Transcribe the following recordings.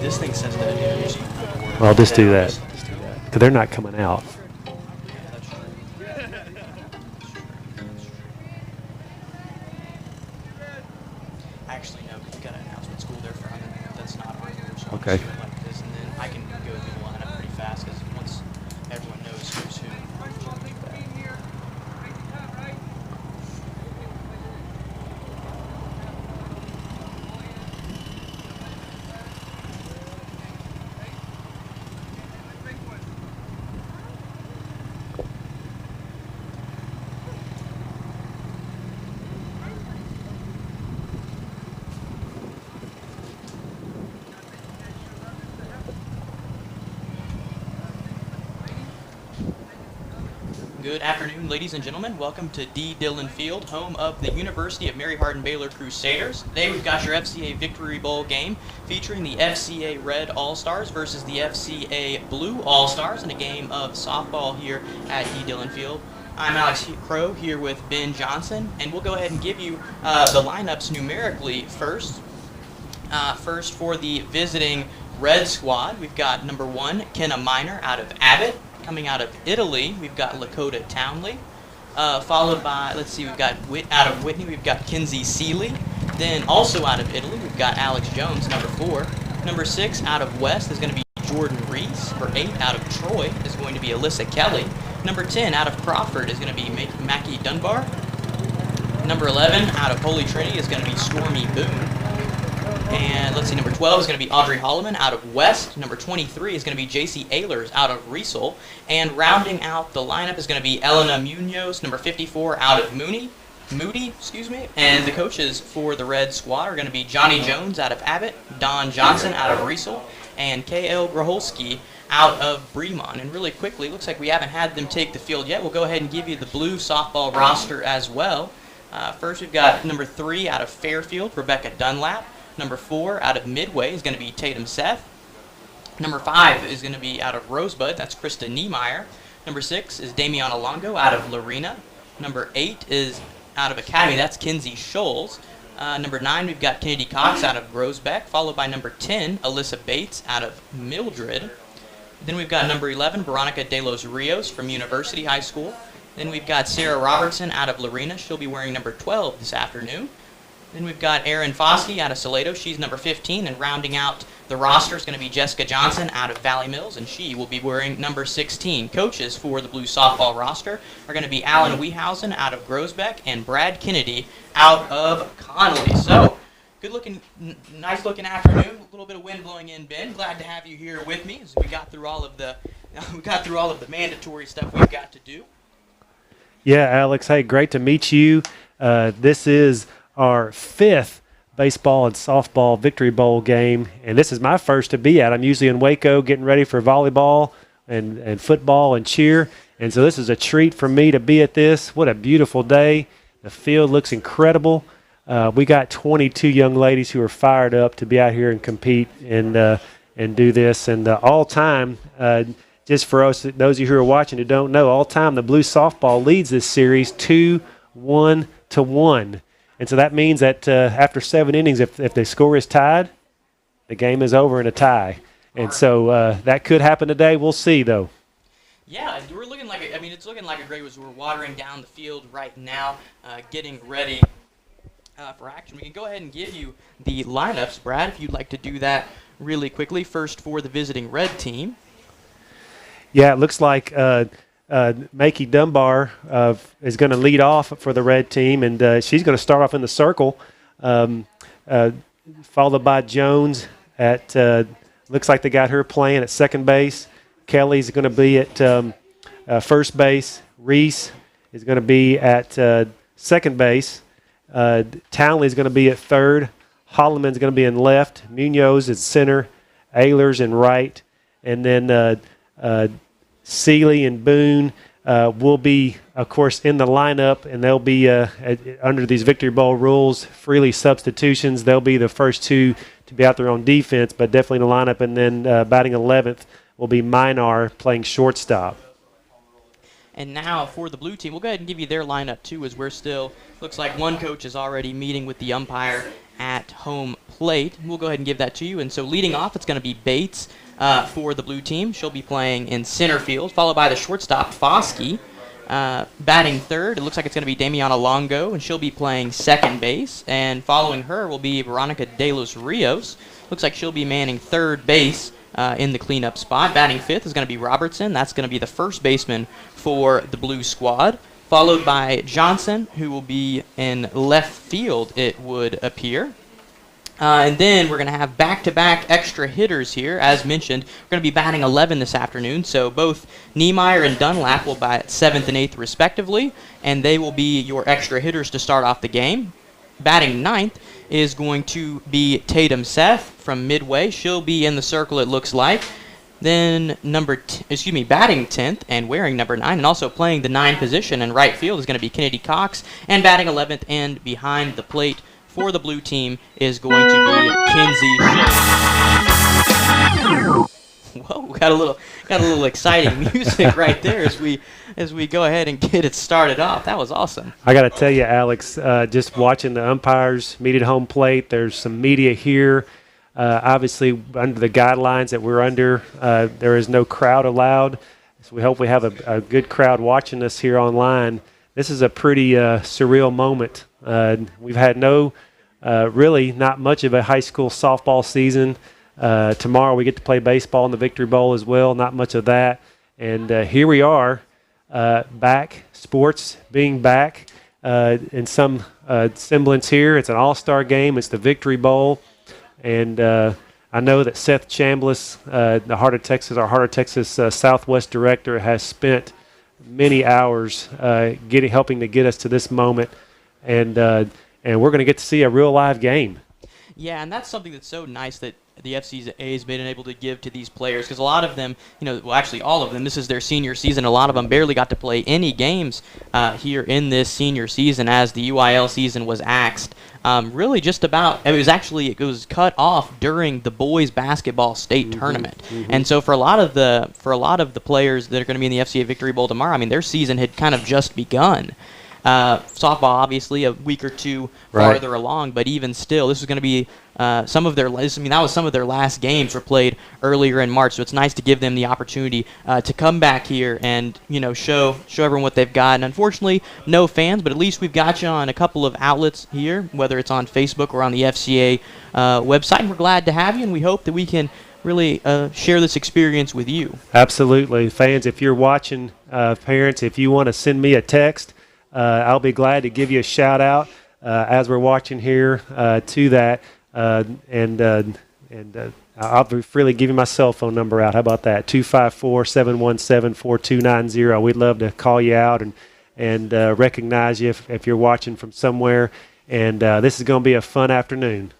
This thing says that it usually. Well, just do that. Because they're not coming out. Actually, no, because we've got an announcement school there for 100. That's not on here. So Okay. I'll just do it like this, and then I can go through the lineup pretty fast because once everyone knows who's who. Good afternoon, ladies and gentlemen. Welcome to D. Dillon Field, home of the University of Mary Hardin Baylor Crusaders. Today we've got your FCA Victory Bowl game featuring the FCA Red All-Stars versus the FCA Blue All-Stars in a game of softball here at D. Dillon Field. I'm Alex Crow here with Ben Johnson, and we'll go ahead and give you the lineups numerically first. First for the visiting Red squad, we've got number 1, Kenna Miner out of Abbott. Coming out of Italy, we've got Lakota Townley. Followed by, let's see, we've got out of Whitney, we've got Kinsey Seeley. Then also out of Italy, we've got Alex Jones, number 4. Number 6 out of West is going to be Jordan Reese. Number 8 out of Troy is going to be Alyssa Kelly. Number 10 out of Crawford is going to be Mackie Dunbar. Number 11 out of Holy Trinity is going to be Stormy Boone. And let's see, number 12 is going to be Audrey Holloman out of West. Number 23 is going to be J.C. Ehlers out of Riesel. And rounding out the lineup is going to be Elena Munoz, number 54, out of Moody. And the coaches for the Red squad are going to be Johnny Jones out of Abbott, Don Johnson out of Riesel, and K.L. Graholski out of Bremont. And really quickly, looks like we haven't had them take the field yet. We'll go ahead and give you the blue softball roster as well. First, we've got number 3 out of Fairfield, Rebecca Dunlap. Number 4 out of Midway is going to be Tatum Seth. Number 5 is going to be out of Rosebud. That's Krista Niemeyer. Number 6 is Damiana Longo out of Lorena. Number 8 is out of Academy. That's Kinsey Scholes. Number 9, we've got Kennedy Cox out of Groesbeck, followed by number 10, Alyssa Bates out of Mildred. Then we've got number 11, Veronica De Los Rios from University High School. Then we've got Sarah Robertson out of Lorena. She'll be wearing number 12 this afternoon. Then we've got Erin Foskey out of Salado. She's number 15, and rounding out the roster is going to be Jessica Johnson out of Valley Mills, and she will be wearing number 16. Coaches for the blue softball roster are going to be Alan Wehausen out of Groesbeck and Brad Kennedy out of Connolly. So, nice looking afternoon. A little bit of wind blowing in, Ben. Glad to have you here with me as we got through all of the mandatory stuff we've got to do. Yeah, Alex. Hey, great to meet you. This is our 5th baseball and softball Victory Bowl game, and this is my first to be at. I'm usually in Waco getting ready for volleyball and football and cheer, and so this is a treat for me to be at this. What a beautiful day. The field looks incredible. We got 22 young ladies who are fired up to be out here and compete and do this. And all time, just for us, those of you who are watching who don't know, all time the blue softball leads this series 2-1. And so that means that after 7 innings, if the score is tied, the game is over in a tie. And so that could happen today. We'll see, though. Yeah, we're looking like it's looking like a great as we're watering down the field right now, getting ready for action. We can go ahead and give you the lineups, Brad, if you'd like to do that really quickly. First for the visiting red team. Yeah, it looks like Mackie Dunbar is going to lead off for the red team, and she's going to start off in the circle, followed by Jones at looks like they got her playing at second base. Kelly's going to be at first base. Reese is going to be at second base. Townley's going to be at third. Holloman's going to be in left. Munoz is center. Ehlers in right. And then Seeley and Boone will be, of course, in the lineup, and they'll be, under these Victory Bowl rules, freely substitutions. They'll be the first 2 to be out there on defense, but definitely in the lineup. And then batting 11th will be Minar playing shortstop. And now for the blue team, we'll go ahead and give you their lineup too, as we're still, looks like one coach is already meeting with the umpire at home plate. We'll go ahead and give that to you. And so leading off, it's going to be Bates for the blue team. She'll be playing in center field, followed by the shortstop, Foskey. Batting third, it looks like it's going to be Damiana Longo, and she'll be playing second base. And following her will be Veronica De Los Rios. Looks like she'll be manning third base in the cleanup spot. Batting fifth is going to be Robertson. That's going to be the first baseman for the blue squad. Followed by Johnson, who will be in left field, it would appear. And then we're going to have back-to-back extra hitters here. As mentioned, we're going to be batting 11 this afternoon, so both Niemeyer and Dunlap will bat 7th and 8th respectively, and they will be your extra hitters to start off the game. Batting 9th is going to be Tatum Seth from Midway. She'll be in the circle, it looks like. Then batting 10th and wearing number 9 and also playing the 9 position in right field is going to be Kennedy Cox. And batting 11th and behind the plate for the blue team is going to be Kinsey Schultz. Whoa, got a little exciting music right there as we go ahead and get it started off. That was awesome. I got to tell you, Alex, just watching the umpires meet at home plate, there's some media here. Obviously, under the guidelines that we're under, there is no crowd allowed. So we hope we have a good crowd watching us here online. This is a pretty surreal moment. We've had really not much of a high school softball season. Tomorrow we get to play baseball in the Victory Bowl as well. Not much of that. And here we are, back, sports being back in some semblance here. It's an all-star game. It's the Victory Bowl. And I know that Seth Chambliss, the Heart of Texas, our Heart of Texas Southwest director, has spent many hours helping to get us to this moment. And we're going to get to see a real live game. Yeah, and that's something that's so nice that the FCA has been able to give to these players, because a lot of them, actually all of them, this is their senior season. A lot of them barely got to play any games here in this senior season, as the UIL season was axed. Really just about, it was cut off during the boys basketball state tournament. Mm-hmm. And so for a lot of the players that are going to be in the FCA Victory Bowl tomorrow, their season had kind of just begun. Softball, obviously, a week or two farther along, but even still, this is going to be that was some of their last games were played earlier in March. So it's nice to give them the opportunity to come back here and show everyone what they've got. And unfortunately, no fans, but at least we've got you on a couple of outlets here, whether it's on Facebook or on the FCA website. And we're glad to have you, and we hope that we can really share this experience with you. Absolutely, fans. If you're watching, parents, if you want to send me a text. I'll be glad to give you a shout out as we're watching here to that, and I'll freely give you my cell phone number out. How about that? 254-717-4290. We'd love to call you out and recognize you if you're watching from somewhere. And this is going to be a fun afternoon.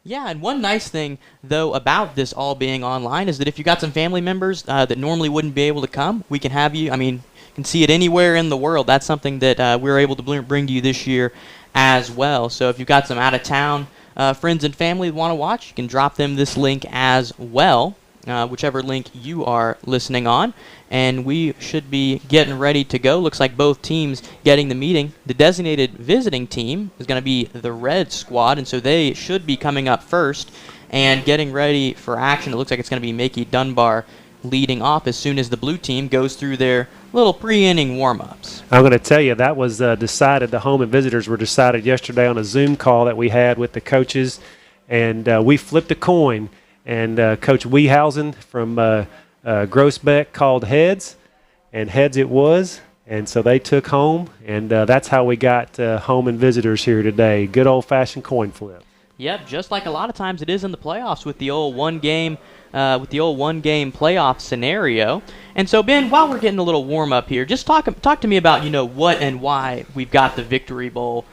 Yeah, and one nice thing, though, about this all being online is that if you got some family members that normally wouldn't be able to come, we can have you. You can see it anywhere in the world. That's something that we're able to bring to you this year as well. So if you've got some out-of-town friends and family that want to watch, you can drop them this link as well, whichever link you are listening on. And we should be getting ready to go. Looks like both teams getting the meeting. The designated visiting team is going to be the Red Squad, and so they should be coming up first and getting ready for action. It looks like it's going to be Makey Dunbar leading off as soon as the blue team goes through their little pre-inning warm-ups. I'm going to tell you, that was decided. The home and visitors were decided yesterday on a Zoom call that we had with the coaches, and we flipped a coin, and Coach Wiehausen from Grossbeck called heads, and heads it was, and so they took home, and that's how we got home and visitors here today. Good old-fashioned coin flip. Yep, just like a lot of times it is in the playoffs with the old one-game playoff scenario. And so, Ben, while we're getting a little warm-up here, just talk to me about, what and why we've got the Victory Bowl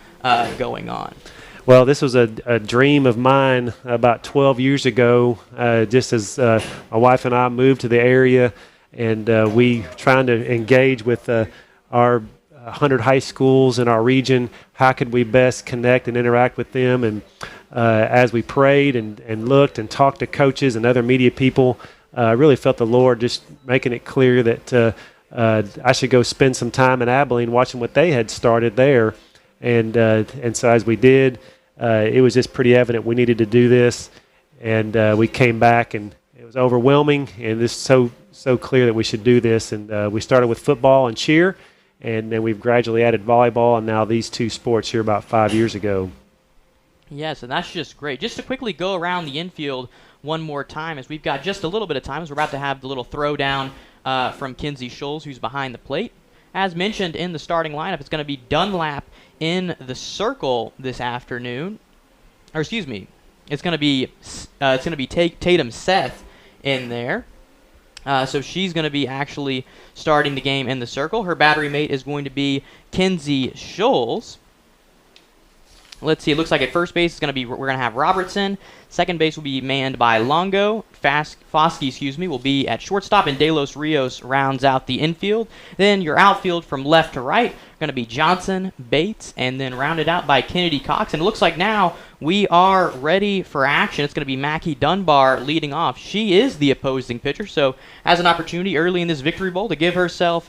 going on. Well, this was a dream of mine about 12 years ago, just as my wife and I moved to the area, and we trying to engage with our 100 high schools in our region. How could we best connect and interact with them? And as we prayed and looked and talked to coaches and other media people, I really felt the Lord just making it clear that I should go spend some time in Abilene watching what they had started there. And so as we did, it was just pretty evident we needed to do this, and we came back, and it was overwhelming, and it's so clear that we should do this. And we started with football and cheer, and then we've gradually added volleyball, and now these two sports here about 5 years ago. Yes, and that's just great. Just to quickly go around the infield one more time, as we've got just a little bit of time, as we're about to have the little throwdown from Kinsey Scholes, who's behind the plate. As mentioned in the starting lineup, it's going to be Dunlap in the circle this afternoon. Or excuse me, it's going to be Tatum Seth in there. So she's going to be actually starting the game in the circle. Her battery mate is going to be Kinsey Scholes. Let's see. It looks like at first base we're going to have Robertson. Second base will be manned by Longo. Foskey, will be at shortstop, and De Los Rios rounds out the infield. Then your outfield from left to right going to be Johnson, Bates, and then rounded out by Kennedy Cox. And it looks like now we are ready for action. It's going to be Mackie Dunbar leading off. She is the opposing pitcher, so has an opportunity early in this Victory Bowl to give herself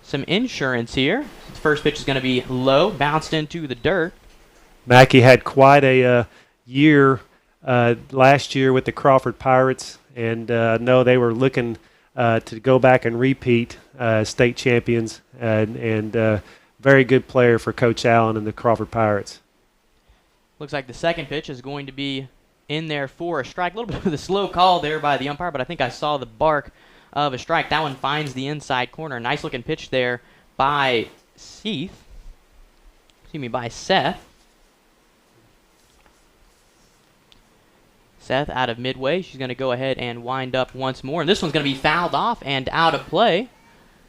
some insurance here. The first pitch is going to be low, bounced into the dirt. Mackie had quite a year last year with the Crawford Pirates, and no, they were looking to go back and repeat state champions, and very good player for Coach Allen and the Crawford Pirates. Looks like the second pitch is going to be in there for a strike. A little bit of a slow call there by the umpire, but I think I saw the bark of a strike. That one finds the inside corner. Nice looking pitch there by Seth. Seth out of midway. She's going to go ahead and wind up once more. And this one's going to be fouled off and out of play.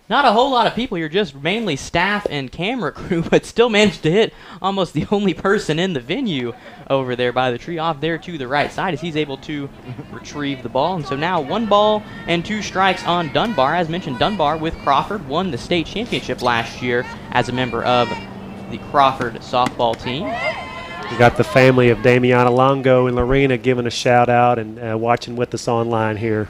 Not a whole lot of people here, just mainly staff and camera crew, but still managed to hit almost the only person in the venue over there by the tree, off there to the right side, as he's able to retrieve the ball. And so now 1 ball and 2 strikes on Dunbar. As mentioned, Dunbar with Crawford won the state championship last year as a member of the Crawford softball team. We got the family of Damiana Longo and Lorena giving a shout out and watching with us online here.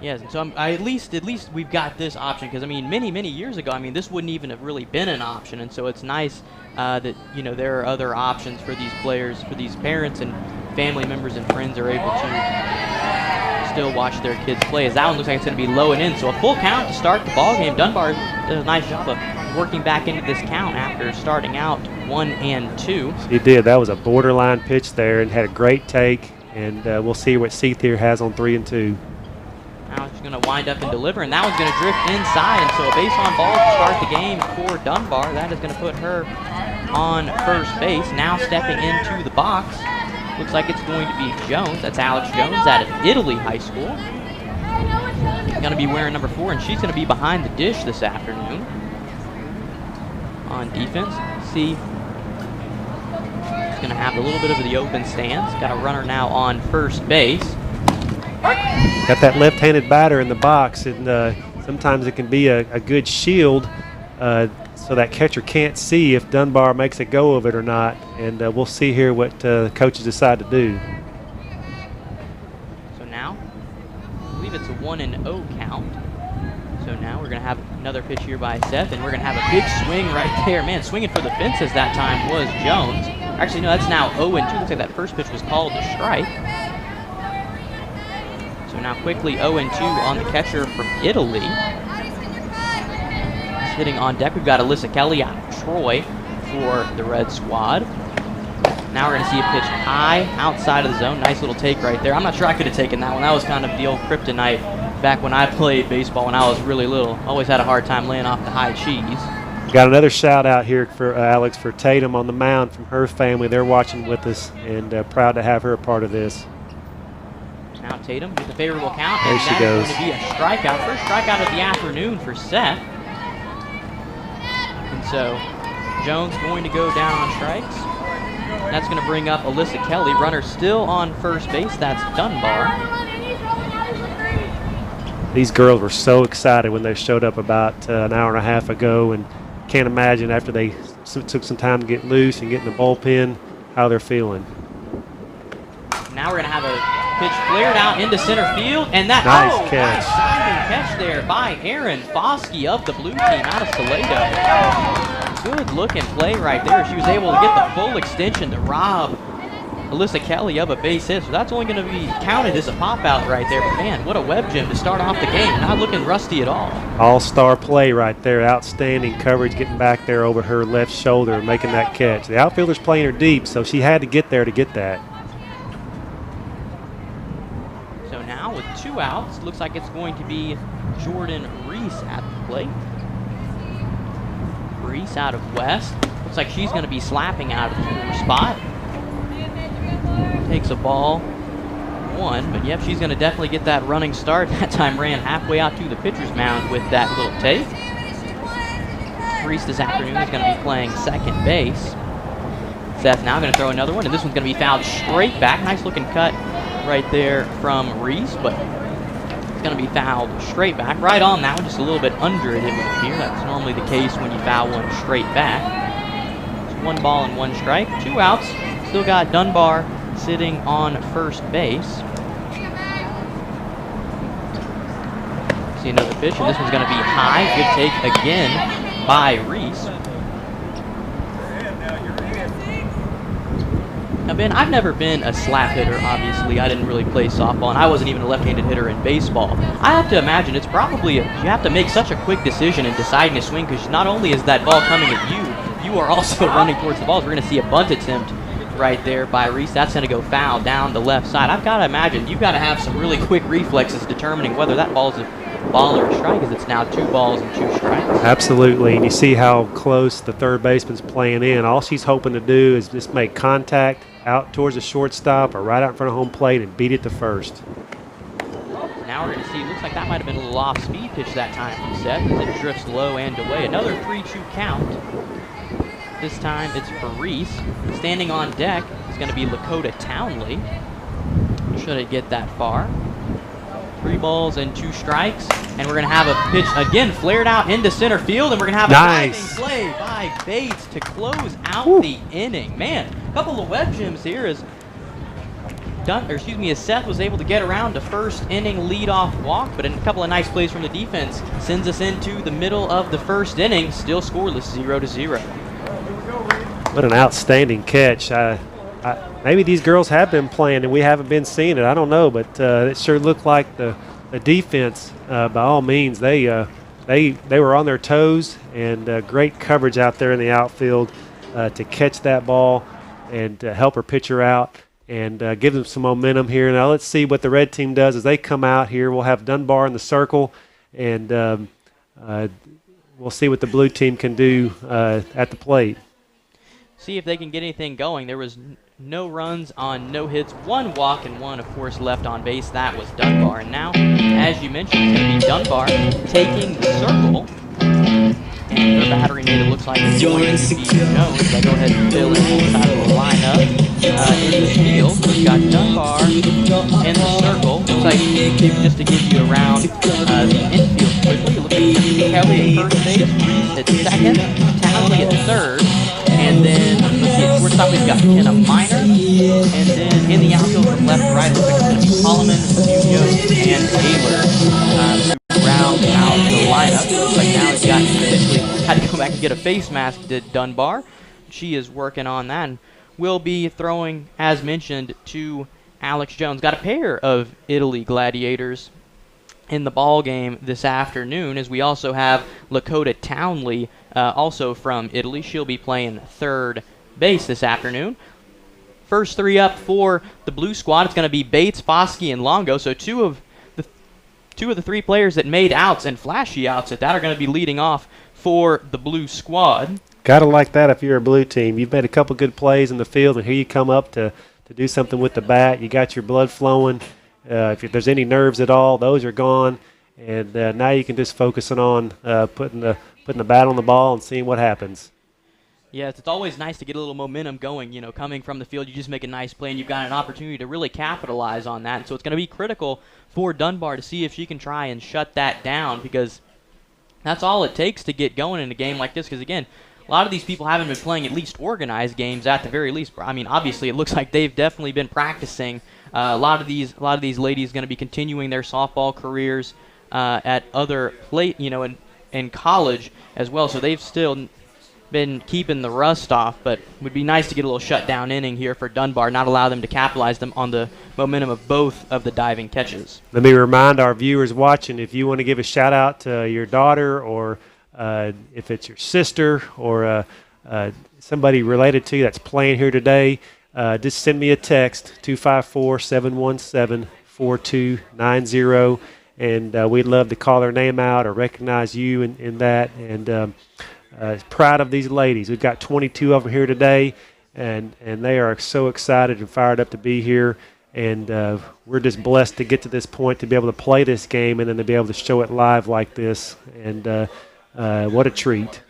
Yes, and so at least we've got this option, because I mean many years ago, I mean this wouldn't even have really been an option, and so it's nice that there are other options for these players, for these parents and family members and friends are able to still watch their kids play. As that one looks like it's going to be low and in, so a full count to start the ball game. Dunbar does a nice job of working back into this count after starting out 1-2. She did. That was a borderline pitch there and had a great take, and we'll see what Seth here has on 3-2. Now she's going to wind up and deliver, and that one's going to drift inside, and so a base on ball to start the game for Dunbar. That is going to put her on first base. Now stepping into the box, looks like it's going to be Jones. That's Alex Jones out of Italy High School. Going to be wearing number 4, and she's going to be behind the dish this afternoon. On defense, see, she's going to have a little bit of the open stance. Got a runner now on first base. Got that left-handed batter in the box, and sometimes it can be a good shield so that catcher can't see if Dunbar makes a go of it or not, and we'll see here what coaches decide to do. So now, I believe it's a 1-0 count. So now we're going to have another pitch here by Seth, and we're going to have a big swing right there. Man, swinging for the fences that time was Jones. Actually, no, that's now 0-2. Looks like that first pitch was called a strike. So now quickly 0-2 on the catcher from Italy. Sitting on deck, we've got Alyssa Kelly out of Troy for the Red Squad. Now we're going to see a pitch high outside of the zone. Nice little take right there. I'm not sure I could have taken that one. That was kind of the old kryptonite back when I played baseball when I was really little. Always had a hard time laying off the high cheese. Got another shout out here for Alex, for Tatum on the mound from her family. They're watching with us, and proud to have her a part of this. Now Tatum with a favorable count. There she goes. Going to be a strikeout. First strikeout of the afternoon for Seth. And so Jones going to go down on strikes. That's going to bring up Alyssa Kelly. Runner still on first base. That's Dunbar. These girls were so excited when they showed up about an hour and a half ago, and can't imagine after they took some time to get loose and get in the bullpen how they're feeling. Now we're going to have a pitch flared out into center field, and that nice catch. Nice diving catch there by Aaron Foskey of the blue team out of Toledo. good-looking play right there. She was able to get the full extension to rob Alyssa Kelly of a base hit, so that's only going to be counted as a pop-out right there. But, man, what a web gem to start off the game. Not looking rusty at all. All-star play right there. Outstanding coverage, getting back there over her left shoulder and making that catch. The outfielder's playing her deep, so she had to get there to get that. So now with 2 outs, looks like it's going to be Jordan Reese at the plate. Reese out of West. Looks like she's going to be slapping out of the 4 spot. Takes a ball 1, but yep, she's going to definitely get that running start. That time ran halfway out to the pitcher's mound with that little take. Reese this afternoon is going to be playing second base. Seth now going to throw another one, and this one's going to be fouled straight back. Nice looking cut right there from Reese, but it's going to be fouled straight back. Right on that one, just a little bit under it would appear. That's normally the case when you foul one straight back. It's 1 ball and 1 strike, 2 outs. Still got Dunbar sitting on first base. See another pitch, and this one's going to be high. Good take again by Reese. Now, Ben, I've never been a slap hitter, obviously. I didn't really play softball, and I wasn't even a left-handed hitter in baseball. I have to imagine it's probably, you have to make such a quick decision in deciding to swing, because not only is that ball coming at you, you are also running towards the balls. We're going to see a bunt attempt right there by Reese. That's going to go foul down the left side. I've got to imagine you've got to have some really quick reflexes determining whether that ball's a ball or a strike, as it's now 2 balls and 2 strikes. Absolutely, and you see how close the third baseman's playing in. All she's hoping to do is just make contact out towards the shortstop or right out in front of home plate and beat it to first. Now we're going to see, looks like that might have been a little off-speed pitch that time from Seth as it drifts low and away. Another 3-2 count. This time it's for Reese. Standing on deck is going to be Lakota Townley. Should it get that far. 3 balls and 2 strikes. And we're going to have a pitch again flared out into center field. And we're going to have a diving play by Bates to close out the inning. Man, a couple of web gems here as Seth was able to get around to first inning leadoff walk, but in a couple of nice plays from the defense sends us into the middle of the first inning, still scoreless, 0-0. What an outstanding catch. Maybe these girls have been playing and we haven't been seeing it. I don't know, but it sure looked like the defense, by all means, they were on their toes, and great coverage out there in the outfield to catch that ball and help her pitcher out and give them some momentum here. Now let's see what the red team does as they come out here. We'll have Dunbar in the circle, and we'll see what the blue team can do at the plate. See if they can get anything going. There was no runs on no hits, 1 walk and 1, of course, left on base. That was Dunbar. And now, as you mentioned, it's going to be Dunbar taking the circle. And the battery mate, it looks like it's going to be Jones. They go ahead and fill in both out of the lineup. In the field, we've got Dunbar in the circle. Looks like just to give you around the infield quickly. Look at Kelly at first base, Reese at second, Townley at third. And then, let's see, at shortstop, we've got Kenna Minor. And then in the outfield from left to right, it looks like it's going to be Holloman, Munoz, and Taylor to round out the lineup. Looks like now he's got officially had to go back and get a face mask to Dunbar. She is working on that and will be throwing, as mentioned, to Alex Jones. Got a pair of Italy Gladiators in the ball game this afternoon, as we also have Lakota Townley, also from Italy. She'll be playing third base this afternoon. First 3 up for the blue squad. It's going to be Bates, Foskey, and Longo. So two of the 3 players that made outs, and flashy outs at that, are going to be leading off for the blue squad. Gotta like that if you're a blue team. You've made a couple good plays in the field, and here you come up to do something with the bat. You got your blood flowing. If there's any nerves at all, those are gone, and now you can just focus on putting the bat on the ball and seeing what happens. Yes, it's always nice to get a little momentum going. You know, coming from the field, you just make a nice play, and you've got an opportunity to really capitalize on that. And so it's going to be critical for Dunbar to see if she can try and shut that down, because that's all it takes to get going in a game like this. Because, again, a lot of these people haven't been playing at least organized games at the very least. I mean, obviously, it looks like they've definitely been practicing. A lot of these ladies going to be continuing their softball careers at other in college as well. So they've still been keeping the rust off, but would be nice to get a little shutdown inning here for Dunbar, not allow them to capitalize them on the momentum of both of the diving catches. Let me remind our viewers watching, if you want to give a shout out to your daughter, or if it's your sister or somebody related to you that's playing here today, just send me a text, 254-717-4290, and we'd love to call their name out or recognize you in that. And proud of these ladies. We've got 22 of them here today, and they are so excited and fired up to be here. And we're just blessed to get to this point, to be able to play this game and then to be able to show it live like this. And what a treat.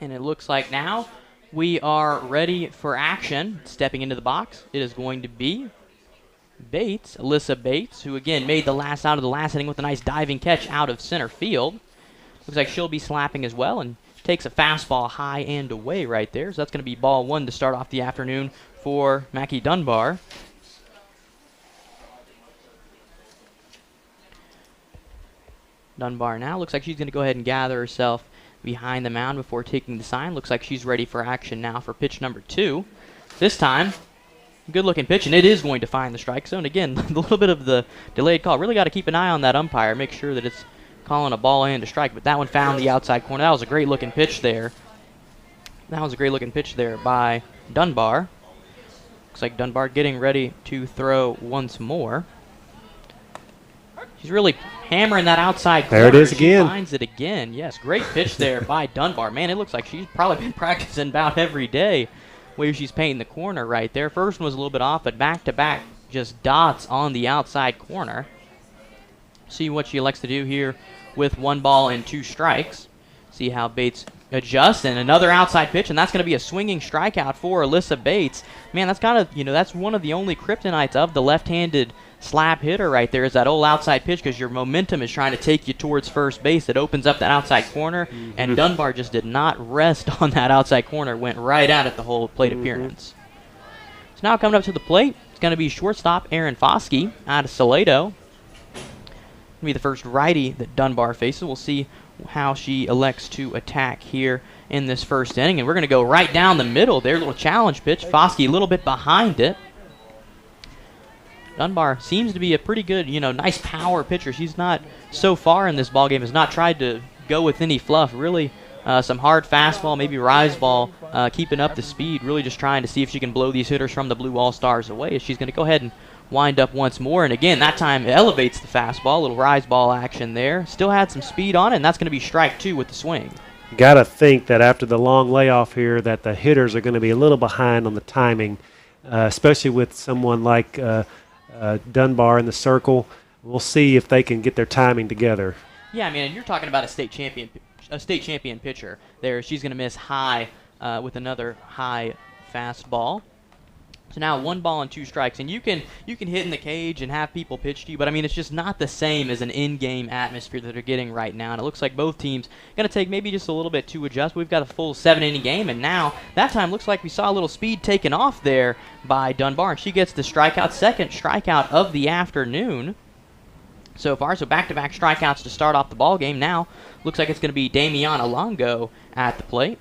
And it looks like now we are ready for action. Stepping into the box, it is going to be Bates, Alyssa Bates, who again made the last out of the last inning with a nice diving catch out of center field. Looks like she'll be slapping as well, and takes a fastball high and away right there. So that's going to be ball one to start off the afternoon for Mackie Dunbar. Dunbar now looks like she's going to go ahead and gather herself behind the mound before taking the sign. Looks like she's ready for action now for pitch number 2. This time, good looking pitch, and it is going to find the strike zone. Again, a little bit of the delayed call. Really got to keep an eye on that umpire, make sure that it's calling a ball and a strike, but that one found the outside corner. That was a great looking pitch there. That was a great looking pitch there by Dunbar. Looks like Dunbar getting ready to throw once more. She's really hammering that outside corner. There it is again. She finds it again. Yes, great pitch there by Dunbar. Man, it looks like she's probably been practicing about every day where she's painting the corner right there. First one was a little bit off, but back-to-back just dots on the outside corner. See what she elects to do here with 1 ball and 2 strikes. See how Bates adjusts, and another outside pitch, and that's going to be a swinging strikeout for Alyssa Bates. Man, that's got to, that's one of the only kryptonites of the left-handed slap hitter right there, is that old outside pitch, because your momentum is trying to take you towards first base. It opens up that outside corner, and Dunbar just did not rest on that outside corner, went right at it the whole plate appearance. So now coming up to the plate, it's going to be shortstop Aaron Foskey out of Salado. Be the first righty that Dunbar faces. We'll see how she elects to attack here in this first inning. And we're going to go right down the middle there. Little challenge pitch. Foskey a little bit behind it. Dunbar seems to be a pretty good, nice power pitcher. She's not, so far in this ballgame, has not tried to go with any fluff. Really some hard fastball, maybe rise ball, keeping up the speed. Really just trying to see if she can blow these hitters from the Blue All-Stars away. She's going to go ahead and wind up once more, and again, that time it elevates the fastball, a little rise ball action there. Still had some speed on it, and that's going to be strike 2 with the swing. Got to think that after the long layoff here that the hitters are going to be a little behind on the timing, especially with someone like Dunbar in the circle. We'll see if they can get their timing together. Yeah, I mean, and you're talking about a state champion pitcher there. She's going to miss high with another high fastball. So now 1 ball and 2 strikes, and you can hit in the cage and have people pitch to you, but I mean it's just not the same as an in-game atmosphere that they're getting right now. And it looks like both teams going to take maybe just a little bit to adjust. We've got a full 7-inning game, and now that time looks like we saw a little speed taken off there by Dunbar, and she gets the strikeout, second strikeout of the afternoon so far. So back-to-back strikeouts to start off the ball game. Now looks like it's going to be Damiana Longo at the plate.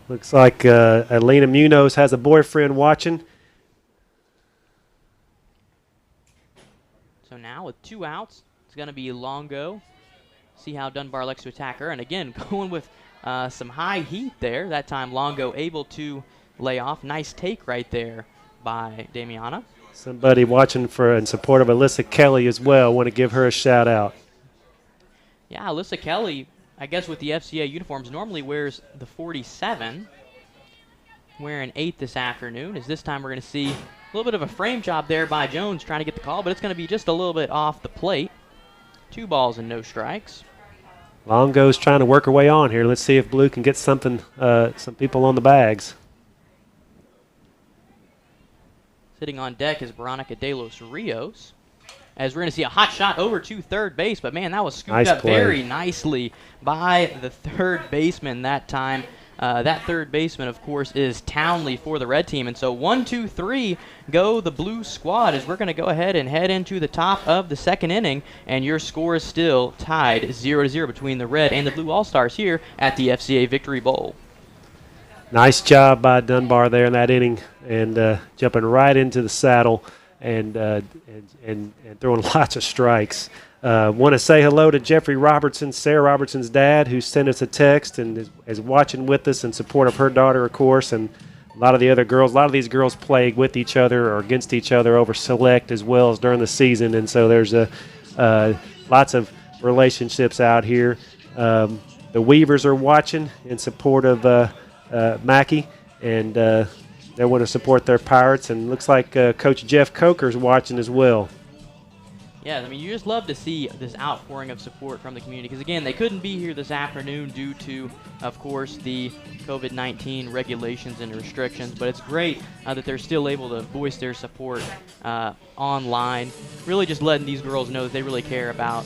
Looks like Alina Munoz has a boyfriend watching. So now with 2 outs, it's going to be Longo. See how Dunbar likes to attack her. And again, going with some high heat there. That time Longo able to lay off. Nice take right there by Damiana. Somebody watching for in support of Alyssa Kelly as well. Want to give her a shout out. Yeah, Alyssa Kelly, I guess with the FCA uniforms, normally wears the 47. Wearing 8 this afternoon, as this time we're going to see a little bit of a frame job there by Jones trying to get the call, but it's going to be just a little bit off the plate. 2 balls and no strikes. Longo's trying to work her way on here. Let's see if Blue can get something, some people on the bags. Sitting on deck is Veronica De Los Rios. As we're going to see a hot shot over to third base, but man, that was scooped up very nicely by the third baseman that time. That third baseman, of course, is Townley for the red team. And so 1, 2, 3 go the blue squad as we're going to go ahead and head into the top of the second inning. And your score is still tied 0-0 between the red and the blue All-Stars here at the FCA Victory Bowl. Nice job by Dunbar there in that inning, and jumping right into the saddle and throwing lots of strikes. Want to say hello to Jeffrey Robertson, Sarah Robertson's dad, who sent us a text and is watching with us in support of her daughter, of course, and a lot of the other girls. A lot of these girls play with each other or against each other over select as well as during the season, and so there's lots of relationships out here. The Weavers are watching in support of Mackey, and they want to support their Pirates, and looks like Coach Jeff Coker's watching as well. Yeah, I mean, you just love to see this outpouring of support from the community because, again, they couldn't be here this afternoon due to, of course, the COVID-19 regulations and restrictions, but it's great that they're still able to voice their support online, really just letting these girls know that they really care about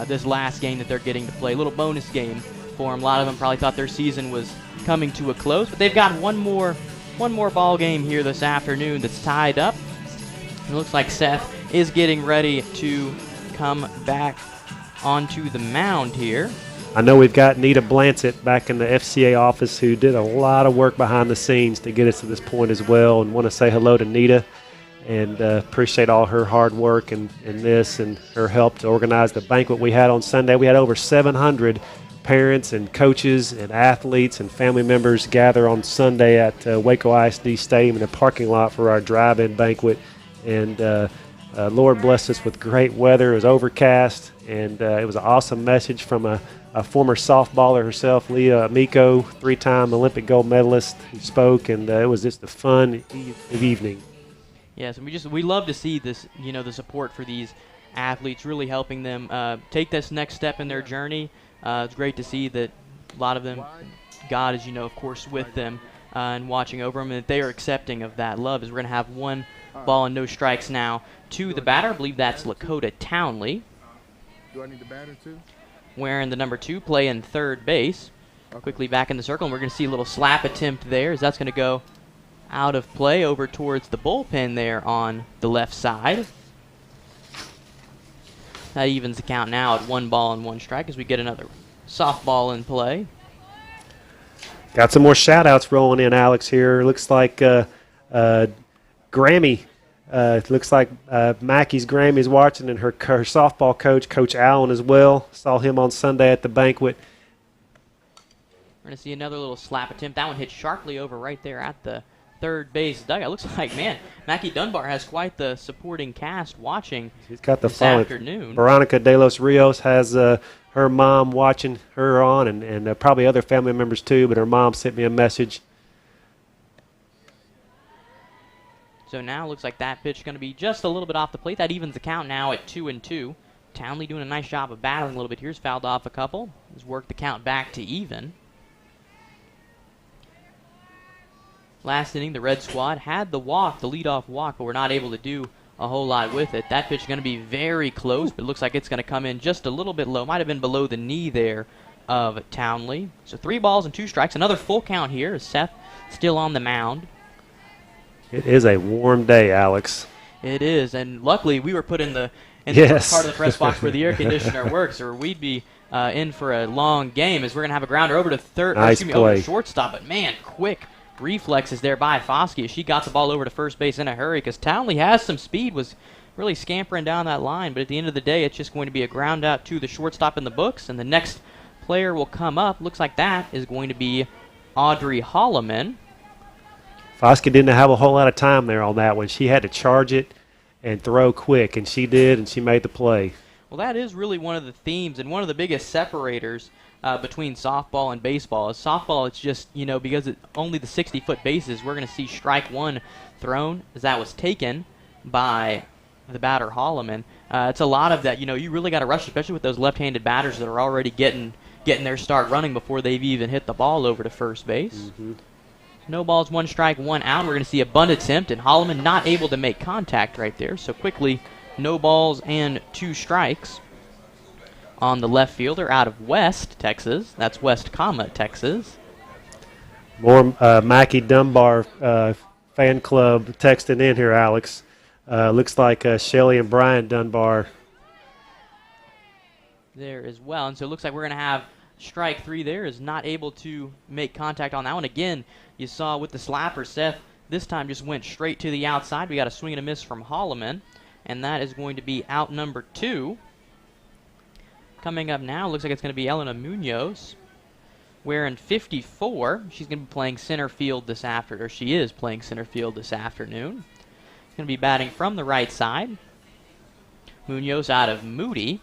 this last game that they're getting to play, a little bonus game for them. A lot of them probably thought their season was coming to a close, but they've got one more ball game here this afternoon that's tied up. It looks like Seth is getting ready to come back onto the mound here. I know we've got Nita Blancett back in the FCA office who did a lot of work behind the scenes to get us to this point as well, and want to say hello to Nita and appreciate all her hard work in this and her help to organize the banquet we had on Sunday. We had over 700 parents and coaches and athletes and family members gather on Sunday at Waco ISD Stadium in the parking lot for our drive-in banquet, and Lord blessed us with great weather. It was overcast, and it was an awesome message from a former softballer herself, Leah Miko, 3-time Olympic gold medalist, who spoke, and it was just a fun evening. Yes, and we love to see this, the support for these athletes, really helping them take this next step in their journey. It's great to see that a lot of them, God is, of course, with them and watching over them, and that they are accepting of that love. As we're going to have 1 ball and no strikes now to the batter. I believe that's Lakota Townley. Do I need the batter too? Wearing the number 2, playing third base. Quickly back in the circle, and we're going to see a little slap attempt there as that's going to go out of play over towards the bullpen there on the left side. That evens the count now at 1 ball and 1 strike as we get another softball in play. Got some more shout-outs rolling in, Alex, here. Looks like Grammy. Looks like Mackey's Grammy's watching, and her softball coach, Coach Allen, as well. Saw him on Sunday at the banquet. We're going to see another little slap attempt. That one hit sharply over right there at the third base dugout. Looks like, man, Mackie Dunbar has quite the supporting cast watching. She's got the this following. Afternoon. Veronica De Los Rios has her mom watching her on, and probably other family members too, but her mom sent me a message. So now it looks like that pitch is going to be just a little bit off the plate. That evens the count now at 2-2. Townley doing a nice job of battling a little bit here. He's fouled off a couple. He's worked the count back to even. Last inning, the Red Squad had the walk, the leadoff walk, but we're not able to do a whole lot with it. That pitch is going to be very close, but it looks like it's going to come in just a little bit low. Might have been below the knee there of Townley. So 3 balls and 2 strikes. Another full count here as Seth still on the mound. It is a warm day, Alex. It is, and luckily we were put in the yes. part of the press box where the air conditioner works, or we'd be in for a long game as we're going to have a grounder over to over to shortstop. But, man, quick reflexes there by Foskey as she got the ball over to first base in a hurry because Townley has some speed, was really scampering down that line. But at the end of the day, it's just going to be a ground out to the shortstop in the books, and the next player will come up. Looks like that is going to be Audrey Holloman. Foskey didn't have a whole lot of time there on that one. She had to charge it and throw quick, and she did, and she made the play. Well, that is really one of the themes and one of the biggest separators between softball and baseball. As softball, it's just, because it's only the 60-foot bases, we're going to see strike 1 thrown as that was taken by the batter Holloman. It's a lot of that. You really got to rush, especially with those left-handed batters that are already getting their start running before they've even hit the ball over to first base. Mm-hmm. No balls, 1 strike, 1 out. We're going to see a bunt attempt, and Holloman not able to make contact right there. So quickly, no balls and 2 strikes on the left fielder out of West, Texas. That's West, Texas. More Mackey Dunbar fan club texting in here, Alex. Looks like Shelly and Brian Dunbar. There as well. And so it looks like we're going to have strike 3 there. Is not able to make contact on that one. Again, you saw with the slapper, Seth this time just went straight to the outside. We got a swing and a miss from Holloman, and that is going to be out number 2. Coming up now, looks like it's going to be Elena Munoz. Wearing 54. She's going to be playing center field this afternoon, or she is playing center field this afternoon. Going to be batting from the right side. Munoz out of Moody.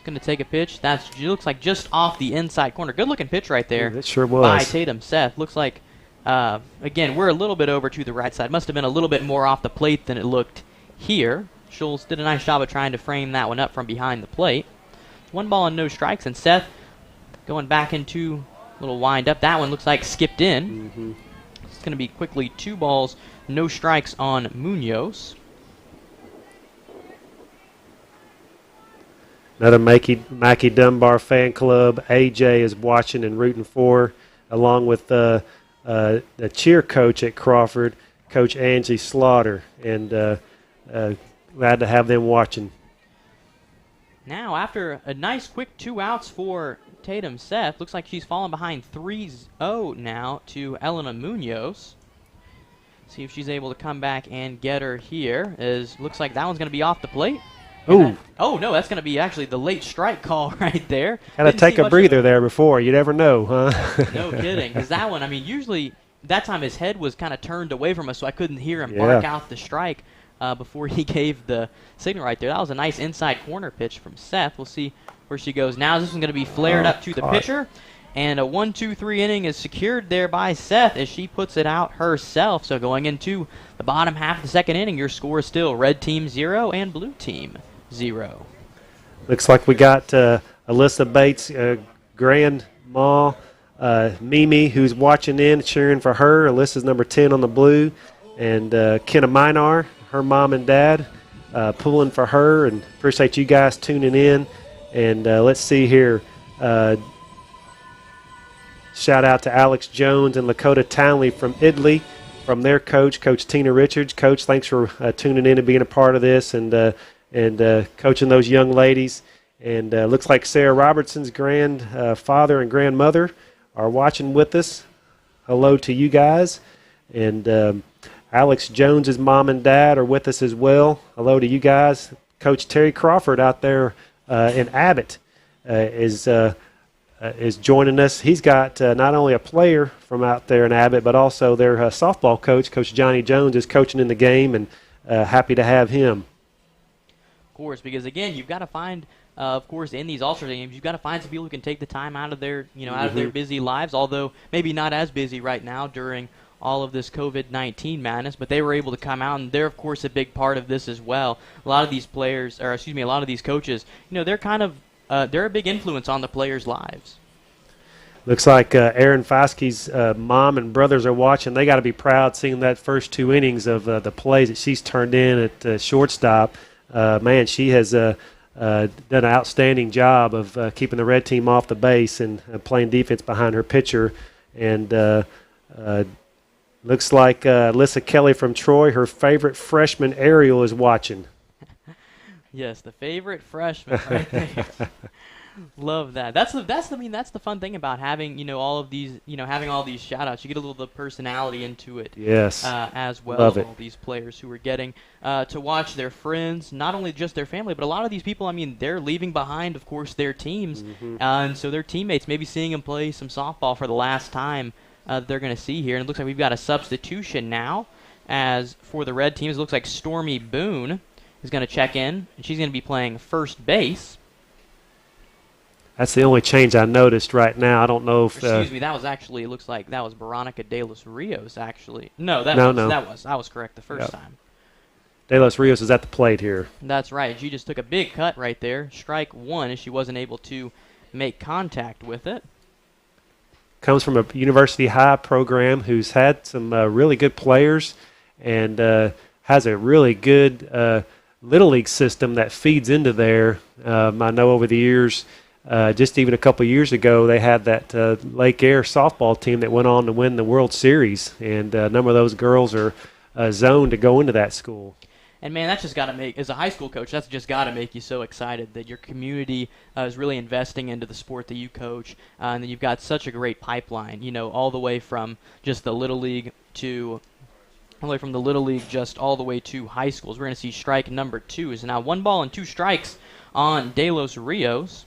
Going to take a pitch. That looks like just off the inside corner. Good looking pitch right there. That sure was. By Tatum Seth. Looks like, again, we're a little bit over to the right side. Must have been a little bit more off the plate than it looked here. Schultz did a nice job of trying to frame that one up from behind the plate. 1 ball and no strikes, and Seth going back into a little wind up. That one looks like skipped in. Mm-hmm. It's going to be quickly 2 balls, no strikes on Munoz. Another Mackey Dunbar fan club. AJ is watching and rooting for, along with the cheer coach at Crawford, Coach Angie Slaughter, and glad to have them watching. Now, after a nice quick 2 outs for Tatum Seth, looks like she's fallen behind 3-0 now to Elena Munoz. See if she's able to come back and get her here. Looks like that one's going to be off the plate. Ooh. Oh, no, that's going to be actually the late strike call right there. Got to take a breather there before. You never know, huh? No kidding. Because that one, I mean, usually that time his head was kind of turned away from us, so I couldn't hear him bark out the strike before he gave the signal right there. That was a nice inside corner pitch from Seth. We'll see where she goes now. This one's going to be flared up to the pitcher. And a 1-2-3 inning is secured there by Seth as she puts it out herself. So going into the bottom half of the second inning, your score is still red team 0 and blue team 0. Looks like we got Alyssa Bates, grandma, Mimi, who's watching in, cheering for her. Alyssa's number 10 on the blue. And Kenna Minar, her mom and dad, pulling for her. And appreciate you guys tuning in. And let's see here. Shout out to Alex Jones and Lakota Townley from Italy, from their coach, Coach Tina Richards. Coach, thanks for tuning in and being a part of this and coaching those young ladies. And looks like Sarah Robertson's grandfather and grandmother are watching with us. Hello to you guys. And Alex Jones's mom and dad are with us as well. Hello to you guys. Coach Terry Crawford out there in Abbott is joining us. He's got not only a player from out there in Abbott, but also their softball coach, Coach Johnny Jones, is coaching in the game, and happy to have him. Of course, because again, you've got to find, of course, in these All-Star games, you've got to find some people who can take the time out of their, out of their busy lives. Although maybe not as busy right now during all of this COVID-19 madness, but they were able to come out, and they're of course a big part of this as well. A lot of these players, or excuse me, a lot of these coaches, they're kind of they're a big influence on the players' lives. Looks like Aaron Foskey's mom and brothers are watching. They got to be proud seeing that first 2 innings of the plays that she's turned in at shortstop. Man, she has done an outstanding job of keeping the red team off the base and playing defense behind her pitcher. And looks like Alyssa Kelly from Troy, her favorite freshman Ariel, is watching. Yes, the favorite freshman right there. Love that. That's the fun thing about having all of these having all these shout outs. You get a little of the personality into it. Yes. As well. Love it. All these players who are getting to watch their friends, not only just their family, but a lot of these people. I mean, they're leaving behind, of course, their teams, and so their teammates maybe seeing them play some softball for the last time they're going to see here. And it looks like we've got a substitution now. As for the red teams, it looks like Stormy Boone is going to check in, and she's going to be playing first base. That's the only change I noticed right now. I don't know if... Excuse me, that was actually, it looks like that was Veronica De Los Rios, actually. No, I was correct the first time. De Los Rios is at the plate here. That's right. She just took a big cut right there. Strike one, as she wasn't able to make contact with it. Comes from a University High program who's had some really good players and has a really good Little League system that feeds into there. I know over the years just even a couple of years ago, they had that Lake Air softball team that went on to win the World Series, and a number of those girls are zoned to go into that school. And, man, that's just got to make, as a high school coach, that's just got to make you so excited that your community is really investing into the sport that you coach, and that you've got such a great pipeline, all the way from just the Little League to just all the way to high schools. We're going to see strike number 2 is now 1 ball and 2 strikes on De Los Rios.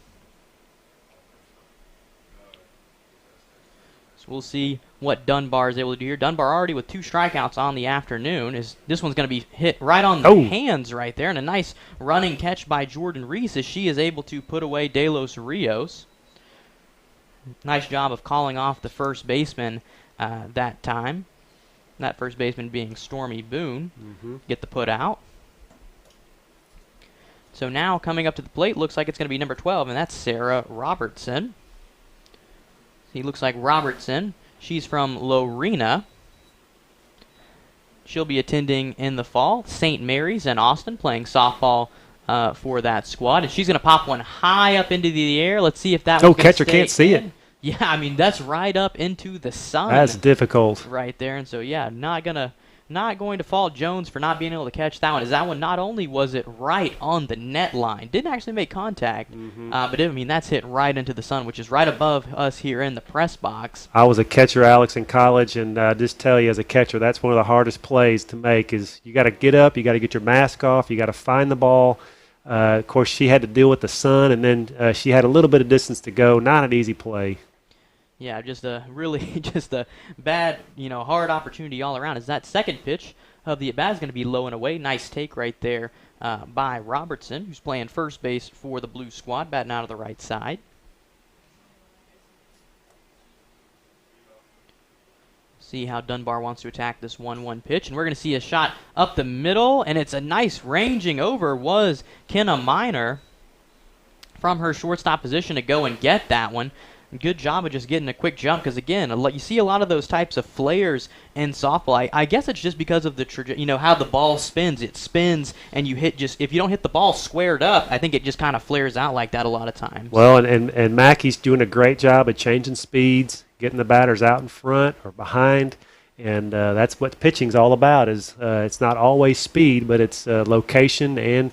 So we'll see what Dunbar is able to do here. Dunbar already with 2 strikeouts on the afternoon. This one's going to be hit right on the hands right there, and a nice running catch by Jordan Reese as she is able to put away De Los Rios. Nice job of calling off the first baseman that time. That first baseman being Stormy Boone. Get the put out. So now coming up to the plate, looks like it's going to be number 12, and that's Sarah Robertson. He looks like Robertson. She's from Lorena. She'll be attending in the fall. St. Mary's in Austin, playing softball for that squad. And she's going to pop one high up into the air. Let's see if that one's catcher can't see it. Yeah, I mean, that's right up into the sun. That's difficult. Right there. And so, yeah, not going to fault Jones for not being able to catch that one. As that one, not only was it right on the net line, didn't actually make contact, but that's hit right into the sun, which is right above us here in the press box. I was a catcher, Alex, in college, and just tell you as a catcher, that's one of the hardest plays to make is you got to get up, you got to get your mask off, you got to find the ball. Of course, she had to deal with the sun, and then she had a little bit of distance to go. Not an easy play. Yeah, just a bad, hard opportunity all around. As that second pitch of the at-bat is going to be low and away. Nice take right there by Robertson, who's playing first base for the Blue squad, batting out of the right side. See how Dunbar wants to attack this 1-1 pitch, and we're going to see a shot up the middle, and it's a nice ranging over was Kenna Miner from her shortstop position to go and get that one. Good job of just getting a quick jump because, again, you see a lot of those types of flares in softball. I guess it's just because of the how the ball spins. It spins, and you hit if you don't hit the ball squared up, I think it just kind of flares out like that a lot of times. Well, and Mackey's doing a great job of changing speeds, getting the batters out in front or behind, and that's what pitching's all about. Is it's not always speed, but it's location and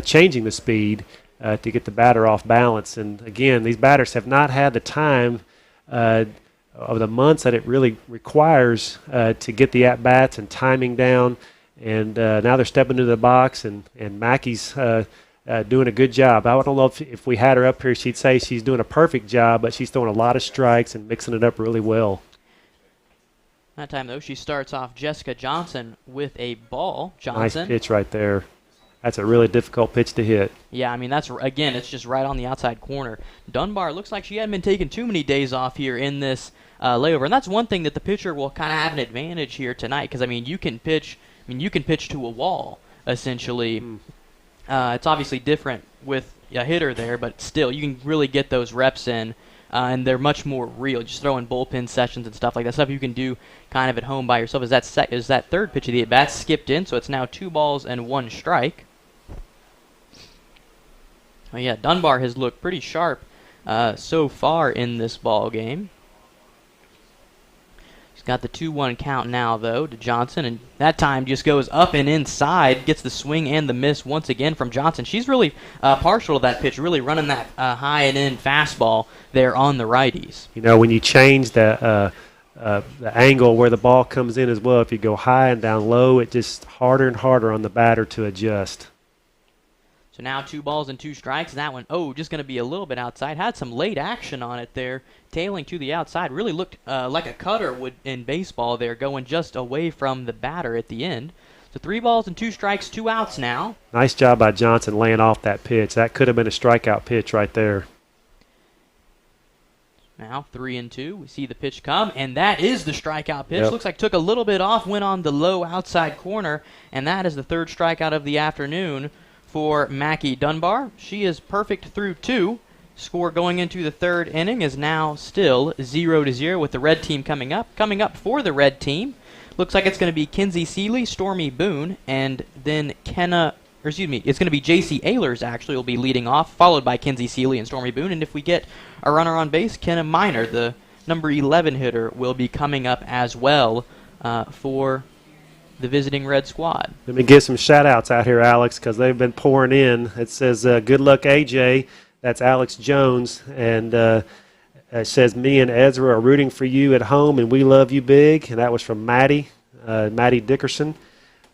changing the speed. To get the batter off balance. And, again, these batters have not had the time of the months that it really requires to get the at-bats and timing down. And now they're stepping into the box, and Mackey's doing a good job. I don't know if we had her up here, she'd say she's doing a perfect job, but she's throwing a lot of strikes and mixing it up really well. That time, though, she starts off Jessica Johnson with a ball. Johnson. Nice pitch right there. That's a really difficult pitch to hit. Yeah, I mean, it's just right on the outside corner. Dunbar looks like she hadn't been taking too many days off here in this layover, and that's one thing that the pitcher will kind of have an advantage here tonight because, you can pitch to a wall, essentially. It's obviously different with a hitter there, but still, you can really get those reps in, and they're much more real. Just throwing bullpen sessions and stuff like that, stuff you can do kind of at home by yourself. As that third pitch of the at-bat skipped in, so it's now 2 balls and 1 strike. Well, yeah, Dunbar has looked pretty sharp so far in this ball game. He's got the 2-1 count now, though, to Johnson, and that time just goes up and inside, gets the swing and the miss once again from Johnson. She's really partial to that pitch, really running that high and in fastball there on the righties. When you change the angle where the ball comes in as well, if you go high and down low, it's just harder and harder on the batter to adjust. So now 2 balls and 2 strikes. That one, just going to be a little bit outside. Had some late action on it there, tailing to the outside. Really looked like a cutter would in baseball there, going just away from the batter at the end. So 3 balls and 2 strikes, 2 outs now. Nice job by Johnson laying off that pitch. That could have been a strikeout pitch right there. Now 3-2. We see the pitch come, and that is the strikeout pitch. Yep. Looks like took a little bit off, went on the low outside corner, and that is the 3rd strikeout of the afternoon for Mackie Dunbar. She is perfect through 2. Score going into the 3rd inning is now still 0-0 with the red team coming up. Coming up for the red team, looks like it's going to be Kinsey Seeley, Stormy Boone, and then Kenna or excuse me, it's going to be J.C. Ehlers actually will be leading off, followed by Kinsey Seeley and Stormy Boone. And if we get a runner on base, Kenna Miner, the number 11 hitter, will be coming up as well for the visiting Red squad. Let me give some shout-outs out here, Alex, because they've been pouring in. It says, good luck, AJ. That's Alex Jones. And it says, me and Ezra are rooting for you at home, and we love you big. And that was from Maddie Dickerson.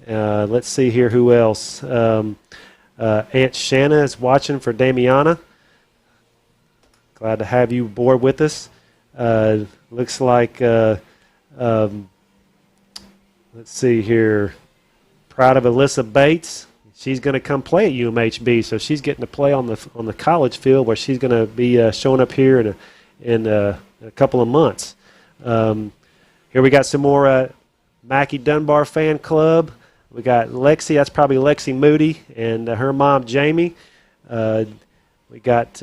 Let's see here who else. Aunt Shanna is watching for Damiana. Glad to have you aboard with us. Looks like, let's see here, proud of Alyssa Bates. She's going to come play at UMHB, so she's getting to play on the college field where she's going to be showing up here in a couple of months. Here we got some more Mackie Dunbar fan club. We got Lexi, that's probably Lexi Moody, and her mom, Jamie. We got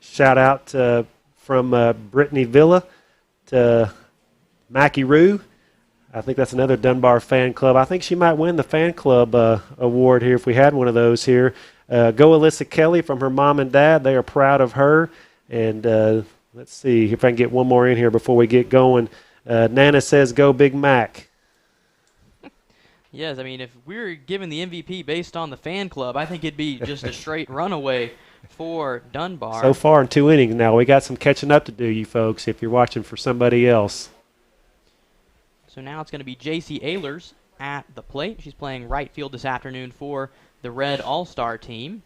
shout out from Brittany Villa to Mackie Rue. I think that's another Dunbar fan club. I think she might win the fan club award here if we had one of those here. Go Alyssa Kelly from her mom and dad. They are proud of her. And let's see if I can get one more in here before we get going. Nana says, go Big Mac. Yes, I mean, if we were given the MVP based on the fan club, I think it'd be just a straight runaway for Dunbar. So far in 2 innings now. We got some catching up to do, you folks, if you're watching for somebody else. So now it's going to be J.C. Ehlers at the plate. She's playing right field this afternoon for the Red All-Star team.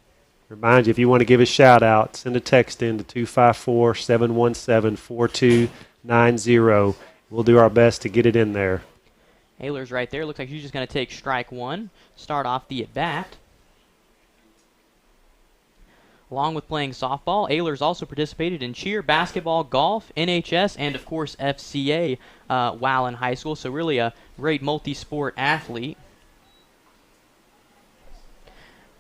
Remind you, if you want to give a shout-out, send a text in to 254-717-4290. We'll do our best to get it in there. Ehlers right there. Looks like she's just going to take strike one, start off the at-bat. Along with playing softball, Ehlers also participated in cheer, basketball, golf, NHS, and, of course, FCA while in high school. So really a great multi-sport athlete.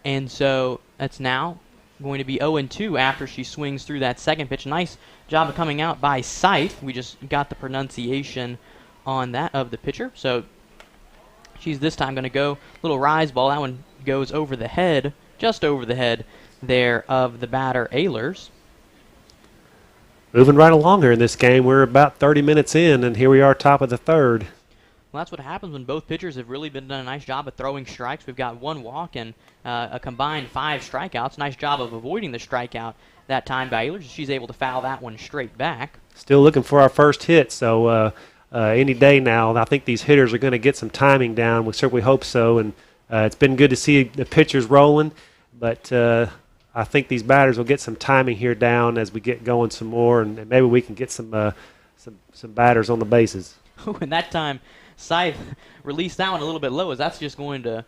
And so that's now going to be 0-2 after she swings through that second pitch. Nice job of coming out by Scythe. We just got the pronunciation on that of the pitcher. So she's this time going to go little rise ball. That one goes over the head, just over the head there of the batter Ehlers. Moving right along here in this game. We're about 30 minutes in, and here we are top of the third. Well, that's what happens when both pitchers have really done a nice job of throwing strikes. We've got one walk and a combined 5 strikeouts. Nice job of avoiding the strikeout that time by Ehlers. She's able to foul that one straight back. Still looking for our first hit, so any day now. I think these hitters are going to get some timing down. We certainly hope so, and it's been good to see the pitchers rolling, but I think these batters will get some timing here down as we get going some more, and maybe we can get some batters on the bases. And that time, Scythe released that one a little bit low, as that's just going to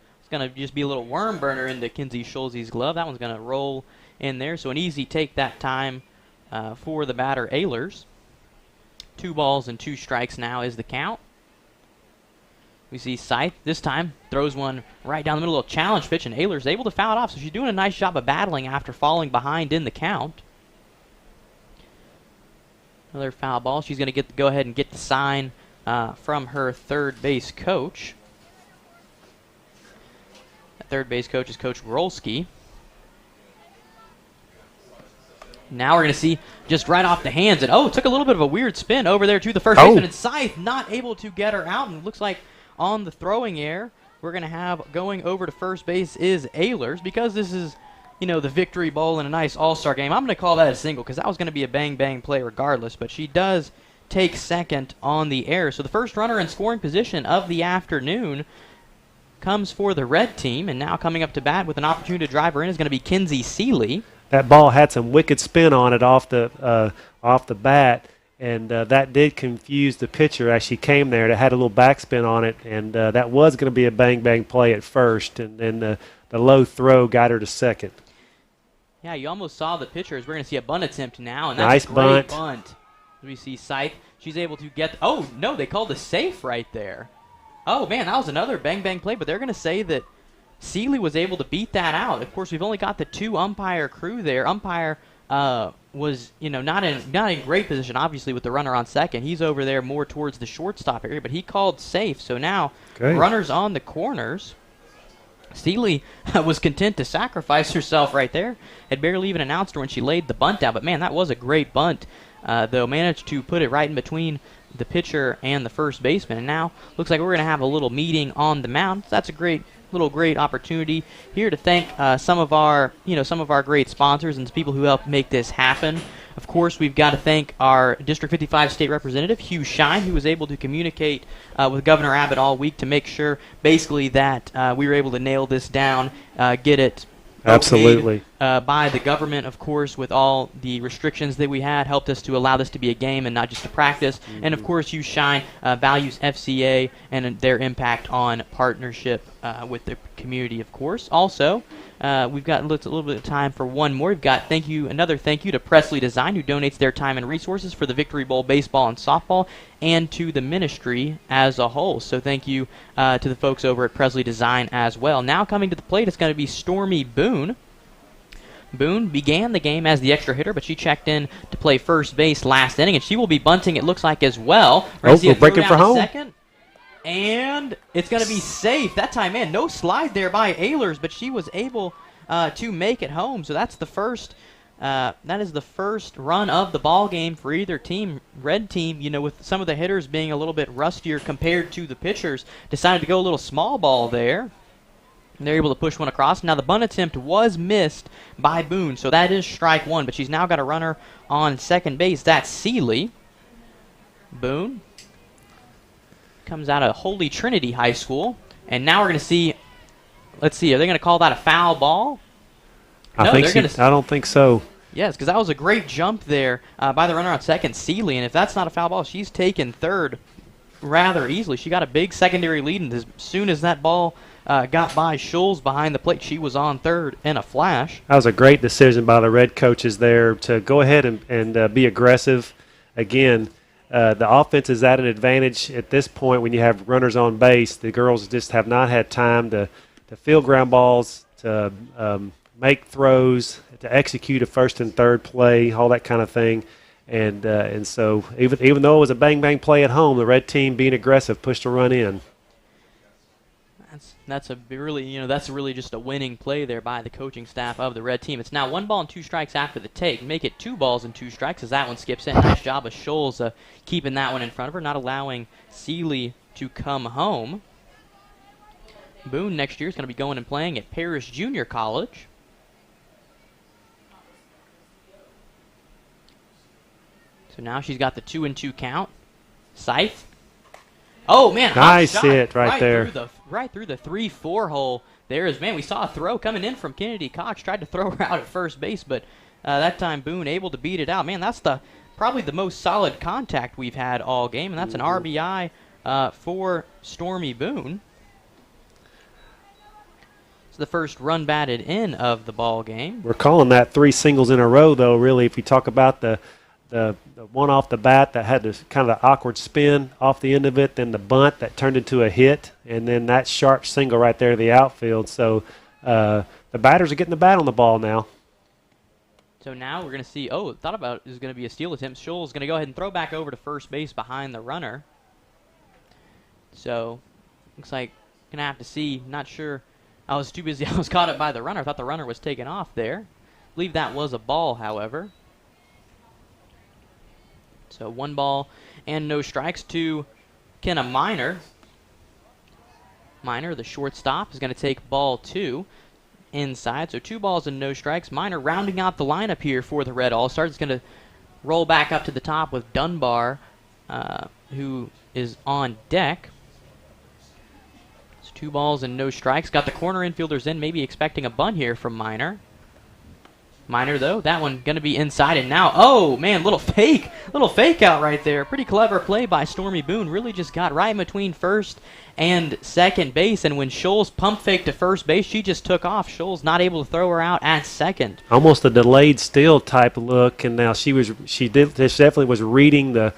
just be a little worm burner into Kinsey Schulze's glove. That one's going to roll in there, so an easy take that time for the batter Ehlers. 2 balls and 2 strikes now is the count. We see Scythe this time throws one right down the middle of a challenge pitch, and Ehlers able to foul it off. So she's doing a nice job of battling after falling behind in the count. Another foul ball. She's going to go ahead and get the sign from her third base coach. The third base coach is Coach Grolski. Now we're going to see just right off the hands. And, took a little bit of a weird spin over there to the first baseman. And Scythe not able to get her out. And it looks like on the throwing air, we're going to have going over to first base is Ehlers. Because this is, the Victory Bowl and a nice all-star game, I'm going to call that a single because that was going to be a bang-bang play regardless. But she does take second on the air. So the first runner in scoring position of the afternoon comes for the red team. And now coming up to bat with an opportunity to drive her in is going to be Kinsey Seeley. That ball had some wicked spin on it off the bat, and that did confuse the pitcher as she came there. It had a little backspin on it, and that was going to be a bang-bang play at first, and then the low throw got her to second. Yeah, you almost saw the pitcher as we're going to see a bunt attempt now, and that's a great bunt. We see Scythe. She's able to get – oh, no, they called a safe right there. Oh, man, that was another bang-bang play, but they're going to say that Seeley was able to beat that out. Of course, we've only got the 2 umpire crew there. Umpire was, not in great position, obviously, with the runner on second. He's over there more towards the shortstop area, but he called safe. So now runners on the corners. Seeley was content to sacrifice herself right there. Had barely even announced her when she laid the bunt down. But, man, that was a great bunt, though. Managed to put it right in between the pitcher and the first baseman. And now looks like we're going to have a little meeting on the mound. So that's a great opportunity here to thank some of our great sponsors and people who helped make this happen. Of course, we've got to thank our District 55 State Representative, Hugh Shine, who was able to communicate with Governor Abbott all week to make sure, basically, that we were able to nail this down, get it absolutely by the government, of course, with all the restrictions that we had, helped us to allow this to be a game and not just a practice. Mm-hmm. And, of course, Hugh Shine values FCA and their impact on partnership with the community, of course. Also, we've got a little bit of time for one more. We've got another thank you to Presley Design, who donates their time and resources for the Victory Bowl baseball and softball, and to the ministry as a whole. So thank you to the folks over at Presley Design as well. Now coming to the plate, it's going to be Stormy Boone. Boone began the game as the extra hitter, but she checked in to play first base last inning, and she will be bunting, it looks like, as well. We're breaking for home. Second. And it's going to be safe. That time, man, no slide there by Ehlers, but she was able to make it home. So that's the first. That is the first run of the ball game for either team. Red team, with some of the hitters being a little bit rustier compared to the pitchers, decided to go a little small ball there. And they're able to push one across. Now the bunt attempt was missed by Boone, so that is strike one. But she's now got a runner on second base. That's Seeley. Boone comes out of Holy Trinity High School, and now we're going to see. Let's see, are they going to call that a foul ball? I don't think so. Yes, because that was a great jump there by the runner on second, Seeley, and if that's not a foul ball, she's taken third rather easily. She got a big secondary lead, and as soon as that ball got by Schulz behind the plate, she was on third in a flash. That was a great decision by the Red coaches there to go ahead and be aggressive. Again, the offense is at an advantage at this point when you have runners on base. The girls just have not had time to field ground balls, to make throws, to execute a first and third play, all that kind of thing. And so even though it was a bang-bang play at home, the Red team, being aggressive, pushed a run in. That's really just a winning play there by the coaching staff of the Red team. It's now 1 ball and 2 strikes after the take. Make it 2 balls and 2 strikes as that one skips in. Nice job of Schulz keeping that one in front of her, not allowing Seeley to come home. Boone next year is going to be going and playing at Paris Junior College. So now she's got the 2-2 count. Scythe. Oh, man. Nice hit right there. Right through the 3-4 hole. Man, we saw a throw coming in from Kennedy Cox. Tried to throw her out at first base, but that time Boone able to beat it out. Man, that's probably the most solid contact we've had all game, and that's an RBI for Stormy Boone. It's the first run batted in of the ball game. We're calling that 3 singles in a row, though, really, if you talk about the one off the bat that had this kind of awkward spin off the end of it, then the bunt that turned into a hit, and then that sharp single right there to the outfield. So the batters are getting the bat on the ball now. So now we're going to see, thought about it is going to be a steal attempt. Schulz is going to go ahead and throw back over to first base behind the runner. So looks like going to have to see. Not sure. I was too busy. I was caught up by the runner. I thought the runner was taken off there. I believe that was a ball, however. So 1 ball and no strikes to Kenna Miner. Miner, the shortstop, is going to take ball 2 inside. So 2 balls and no strikes. Miner rounding out the lineup here for the Red All-Stars. It's going to roll back up to the top with Dunbar, who is on deck. It's 2 balls and no strikes. Got the corner infielders in, maybe expecting a bunt here from Miner. Miner, though, that one going to be inside, and now, oh, man, little fake out right there. Pretty clever play by Stormy Boone. Really just got right in between first and second base, and when Schulz pump faked to first base, she just took off. Schulz not able to throw her out at second. Almost a delayed steal type look, and now she definitely was reading the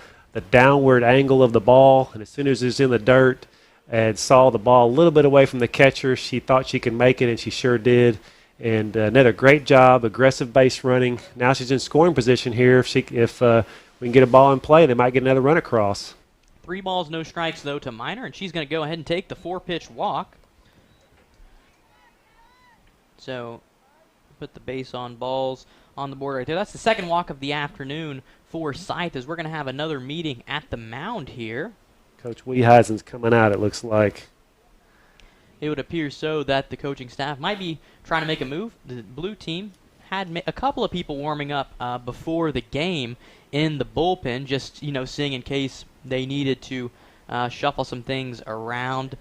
downward angle of the ball, and as soon as it was in the dirt and saw the ball a little bit away from the catcher, she thought she could make it, and she sure did. And another great job, aggressive base running. Now she's in scoring position here. If we can get a ball in play, they might get another run across. 3 balls, no strikes, though, to Miner, and she's going to go ahead and take the 4-pitch walk. So put the base on balls on the board right there. That's the second walk of the afternoon for Scythe, as we're going to have another meeting at the mound here. Coach Weheisen's coming out, it looks like. It would appear so that the coaching staff might be trying to make a move. The blue team had a couple of people warming up before the game in the bullpen, just seeing in case they needed to shuffle some things around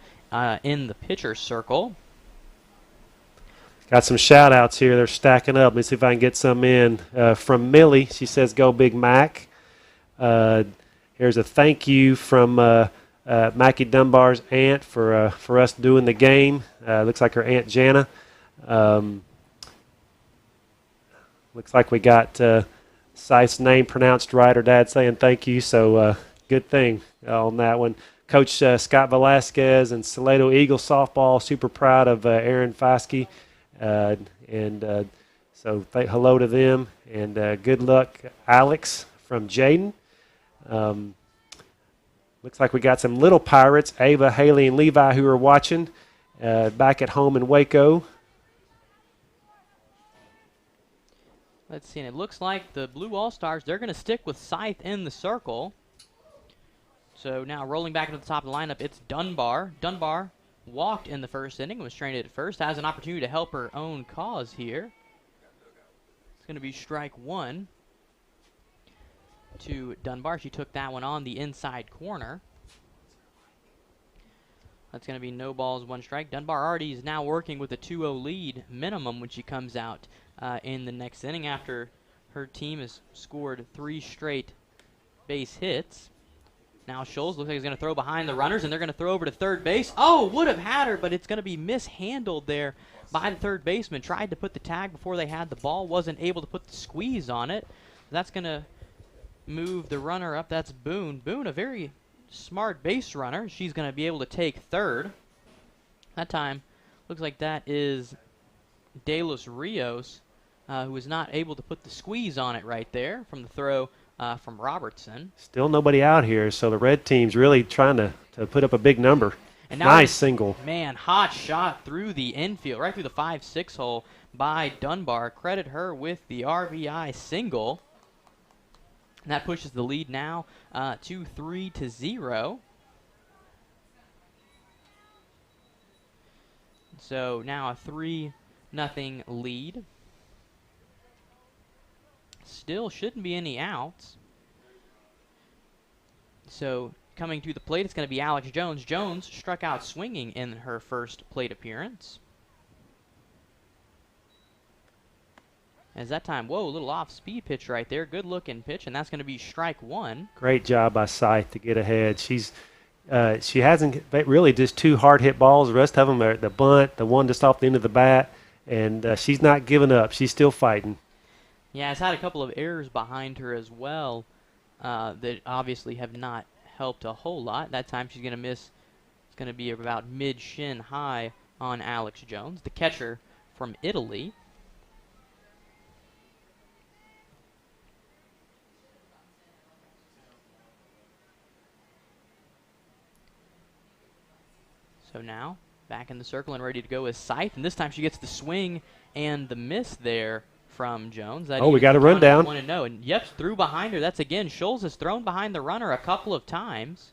in the pitcher circle. Got some shout-outs here. They're stacking up. Let me see if I can get some in. From Millie, she says, "Go Big Mac." Here's a thank you from Mackie Dunbar's aunt for us doing the game. Looks like her Aunt Jana. Looks like we got Scythe's name pronounced right. Her dad saying thank you, so good thing on that one. Coach Scott Velasquez and Salado Eagle softball, super proud of Aaron Foskey. So hello to them, and good luck, Alex from Jaden. Looks like we got some little Pirates, Ava, Haley, and Levi, who are watching back at home in Waco. Let's see, and it looks like the Blue All-Stars, they're going to stick with Scythe in the circle. So now rolling back into the top of the lineup, it's Dunbar. Dunbar walked in the first inning, was stranded at first, has an opportunity to help her own cause here. It's going to be strike one to Dunbar. She took that one on the inside corner. That's going to be no balls, one strike. Dunbar already is now working with a 2-0 lead minimum when she comes out in the next inning after her team has scored 3 straight base hits. Now Scholes looks like he's going to throw behind the runners, and they're going to throw over to third base. Oh, would have had her, but it's going to be mishandled there by the third baseman. Tried to put the tag before they had the ball, wasn't able to put the squeeze on it. That's going to move the runner up. That's Boone. Boone, a very smart base runner. She's going to be able to take third. That time, looks like that is De Los Rios, who was not able to put the squeeze on it right there from the throw from Robertson. Still nobody out here, so the red team's really trying to put up a big number. And now nice single. Man, hot shot through the infield, right through the 5-6 hole by Dunbar. Credit her with the RBI single. And that pushes the lead now to 3-0. So now a 3-0 lead. Still shouldn't be any outs. So coming to the plate, it's going to be Alex Jones. Jones struck out swinging in her first plate appearance. As that time, whoa, a little off-speed pitch right there. Good-looking pitch, and that's going to be strike one. Great job by Scythe to get ahead. She hasn't really just 2 hard-hit balls. The rest of them are the bunt, the one just off the end of the bat, and she's not giving up. She's still fighting. Yeah, has had a couple of errors behind her as well that obviously have not helped a whole lot. That time she's going to miss. It's going to be about mid-shin high on Alex Jones, the catcher from Italy. So now, back in the circle and ready to go is Scythe, and this time she gets the swing and the miss there from Jones. That we got a rundown. And yep, threw behind her. That's again, Scholes has thrown behind the runner a couple of times.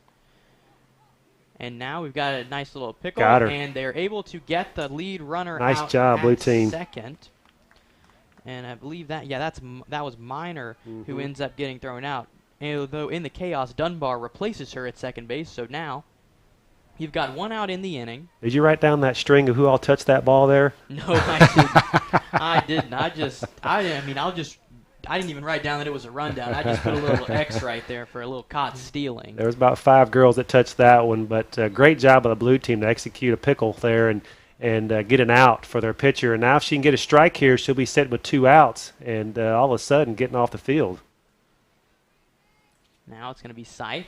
And now we've got a nice little pickle, and they're able to get the lead runner out. Nice job, blue team. Second. And I believe that, that was Minor who ends up getting thrown out. And although in the chaos, Dunbar replaces her at second base, so now you've got 1 out in the inning. Did you write down that string of who all touched that ball there? No, I didn't. I didn't even write down that it was a rundown. I just put a little X right there for a little caught stealing. There was about 5 girls that touched that one, but great job of the blue team to execute a pickle there and get an out for their pitcher. And now if she can get a strike here, she'll be sitting with 2 outs and all of a sudden getting off the field. Now it's going to be Scythe.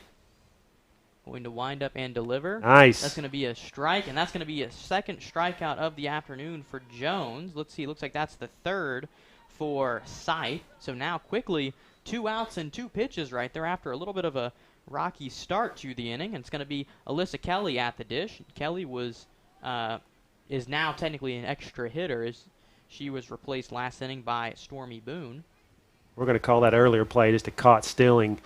Going to wind up and deliver. Nice. That's going to be a strike, and that's going to be a second strikeout of the afternoon for Jones. Let's see, looks like that's the third for Scythe. So now quickly, 2 outs and 2 pitches right there after a little bit of a rocky start to the inning. And it's going to be Alyssa Kelly at the dish. Kelly is now technically an extra hitter. She was replaced last inning by Stormy Boone. We're going to call that earlier play just a caught stealing.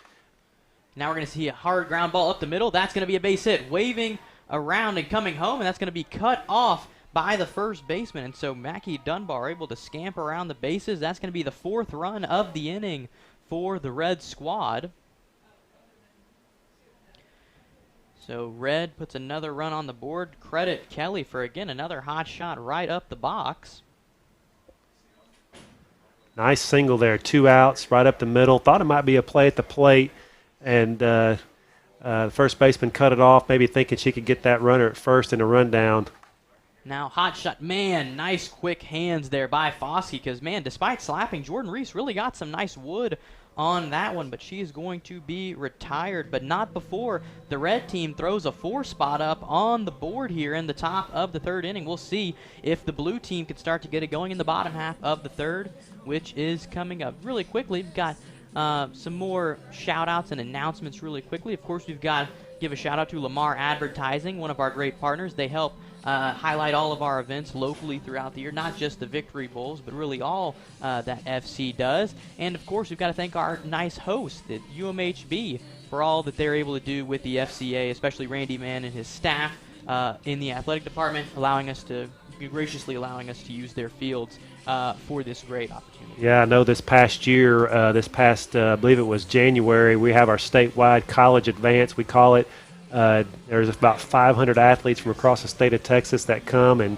Now we're going to see a hard ground ball up the middle. That's going to be a base hit, waving around and coming home, and that's going to be cut off by the first baseman. And so Mackie Dunbar able to scamper around the bases. That's going to be the 4th run of the inning for the Red squad. So Red puts another run on the board. Credit Kelly for, again, another hot shot right up the box. Nice single there, 2 outs, right up the middle. Thought it might be a play at the plate, and the first baseman cut it off, maybe thinking she could get that runner at first in a rundown. Now hot shot, man, nice quick hands there by Foskey, because, man, despite slapping, Jordan Reese really got some nice wood on that one, but she is going to be retired, but not before the red team throws a 4 spot up on the board here in the top of the 3rd inning. We'll see if the blue team can start to get it going in the bottom half of the 3rd, which is coming up really quickly. We've got some more shout-outs and announcements really quickly. Of course, we've got to give a shout-out to Lamar Advertising, one of our great partners. They help highlight all of our events locally throughout the year, not just the Victory Bowls, but really all that FC does. And, of course, we've got to thank our nice host at UMHB for all that they're able to do with the FCA, especially Randy Mann and his staff in the athletic department, graciously allowing us to use their fields for this great opportunity. Yeah, I know this past year, I believe it was January, we have our statewide college advance, we call it. There's about 500 athletes from across the state of Texas that come, and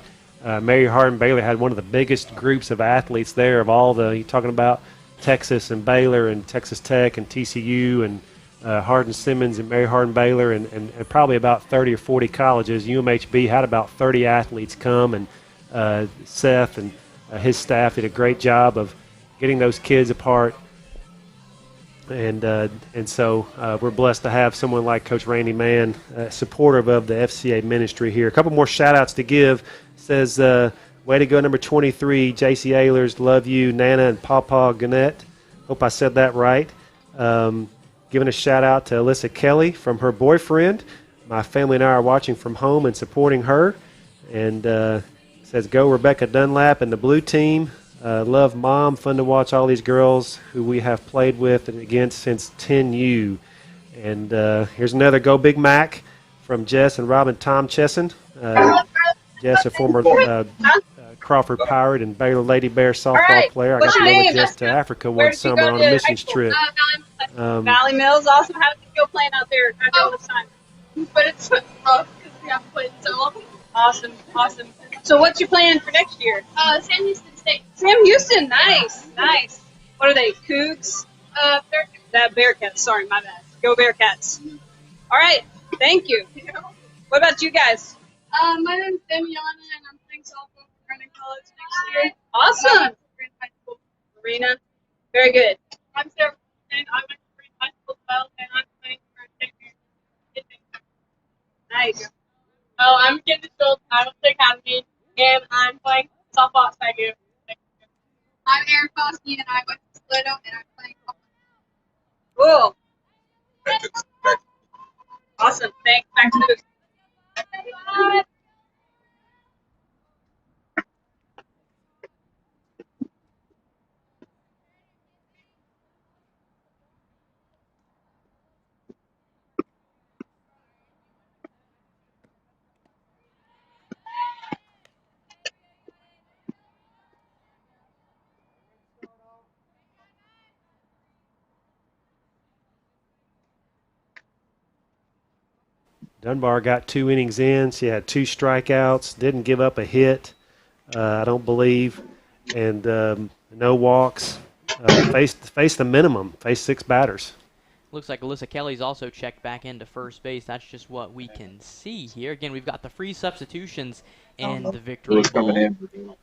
Mary Hardin Baylor had one of the biggest groups of athletes there of all you're talking about Texas and Baylor and Texas Tech and TCU and Hardin Simmons and Mary Hardin Baylor and probably about 30 or 40 colleges. UMHB had about 30 athletes come, and Seth and his staff did a great job of getting those kids apart. And so we're blessed to have someone like Coach Randy Mann, supportive of the FCA ministry here. A couple more shout-outs to give. Says, way to go, number 23, J.C. Ehlers, love you, Nana and Pawpaw Gannett. Hope I said that right. Giving a shout-out to Alyssa Kelly from her boyfriend. My family and I are watching from home and supporting her. And says, go Rebecca Dunlap and the blue team. Love Mom. Fun to watch all these girls who we have played with and against since 10U. And here's another Go Big Mac from Jess and Robin Tom Chesson. Jess, a former Crawford Pirate and Baylor Lady Bear softball player. I got to go with Jess to Africa one summer on a missions trip. Valley Mills. Also, how did you feel playing out there after all this time? But it's rough because we haven't played so long. Awesome, awesome. So what's your plan for next year? Sam Houston State. Sam Houston, nice, nice. What are they, Cougs? Bearcats, sorry, my bad. Go Bearcats. All right, thank you. What about you guys? My name's Demiana, and I'm playing softball for Vernon College next year. Awesome. We're in high school. Marina, very good. I'm Sarah, and I went to Green High School as well, and I'm playing for St. Mary's. Nice. Oh, I'm Kendra Schultz. I'm with the Academy, and I'm playing softball at SAGU. I'm Aaron Foskey, and I went to Toledo, and I'm playing softball. Cool. Awesome. Thanks. Back to the Dunbar got 2 innings in. She had 2 strikeouts, didn't give up a hit, I don't believe, and no walks. Faced the minimum, faced 6 batters. Looks like Alyssa Kelly's also checked back into first base. That's just what we can see here. Again, we've got the free substitutions and the Victory Bowl.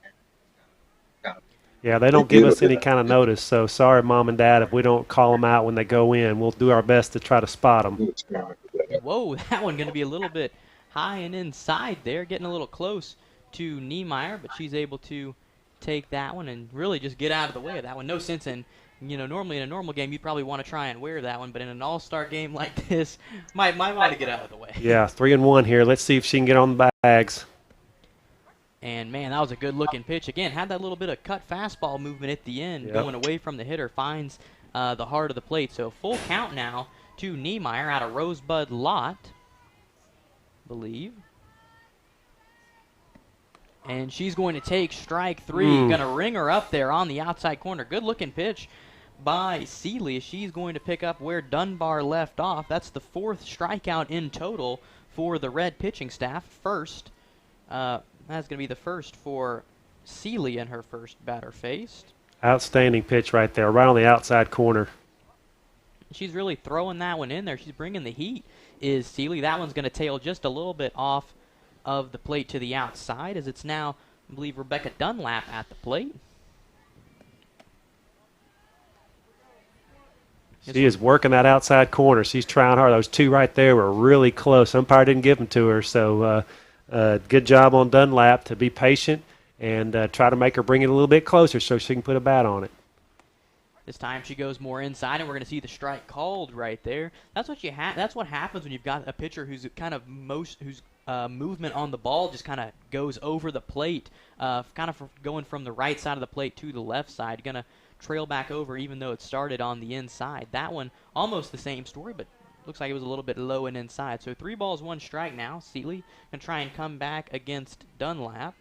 Yeah, they don't give us any kind of notice, so sorry, Mom and Dad, if we don't call them out when they go in. We'll do our best to try to spot them. Whoa, that one going to be a little bit high and inside there, getting a little close to Niemeyer, but she's able to take that one and really just get out of the way of that one. No sense in, normally in a normal game, you'd probably want to try and wear that one, but in an all-star game like this, might want to get out of the way. Yeah, 3-1 here. Let's see if she can get on the bags. And, man, that was a good-looking pitch. Again, had that little bit of cut fastball movement at the end, going away from the hitter, finds the heart of the plate. So full count now to Niemeyer out of Rosebud Lot, I believe. And she's going to take strike 3. Going to ring her up there on the outside corner. Good-looking pitch by Seeley. She's going to pick up where Dunbar left off. That's the 4th strikeout in total for the Red pitching staff. First, that's going to be the first for Seeley in her first batter faced. Outstanding pitch right there, right on the outside corner. She's really throwing that one in there. She's bringing the heat, is Seeley. That one's going to tail just a little bit off of the plate to the outside, as it's now, I believe, Rebecca Dunlap at the plate. She is working that outside corner. She's trying hard. Those 2 right there were really close. Umpire didn't give them to her, so good job on Dunlap to be patient and try to make her bring it a little bit closer so she can put a bat on it. This time she goes more inside, and we're going to see the strike called right there. That's what That's what happens when you've got a pitcher who's kind of whose movement on the ball just kind of goes over the plate, kind of going from the right side of the plate to the left side. Going to trail back over, even though it started on the inside. That one almost the same story, but looks like it was a little bit low and inside. So 3 balls, 1 strike now. Seeley can try and come back against Dunlap.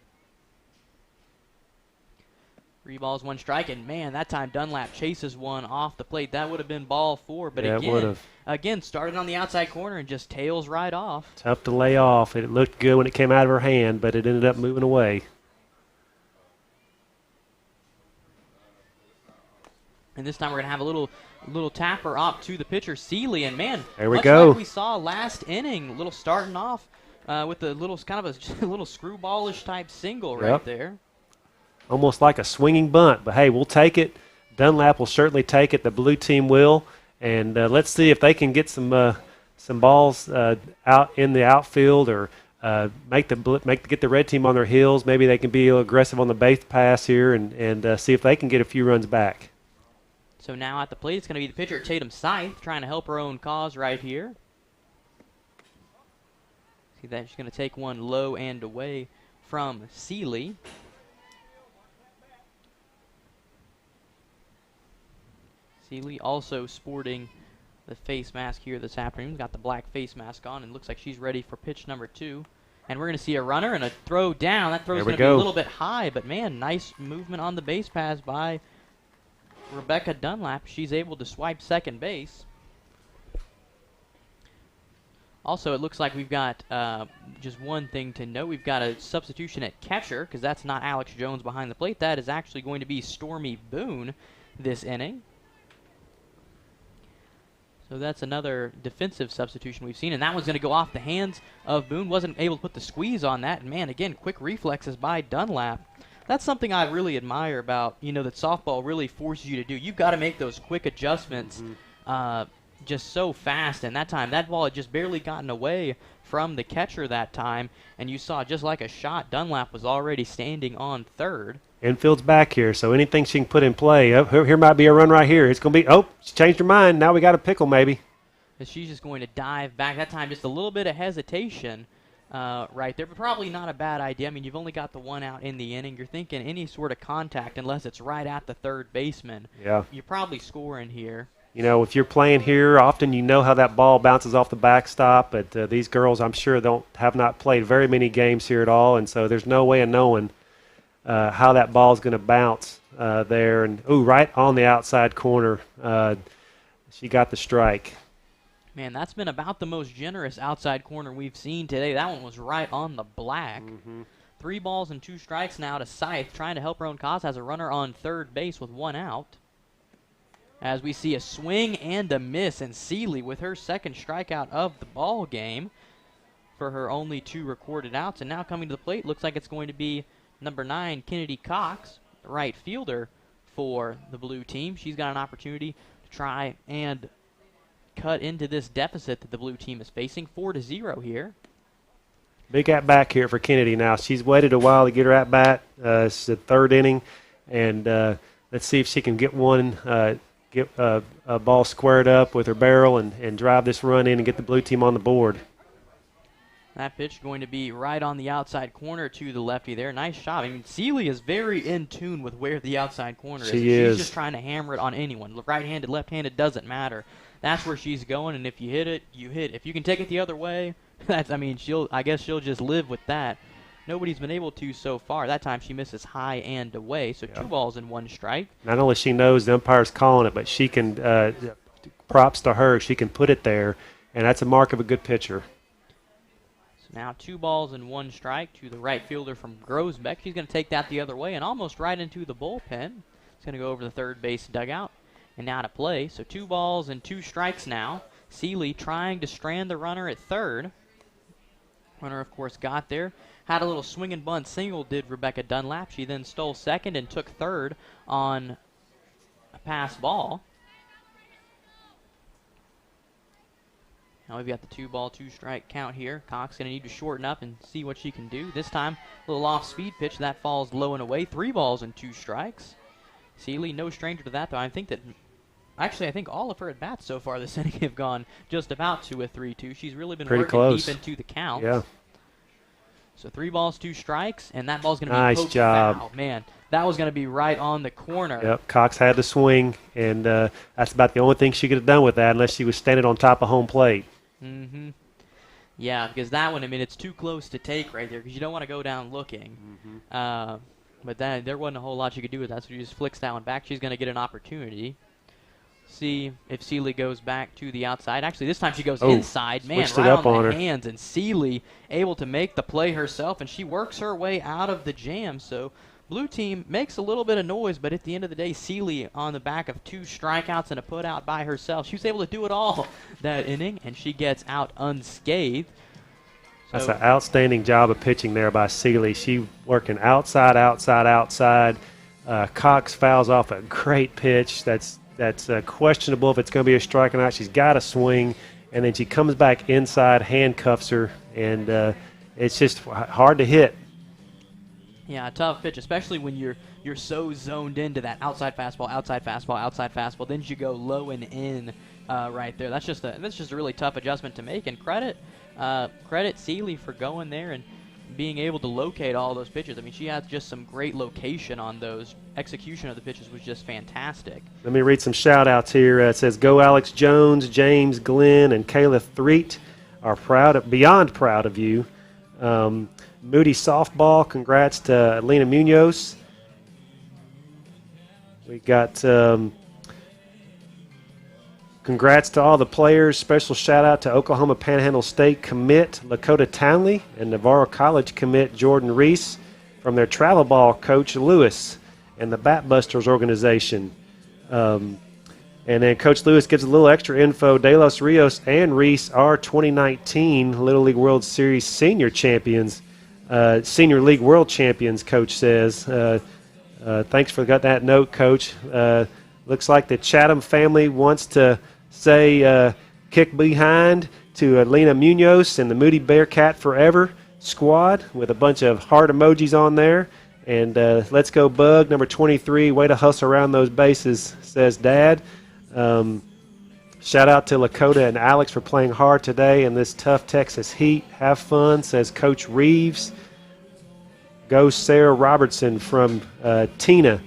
3 balls, 1 strike, and man, that time Dunlap chases one off the plate. That would have been ball 4, but again, started on the outside corner and just tails right off. Tough to lay off. It looked good when it came out of her hand, but it ended up moving away. And this time we're gonna have a little tapper up to the pitcher Seeley, and man, there we much go. like we saw last inning, little starting off with a little kind of a little screwballish type single right there. Almost like a swinging bunt, but hey, we'll take it. Dunlap will certainly take it. The blue team will, and let's see if they can get some balls out in the outfield, or get the red team on their heels. Maybe they can be a little aggressive on the base pass here, and see if they can get a few runs back. So now at the plate, it's going to be the pitcher Tatum Scythe trying to help her own cause right here. See that she's going to take one low and away from Seeley. Seeley also sporting the face mask here this afternoon. Got the black face mask on, and looks like she's ready for pitch number 2. And we're going to see a runner and a throw down. That throw's going to be a little bit high, but man, nice movement on the base pass by Rebecca Dunlap. She's able to swipe second base. Also, it looks like we've got just one thing to note. We've got a substitution at catcher, because that's not Alex Jones behind the plate. That is actually going to be Stormy Boone this inning. So that's another defensive substitution we've seen, and that one's going to go off the hands of Boone. Wasn't able to put the squeeze on that, and man, again, quick reflexes by Dunlap. That's something I really admire about, that softball really forces you to do. You've got to make those quick adjustments just so fast, and that time, that ball had just barely gotten away from the catcher that time, and you saw just like a shot, Dunlap was already standing on third. Infield's back here, so anything she can put in play. Oh, here might be a run right here. It's going to be, she changed her mind. Now we got a pickle maybe. And she's just going to dive back. That time just a little bit of hesitation right there, but probably not a bad idea. I mean, you've only got the one out in the inning. You're thinking any sort of contact, unless it's right at the third baseman. Yeah. You're probably scoring here. If you're playing here, often you know how that ball bounces off the backstop, but these girls, I'm sure, have not played very many games here at all, and so there's no way of knowing how that ball is going to bounce there. And, right on the outside corner, she got the strike. Man, that's been about the most generous outside corner we've seen today. That one was right on the black. 3 balls and 2 strikes now to Scythe, trying to help her own cause. Has a runner on third base with 1 out. As we see a swing and a miss, and Seeley with her second strikeout of the ball game for her only 2 recorded outs. And now coming to the plate, looks like it's going to be number 9, Kennedy Cox, the right fielder for the blue team. She's got an opportunity to try and cut into this deficit that the blue team is facing. 4-0 here. Big at bat here for Kennedy now. She's waited a while to get her at bat. It's the 3rd inning, and let's see if she can get one, get a ball squared up with her barrel and drive this run in and get the blue team on the board. That pitch going to be right on the outside corner to the lefty there. Nice shot. I mean, Seeley is very in tune with where the outside corner is. She's just trying to hammer it on anyone. Right-handed, left-handed, doesn't matter. That's where she's going, and if you hit it, you hit. If you can take it the other way, I guess she'll just live with that. Nobody's been able to so far. That time she misses high and away, so 2 balls and 1 strike. Not only she knows the umpire's calling it, but she can, props to her, she can put it there, and that's a mark of a good pitcher. Now 2 balls and 1 strike to the right fielder from Grosbeck. He's going to take that the other way and almost right into the bullpen. He's going to go over the third base dugout and now to play. So 2 balls and 2 strikes now. Seeley trying to strand the runner at third. Runner, of course, got there. Had a little swing and bunt single, did Rebecca Dunlap. She then stole second and took third on a pass ball. Now we've got the 2 ball, 2 strike count here. Cox going to need to shorten up and see what she can do. This time, a little off-speed pitch. That falls low and away. 3 balls and 2 strikes. Seeley, no stranger to that, though. I think all of her at-bats so far this inning have gone just about to a 3-2. She's really been pretty working close deep into the count. Yeah. So 3 balls, 2 strikes, and that ball's going to be nice job. Foul. Man, that was going to be right on the corner. Yep, Cox had to swing, and that's about the only thing she could have done with that unless she was standing on top of home plate. Mm-hmm. Yeah, because that one, it's too close to take right there because you don't want to go down looking. Mm-hmm. But there wasn't a whole lot you could do with that, so she just flicks that one back. She's going to get an opportunity. See if Seeley goes back to the outside. Actually, this time she goes inside. Man, right on the hands, and Seeley able to make the play herself, and she works her way out of the jam. So blue team makes a little bit of noise, but at the end of the day, Seeley on the back of 2 strikeouts and a putout by herself. She was able to do it all that inning, and she gets out unscathed. That's an outstanding job of pitching there by Seeley. She working outside. Cox fouls off a great pitch. That's questionable if it's going to be a strike or not. She's got to swing, and then she comes back inside, handcuffs her, and it's just hard to hit. Yeah, a tough pitch, especially when you're so zoned into that outside fastball. Then you go low and in right there. That's just a really tough adjustment to make. And credit Seeley for going there and being able to locate all those pitches. She has just some great location on those. Execution of the pitches was just fantastic. Let me read some shout-outs here. It says, go Alex Jones, James Glenn, and Kayla Threet are beyond proud of you. Moody Softball, congrats to Lena Munoz. We got congrats to all the players. Special shout-out to Oklahoma Panhandle State commit Lakota Townley and Navarro College commit Jordan Reese from their travel ball coach Lewis and the Batbusters organization. And then Coach Lewis gives a little extra info. De Los Rios and Reese are 2019 Little League World Series senior champions. Senior League World Champions, Coach says. Thanks for that note, Coach. Looks like the Chatham family wants to say kick behind to Lena Munoz and the Moody Bearcat Forever squad with a bunch of heart emojis on there. And let's go Bug, number 23. Way to hustle around those bases, says Dad. Shout out to Lakota and Alex for playing hard today in this tough Texas heat. Have fun, says Coach Reeves. Go Sarah Robertson from Tina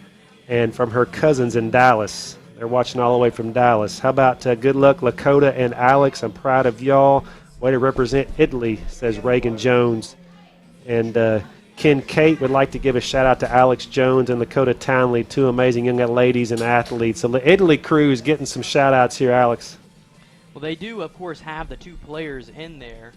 and from her cousins in Dallas. They're watching all the way from Dallas. How about good luck, Lakota and Alex? I'm proud of y'all. Way to represent Italy, says Reagan Jones. And Ken Kate would like to give a shout-out to Alex Jones and Lakota Townley, 2 amazing young ladies and athletes. So the Italy crew is getting some shout-outs here, Alex. Well, they do, of course, have the 2 players in there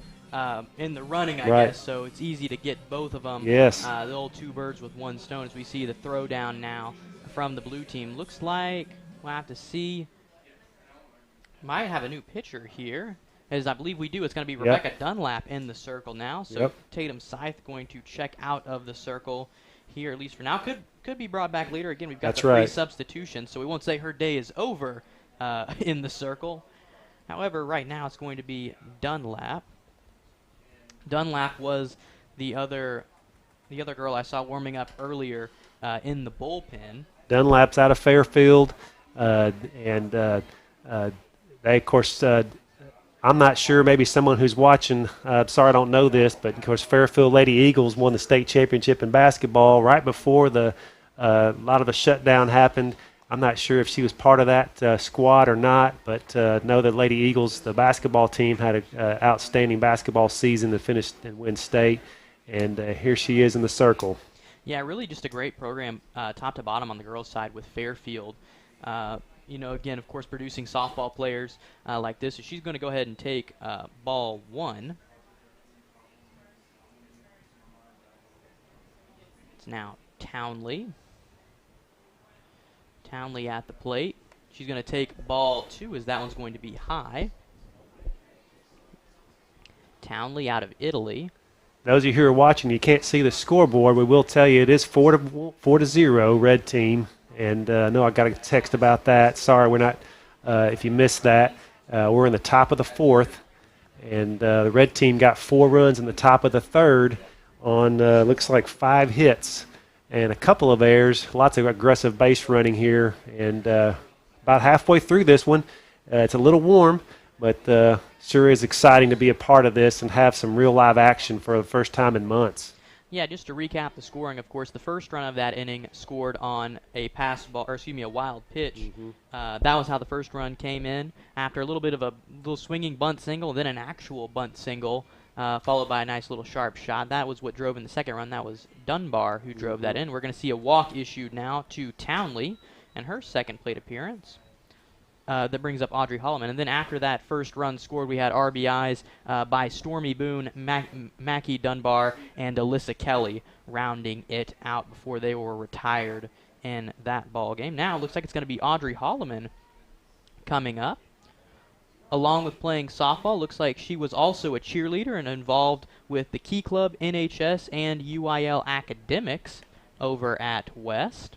in the running, I guess, so it's easy to get both of them. Yes. The old 2 birds with 1 stone, as we see the throwdown now from the blue team. Looks like we'll have to see. Might have a new pitcher here. As I believe we do, it's going to be Rebecca Dunlap in the circle now. So Tatum Scythe going to check out of the circle here, at least for now. Could be brought back later. Again, we've got the free substitution, so we won't say her day is over in the circle. However, right now it's going to be Dunlap. Dunlap was the other girl I saw warming up earlier in the bullpen. Dunlap's out of Fairfield, and they, of course, I'm not sure, maybe someone who's watching, sorry I don't know this, but of course Fairfield Lady Eagles won the state championship in basketball right before a lot of the shutdown happened. I'm not sure if she was part of that squad or not, but know that Lady Eagles, the basketball team, had an outstanding basketball season to finish and win state, and here she is in the circle. Yeah, really just a great program top to bottom on the girls' side with Fairfield. Again, of course, producing softball players like this. So she's going to go ahead and take ball 1. It's now Townley. Townley at the plate. She's going to take ball 2 as that one's going to be high. Townley out of Italy. Those of you who are watching, you can't see the scoreboard. We will tell you it is 4-0, red team. And no, I got a text about that. Sorry, we're not. If you missed that, we're in the top of the 4th, and the red team got 4 runs in the top of the 3rd on looks like 5 hits and a couple of errors. Lots of aggressive base running here, and about halfway through this one, it's a little warm, but sure is exciting to be a part of this and have some real live action for the first time in months. Yeah, just to recap the scoring, of course, the first run of that inning scored on a a wild pitch. Mm-hmm. That was how the first run came in after a little bit of a little swinging bunt single, then an actual bunt single, followed by a nice little sharp shot. That was what drove in the second run. That was Dunbar who drove that in. We're going to see a walk issued now to Townley and her second plate appearance. That brings up Audrey Holloman. And then after that first run scored, we had RBIs by Stormy Boone, Mackie Dunbar, and Alyssa Kelly rounding it out before they were retired in that ball game. Now it looks like it's going to be Audrey Holloman coming up. Along with playing softball, looks like she was also a cheerleader and involved with the Key Club, NHS, and UIL Academics over at West.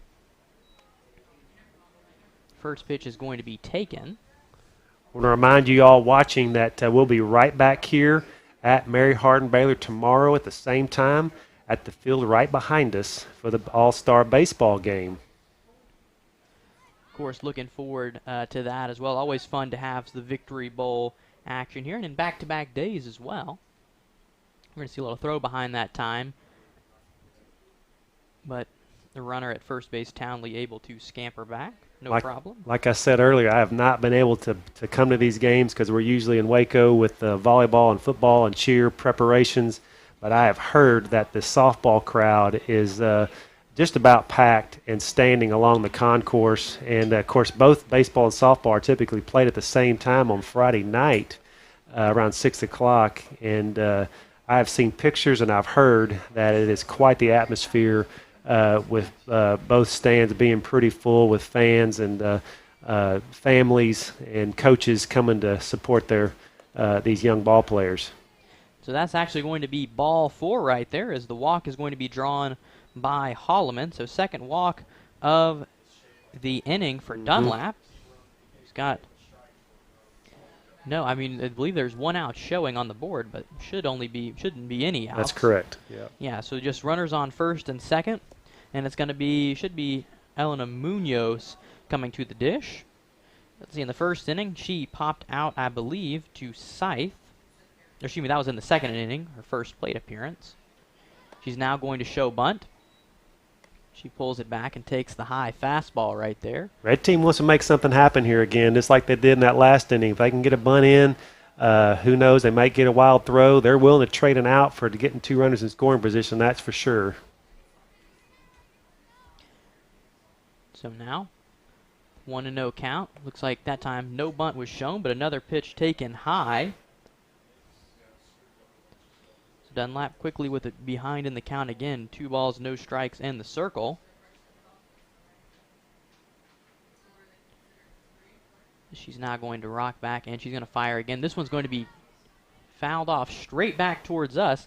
First pitch is going to be taken. I want to remind you all watching that we'll be right back here at Mary Hardin Baylor tomorrow at the same time at the field right behind us for the All-Star Baseball game. Of course, looking forward to that as well. Always fun to have the Victory Bowl action here, and in back-to-back days as well. We're going to see a little throw behind that time. But the runner at first base, Townley, able to scamper back. No problem. Like I said earlier, I have not been able to come to these games because we're usually in Waco with volleyball and football and cheer preparations. But I have heard that the softball crowd is just about packed and standing along the concourse. And, of course, both baseball and softball are typically played at the same time on Friday night around 6 o'clock. And I have seen pictures and I've heard that it is quite the atmosphere with both stands being pretty full with fans and families and coaches coming to support these young ball players. So that's actually going to be ball 4 right there, as the walk is going to be drawn by Holloman. So second walk of the inning for Dunlap. He's got I believe there's 1 out showing on the board, but shouldn't be any outs. That's correct. Yeah. Yeah, so just runners on first and second, and it's going to should be Elena Munoz coming to the dish. Let's see, in the first inning, she popped out, I believe, to Scythe. Excuse me, that was in the second inning, her first plate appearance. She's now going to show bunt. She pulls it back and takes the high fastball right there. Red team wants to make something happen here again, just like they did in that last inning. If they can get a bunt in, who knows, they might get a wild throw. They're willing to trade an out for getting 2 runners in scoring position, that's for sure. So now, 1-0 count. Looks like that time no bunt was shown, but another pitch taken high. So Dunlap quickly with it behind in the count again. 2 balls, no strikes, and the circle. She's now going to rock back, and she's going to fire again. This one's going to be fouled off straight back towards us.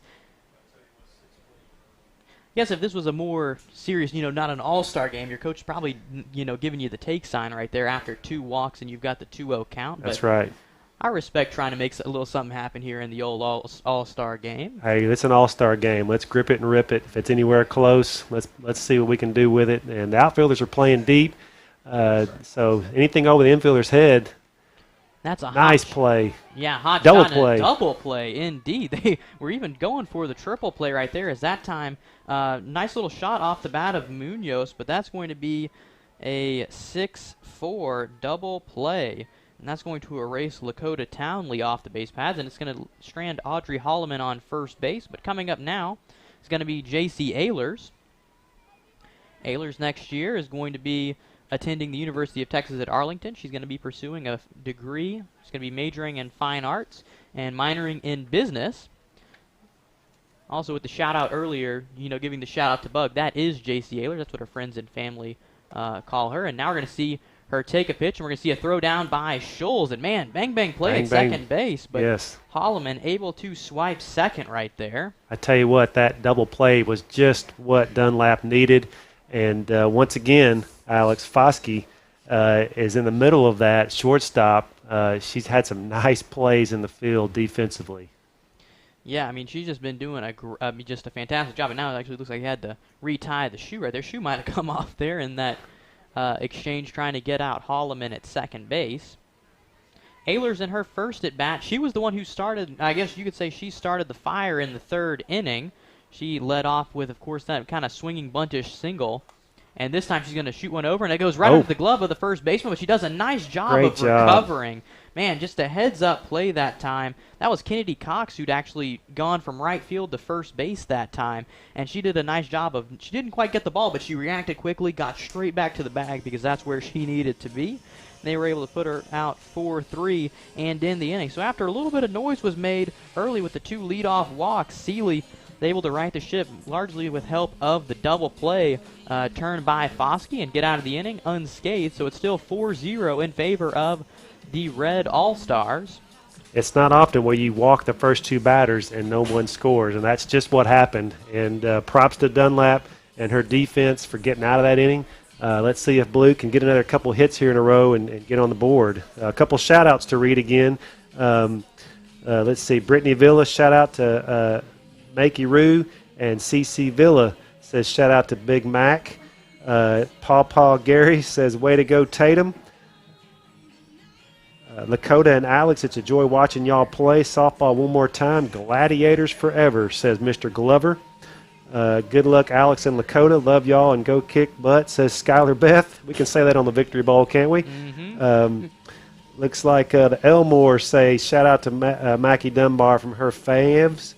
Yes, if this was a more serious, not an all-star game, your coach probably, giving you the take sign right there after 2 walks and you've got the 2-0 count. That's right. I respect trying to make a little something happen here in the old all-star game. Hey, it's an all-star game. Let's grip it and rip it. If it's anywhere close, let's see what we can do with it. And the outfielders are playing deep, so anything over the infielder's head, That's a Nice hot play. Yeah, hot Double shot and play. a double play indeed. They were even going for the triple play right there. As that time, nice little shot off the bat of Munoz, but that's going to be a 6-4 double play. And that's going to erase Lakota Townley off the base paths, and it's going to strand Audrey Holloman on first base. But coming up now is going to be J.C. Ehlers. Ehlers next year is going to be attending the University of Texas at Arlington. She's going to be pursuing a degree. She's going to be majoring in fine arts and minoring in business. Also, with the shout-out earlier, giving the shout-out to Bug, that is J.C. Ehlers. That's what her friends and family call her. And now we're going to see her take a pitch, and we're going to see a throw down by Scholes. And, man, bang play at second base. But yes. Holloman able to swipe second right there. I tell you what, that double play was just what Dunlap needed. And once again, Alex Foskey is in the middle of that shortstop. She's had some nice plays in the field defensively. Yeah, I mean, she's just been doing just a fantastic job. And now it actually looks like he had to retie the shoe right there. Shoe might have come off there in that exchange trying to get out Holloman at second base. Ehlers in her first at bat, she was the one who started, I guess you could say she started the fire in the third inning. She led off with, of course, that kind of swinging buntish single. And this time she's going to shoot one over, and it goes right under the glove of the first baseman, but she does a nice job of recovering. Man, just a heads-up play that time. That was Kennedy Cox who'd actually gone from right field to first base that time, and she did a nice job of, she didn't quite get the ball, but she reacted quickly, got straight back to the bag because that's where she needed to be. They were able to put her out 4-3 and end the inning. So after a little bit of noise was made early with the two leadoff walks, Seeley able to right the ship largely with help of the double play turn by Foskey and get out of the inning unscathed. So it's still 4-0 in favor of the Red All-Stars. It's not often where you walk the first two batters and no one scores, and that's just what happened. And props to Dunlap and her defense for getting out of that inning. Let's see if Blue can get another couple hits here in a row and get on the board. A couple shout-outs to read again. Let's see, Brittany Villa, shout-out to Makey Roo, and CC Villa says shout out to Big Mac. Paw Gary says way to go Tatum. Lakota and Alex, it's a joy watching y'all play softball one more time. Gladiators forever, says Mr. Glover. Good luck, Alex and Lakota. Love y'all and go kick butt, says Skylar Beth. We can say that on the Victory Bowl, can't we? Mm-hmm. Looks like the Elmore say shout out to Mackie Dunbar from her faves.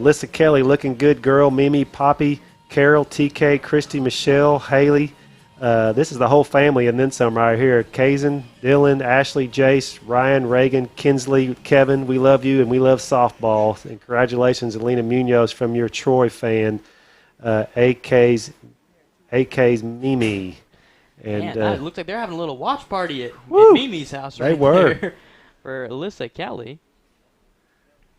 Lissa Kelly, looking good girl. Mimi, Poppy, Carol, TK, Christy, Michelle, Haley. This is the whole family and then some right here. Kazan, Dylan, Ashley, Jace, Ryan, Reagan, Kinsley, Kevin. We love you and we love softball. And congratulations, Alina Munoz from your Troy fan. AK's Mimi. And it looks like they're having a little watch party at Mimi's house right there for Alyssa Kelly.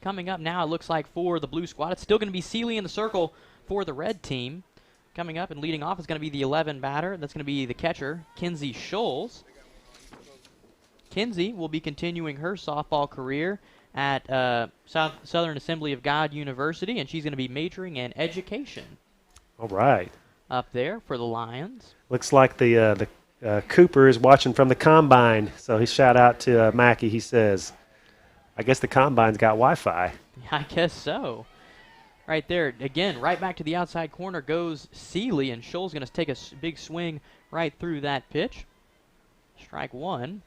Coming up now, it looks like for the Blue Squad, it's still going to be Seeley in the circle for the Red team. Coming up and leading off is going to be the 11 batter. That's going to be the catcher, Kinsey Scholes. Kinsey will be continuing her softball career at Southern Assembly of God University, and she's going to be majoring in education. All right. Up there for the Lions. Looks like the Cooper is watching from the combine, so he shout out to Mackey, he says. I guess the combine's got Wi-Fi. I guess so. Right there, again, right back to the outside corner goes Seeley, and Scholes going to take a big swing right through that pitch. Strike one.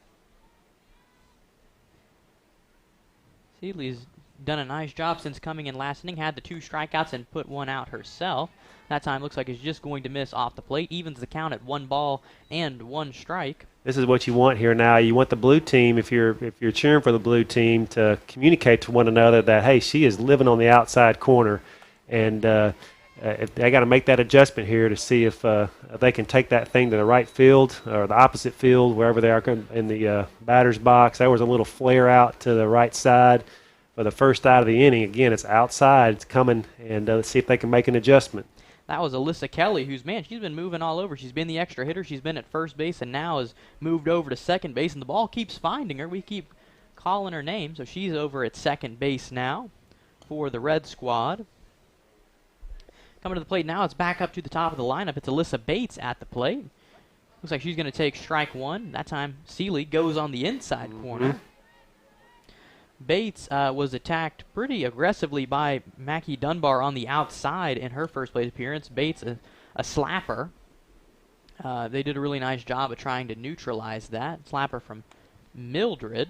Seeley's done a nice job since coming in last inning, had the two strikeouts and put one out herself. That time looks like it's just going to miss off the plate, evens the count at 1 ball and 1 strike. This is what you want here now. You want the blue team, if you're cheering for the blue team, to communicate to one another that, hey, she is living on the outside corner. And if they got to make that adjustment here to see if they can take that thing to the right field or the opposite field, wherever they are in the batter's box. There was a little flare out to the right side for the first out of the inning. Again, it's outside. It's coming, and let's see if they can make an adjustment. That was Alyssa Kelly, who's, man, she's been moving all over. She's been the extra hitter. She's been at first base and now has moved over to second base, and the ball keeps finding her. We keep calling her name, so she's over at second base now for the Red Squad. Coming to the plate now, it's back up to the top of the lineup. It's Alyssa Bates at the plate. Looks like she's going to take strike one. That time, Seeley goes on the inside corner. Bates was attacked pretty aggressively by Mackie Dunbar on the outside in her first place appearance. Bates, a slapper. They did a really nice job of trying to neutralize that. Slapper from Mildred.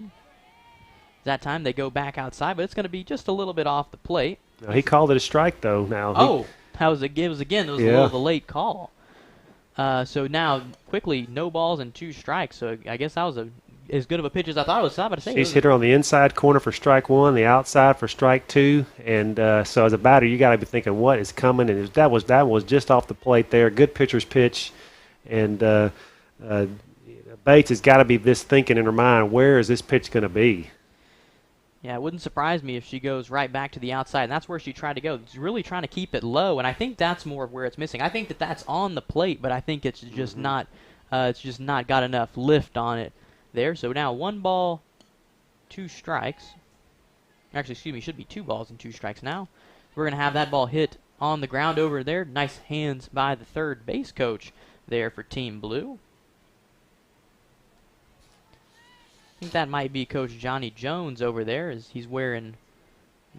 That time they go back outside, but it's going to be just a little bit off the plate. No, he called it a strike, though. Now. That was a little of a late call. So now, quickly, no balls and 2 strikes. So I guess that was as good of a pitch as I thought it was. About to say. She's hit her on the inside corner for strike 1, the outside for strike 2. And so as a batter, you got to be thinking, what is coming? And that was just off the plate there. Good pitcher's pitch. And Bates has got to be thinking in her mind, where is this pitch going to be? Yeah, it wouldn't surprise me if she goes right back to the outside, and that's where she tried to go. She's really trying to keep it low, and I think that's more of where it's missing. I think that's on the plate, but I think it's just not got enough lift on it there. So now 1 ball, 2 strikes. Actually, excuse me, should be 2 balls and 2 strikes now. We're going to have that ball hit on the ground over there. Nice hands by the third base coach there for Team Blue. I think that might be Coach Johnny Jones over there, as he's wearing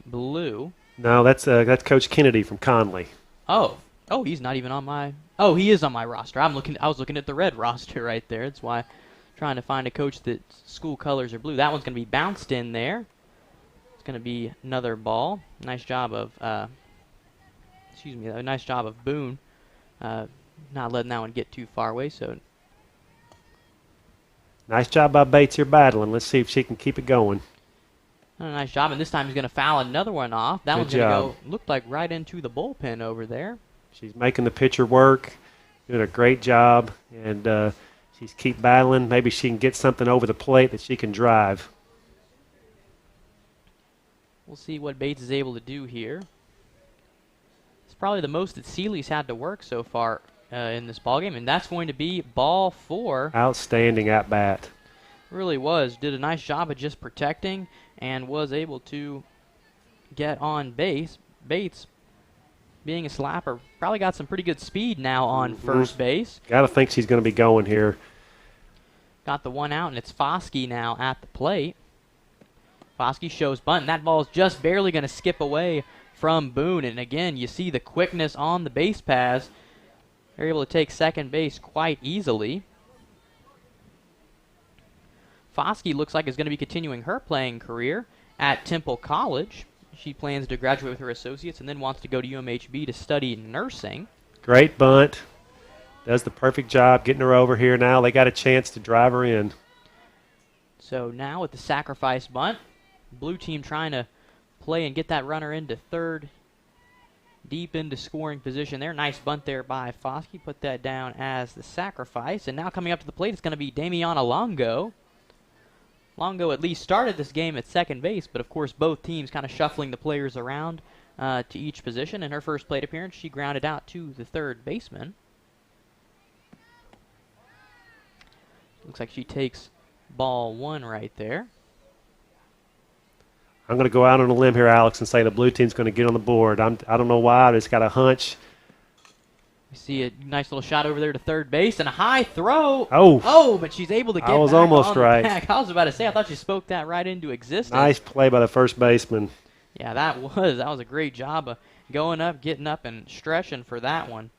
blue. No, that's Coach Kennedy from Conley. Oh, he's not even on my. Oh, he is on my roster. I was looking at the red roster right there. That's why I'm trying to find a coach that school colors are blue. That one's going to be bounced in there. It's going to be another ball. Nice job of. A nice job of Boone, not letting that one get too far away. So. Nice job by Bates here battling. Let's see if she can keep it going. A nice job, and this time he's going to foul another one off. That one's going to go, looked like right into the bullpen over there. She's making the pitcher work, doing a great job, and she's keep battling. Maybe she can get something over the plate that she can drive. We'll see what Bates is able to do here. It's probably the most that Seeley's had to work so far in this ballgame, and that's going to be ball 4. Outstanding at bat. Really was. Did a nice job of just protecting and was able to get on base. Bates, being a slapper, probably got some pretty good speed now on first base. Got to think she's going to be going here. Got the 1 out, and it's Foskey now at the plate. Foskey shows bunt, and that ball's just barely going to skip away from Boone. And again, you see the quickness on the base paths. They're able to take second base quite easily. Foskey looks like is going to be continuing her playing career at Temple College. She plans to graduate with her associates and then wants to go to UMHB to study nursing. Great bunt. Does the perfect job getting her over here now. They got a chance to drive her in. So now with the sacrifice bunt, blue team trying to play and get that runner into third. Deep into scoring position there. Nice bunt there by Foskey. Put that down as the sacrifice. And now coming up to the plate, it's going to be Damiana Longo. Longo at least started this game at second base, but of course both teams kind of shuffling the players around to each position. In her first plate appearance, she grounded out to the third baseman. Looks like she takes ball 1 right there. I'm going to go out on a limb here, Alex, and say the blue team's going to get on the board. I don't know why. I just got a hunch. We see a nice little shot over there to third base and a high throw. Oh, but she's able to get I was back almost on the right. back. I was about to say, I thought she spoke that right into existence. Nice play by the first baseman. Yeah, that was a great job of going up, getting up, and stretching for that one.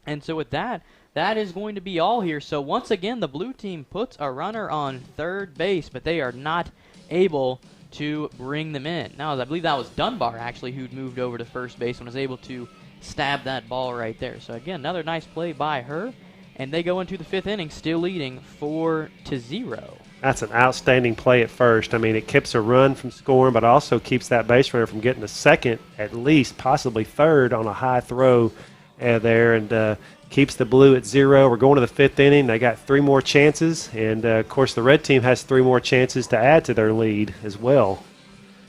And so with that is going to be all here. So once again, the blue team puts a runner on third base, but they are not able to bring them in. Now, I believe that was Dunbar, actually, who'd moved over to first base and was able to stab that ball right there. So, again, another nice play by her. And they go into the 5th inning still leading 4-0. That's an outstanding play at first. I mean, it keeps a run from scoring, but also keeps that base runner from getting a second, at least, possibly third on a high throw there, and keeps the blue at 0. We're going to the 5th inning. They got 3 more chances, and, of course, the red team has 3 more chances to add to their lead as well.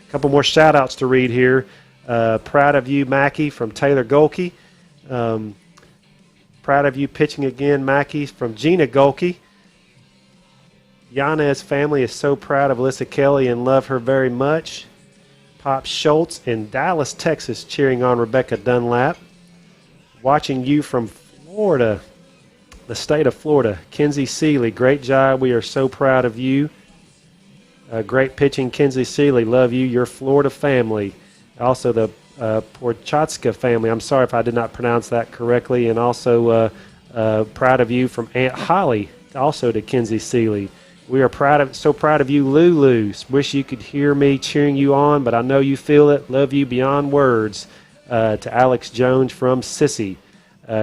A couple more shout-outs to read here. Proud of you, Mackey, from Taylor Golke. Proud of you pitching again, Mackey, from Gina Golke. Yanez family is so proud of Alyssa Kelly and love her very much. Pop Schultz in Dallas, Texas, cheering on Rebecca Dunlap. Watching you from Florida. the state of Florida. Kenzie Seeley, great job. We are so proud of you. Great pitching, Kenzie Seeley. Love you, your Florida family. Also the Porchatska family. I'm sorry if I did not pronounce that correctly. And also proud of you from Aunt Holly, also to Kenzie Seeley. We are so proud of you, Lulu. Wish you could hear me cheering you on, but I know you feel it. Love you beyond words. To Alex Jones from Sissy.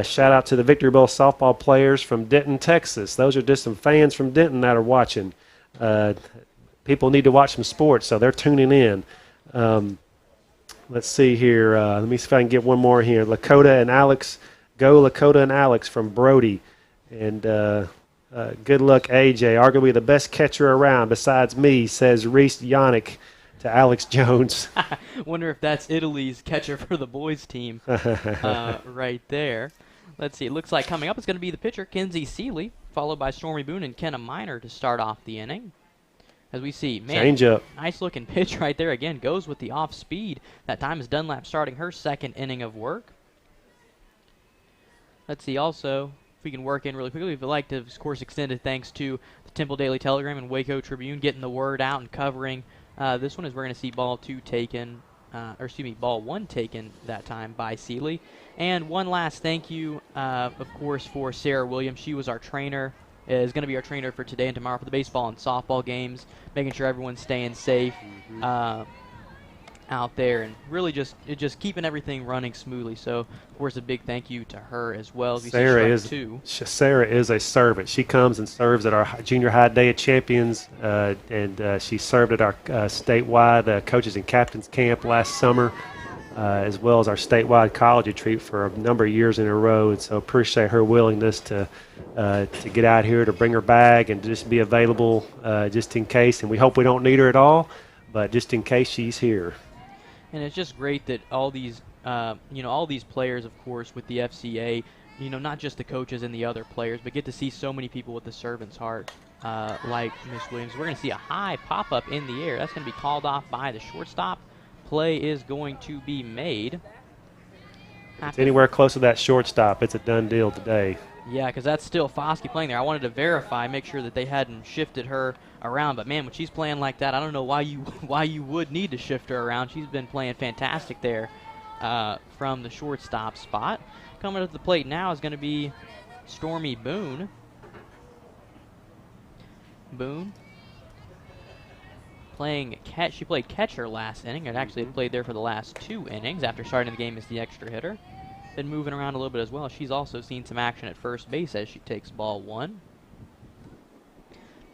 Shout out to the Victory Bowl softball players from Denton, Texas. Those are just some fans from Denton that are watching. People need to watch some sports, so they're tuning in. Let's see here. Let me see if I can get one more here. Lakota and Alex. Go Lakota and Alex from Brody. And good luck, AJ. Arguably the best catcher around besides me, says Reese Yannick to Alex Jones. Wonder if that's Italy's catcher for the boys team right there. Let's see. It looks like coming up is going to be the pitcher, Kenzie Seeley, followed by Stormy Boone and Kenna Miner to start off the inning. As we see, man, change up. Nice looking pitch right there. Again, goes with the off speed. That time is Dunlap starting her second inning of work. Let's see also if we can work in really quickly. We'd like to, of course, extend a thanks to the Temple Daily Telegram and Waco Tribune getting the word out and covering this one, as we're going to see ball one taken that time by Seeley. And one last thank you, of course, for Sarah Williams. She was our trainer, is going to be our trainer for today and tomorrow for the baseball and softball games, making sure everyone's staying safe out there, and really just keeping everything running smoothly. So, of course, a big thank you to her as well. Sarah is a servant. She comes and serves at our junior high day of champions, and she served at our statewide coaches and captains camp last summer, as well as our statewide college retreat for a number of years in a row. And so appreciate her willingness to get out here, to bring her bag and just be available just in case. And we hope we don't need her at all, but just in case she's here. And it's just great that all these, all these players, of course, with the FCA, not just the coaches and the other players, but get to see so many people with the servant's heart, like Miss Williams. We're going to see a high pop-up in the air. That's going to be called off by the shortstop. Play is going to be made. If it's anywhere close to that shortstop, it's a done deal today. Yeah, because that's still Foskey playing there. I wanted to verify, make sure that they hadn't shifted her around. But, man, when she's playing like that, I don't know why you would need to shift her around. She's been playing fantastic there from the shortstop spot. Coming to the plate now is going to be Stormy Boone. Boone playing catch. She played catcher last inning, and actually played there for the last 2 innings after starting the game as the extra hitter. Been moving around a little bit as well. She's also seen some action at first base as she takes ball one.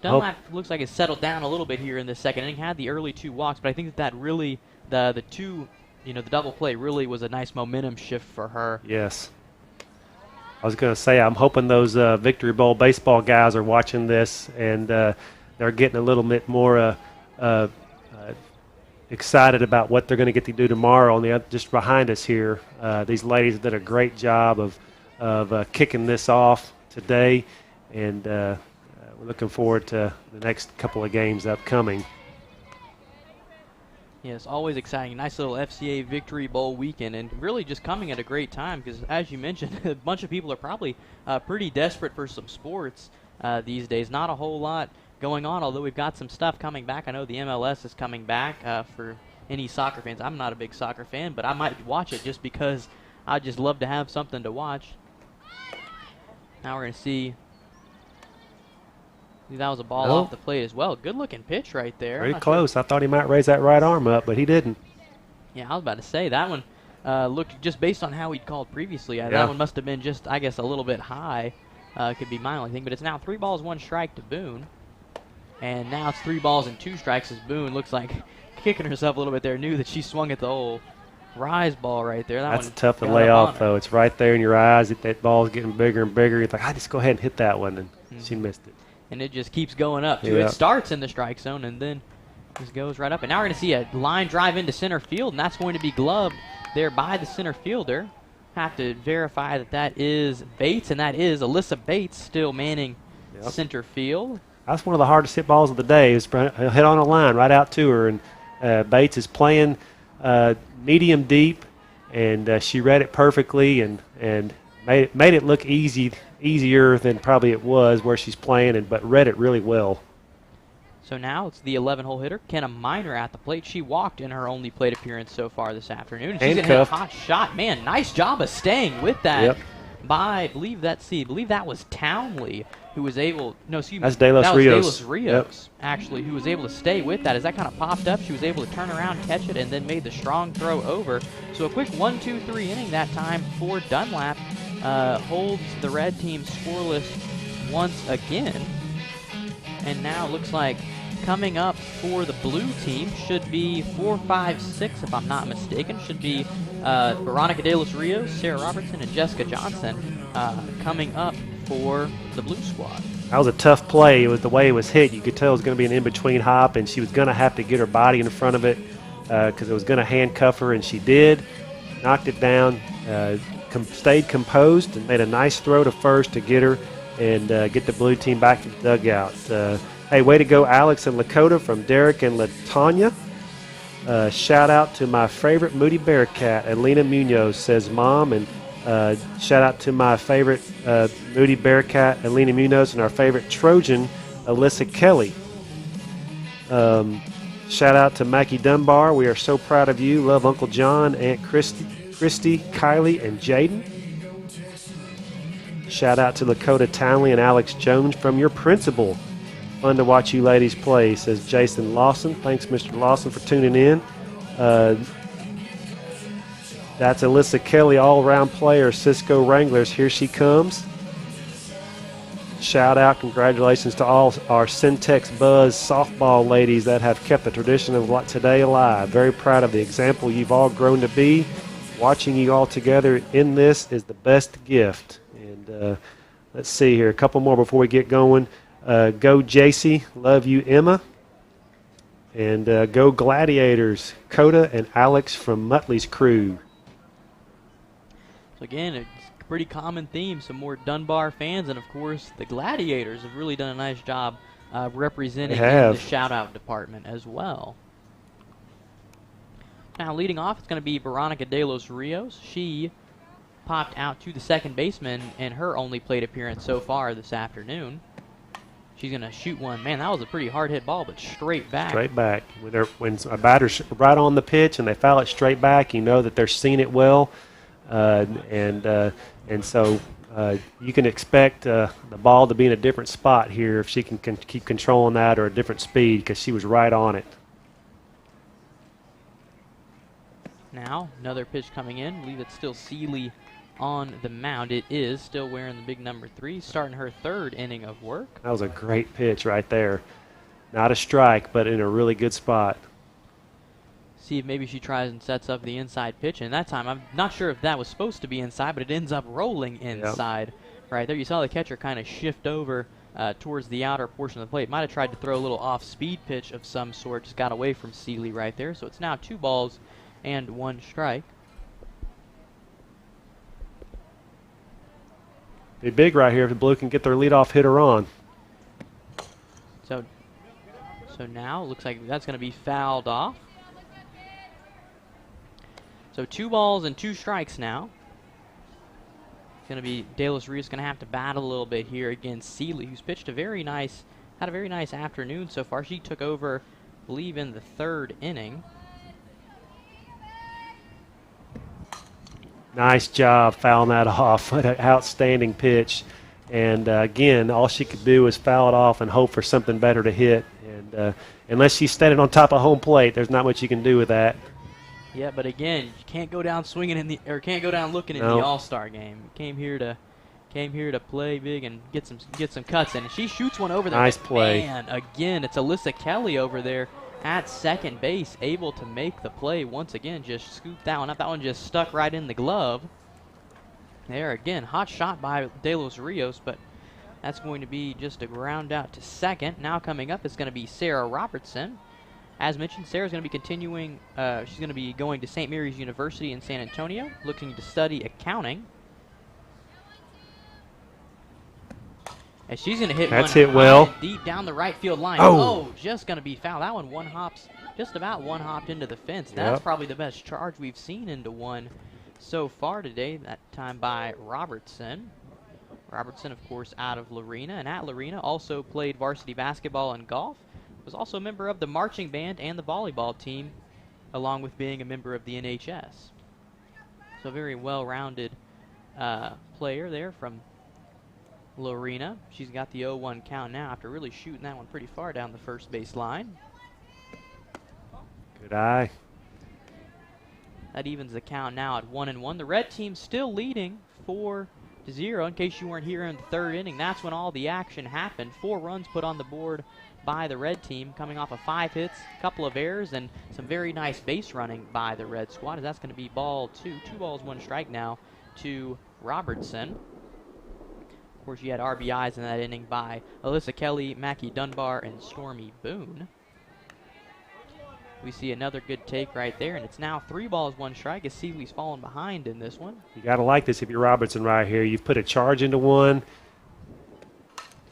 Dunlap looks like it's settled down a little bit here in the second inning. Had the early 2 walks, but I think that really, the double play really was a nice momentum shift for her. Yes. I was going to say, I'm hoping those Victory Bowl baseball guys are watching this, and they're getting a little bit more excited about what they're going to get to do tomorrow. On the just behind us here, these ladies did a great job of kicking this off today, and we're looking forward to the next couple of games upcoming. Yes, always exciting. Nice little FCA Victory Bowl weekend, and really just coming at a great time because, as you mentioned, a bunch of people are probably pretty desperate for some sports these days. Not a whole lot going on, although we've got some stuff coming back. I know the MLS is coming back for any soccer fans. I'm not a big soccer fan, but I might watch it just because I just love to have something to watch. Now we're going to see. That was a ball off the plate as well. Good looking pitch right there. Very close. I thought he might raise that right arm up, but he didn't. Yeah, I was about to say that one looked, just based on how he'd called previously, that one must have been just, I guess, a little bit high. Could be my only thing, but it's now 3 balls, 1 strike to Boone. And now it's 3 balls and 2 strikes as Boone looks like kicking herself a little bit there. Knew that she swung at the old rise ball right there. That's tough to lay off, though. It's right there in your eyes. That ball's getting bigger and bigger. You're like, I just go ahead and hit that one, and she missed it. And it just keeps going up, too. It starts in the strike zone and then just goes right up. And now we're going to see a line drive into center field, and that's going to be gloved there by the center fielder. Have to verify that is Bates, and that is Alyssa Bates still manning center field. That's one of the hardest hit balls of the day. Is hit on a line right out to her, and Bates is playing medium deep, and she read it perfectly and made it look easy easier than probably it was where she's playing, but read it really well. So now it's the 11-hole hitter, Kenna Miner, at the plate. She walked in her only plate appearance so far this afternoon. She's going to hit a hot shot. Man, nice job of staying with that. Yep. I believe that was Townley who was able, no, excuse me. That's De Los Rios. Yep. Actually, who was able to stay with that. As that kind of popped up, she was able to turn around, catch it, and then made the strong throw over. So a quick 1-2-3 inning that time for Dunlap. Holds the red team scoreless once again. And now it looks like coming up for the blue team should be 4, 5, 6, if I'm not mistaken. Should be Veronica De Los Rios, Sarah Robertson, and Jessica Johnson coming up for the blue squad. That was a tough play. It was the way it was hit. You could tell it was going to be an in-between hop, and she was going to have to get her body in front of it because it was going to handcuff her, and she did. Knocked it down, stayed composed, and made a nice throw to first to get her and get the blue team back to the dugout. Hey, way to go, Alex and Lakota, from Derek and LaTanya. Shout out to my favorite Moody Bearcat, Alina Munoz, says Mom. And shout out to my favorite Moody Bearcat, Alina Munoz, and our favorite Trojan, Alyssa Kelly. Shout out to Mackie Dunbar. We are so proud of you. Love Uncle John, Aunt Christy, Kylie, and Jaden. Shout out to Lakota Townley and Alex Jones from your principal. Fun to watch you ladies play, says Jason Lawson. Thanks, Mr. Lawson, for tuning in. That's Alyssa Kelly, all-around player, Cisco Wranglers. Here she comes. Shout out, congratulations to all our Syntex Buzz softball ladies that have kept the tradition of today alive. Very proud of the example you've all grown to be. Watching you all together in this is the best gift. And let's see here, a couple more before we get going. Go JC, love you, Emma. And go Gladiators, Coda and Alex from Muttley's crew. So again, it's a pretty common theme. Some more Dunbar fans, and of course the Gladiators have really done a nice job representing the shout-out department as well. Now leading off, it's going to be Veronica De Los Rios. She popped out to the second baseman in her only plate appearance so far this afternoon. She's going to shoot one. Man, that was a pretty hard hit ball, but straight back. Straight back. When a batter's right on the pitch and they foul it straight back, you know that they're seeing it well. And so you can expect the ball to be in a different spot here if she can keep controlling that, or a different speed, because she was right on it. Now, another pitch coming in. I believe it's still Seeley on the mound. It is still wearing the big number 3, starting her third inning of work. That was a great pitch right there. Not a strike, but in a really good spot. See if maybe she tries and sets up the inside pitch. And that time, I'm not sure if that was supposed to be inside, but it ends up rolling inside. Yep. Right there, you saw the catcher kind of shift over towards the outer portion of the plate. Might have tried to throw a little off-speed pitch of some sort. Just got away from Seeley right there. So it's now 2 balls and 1 strike. Be big right here if the Blue can get their leadoff hitter on. So now it looks like that's going to be fouled off. So 2 balls and 2 strikes now. It's going to be De Los Rios going to have to battle a little bit here against Seeley, who's pitched had a very nice afternoon so far. She took over, I believe, in the 3rd inning. Nice job fouling that off. What an outstanding pitch. And again, all she could do was foul it off and hope for something better to hit. And unless she's standing on top of home plate, there's not much you can do with that. Yeah, but again, you can't go down swinging can't go down looking in the All-Star game. You came here to play big and get some cuts in. And she shoots one over there. Nice play. Man, again, it's Alyssa Kelly over there at second base, able to make the play once again. Just scooped that one up. That one just stuck right in the glove. There again, hot shot by De Los Rios, but that's going to be just a ground out to second. Now coming up is going to be Sarah Robertson. As mentioned, Sarah's going to be continuing. She's going to be going to St. Mary's University in San Antonio, looking to study accounting. And she's going to hit one deep down the right field line. Oh, just going to be fouled. That one just about one hopped into the fence. That's probably the best charge we've seen into one so far today, that time by Robertson. Robertson, of course, out of Lorena, and at Lorena also played varsity basketball and golf, was also a member of the marching band and the volleyball team, along with being a member of the NHS. So a very well-rounded player there from Lorena. She's got the 0-1 count now after really shooting that one pretty far down the first base line. Good eye. That evens the count now at 1-1. The red team still leading 4-0. In case you weren't here in the third inning, that's when all the action happened. 4 runs put on the board by the red team, coming off of 5 hits, a couple of errors, and some very nice base running by the red squad. That's going to be ball 2. 2 balls, 1 strike now to Robertson. Of course, you had RBIs in that inning by Alyssa Kelly, Mackie Dunbar, and Stormy Boone. We see another good take right there, and it's now 3 balls, 1 strike as Seeley's falling behind in this one. You got to like this if you're Robertson right here. You've put a charge into one.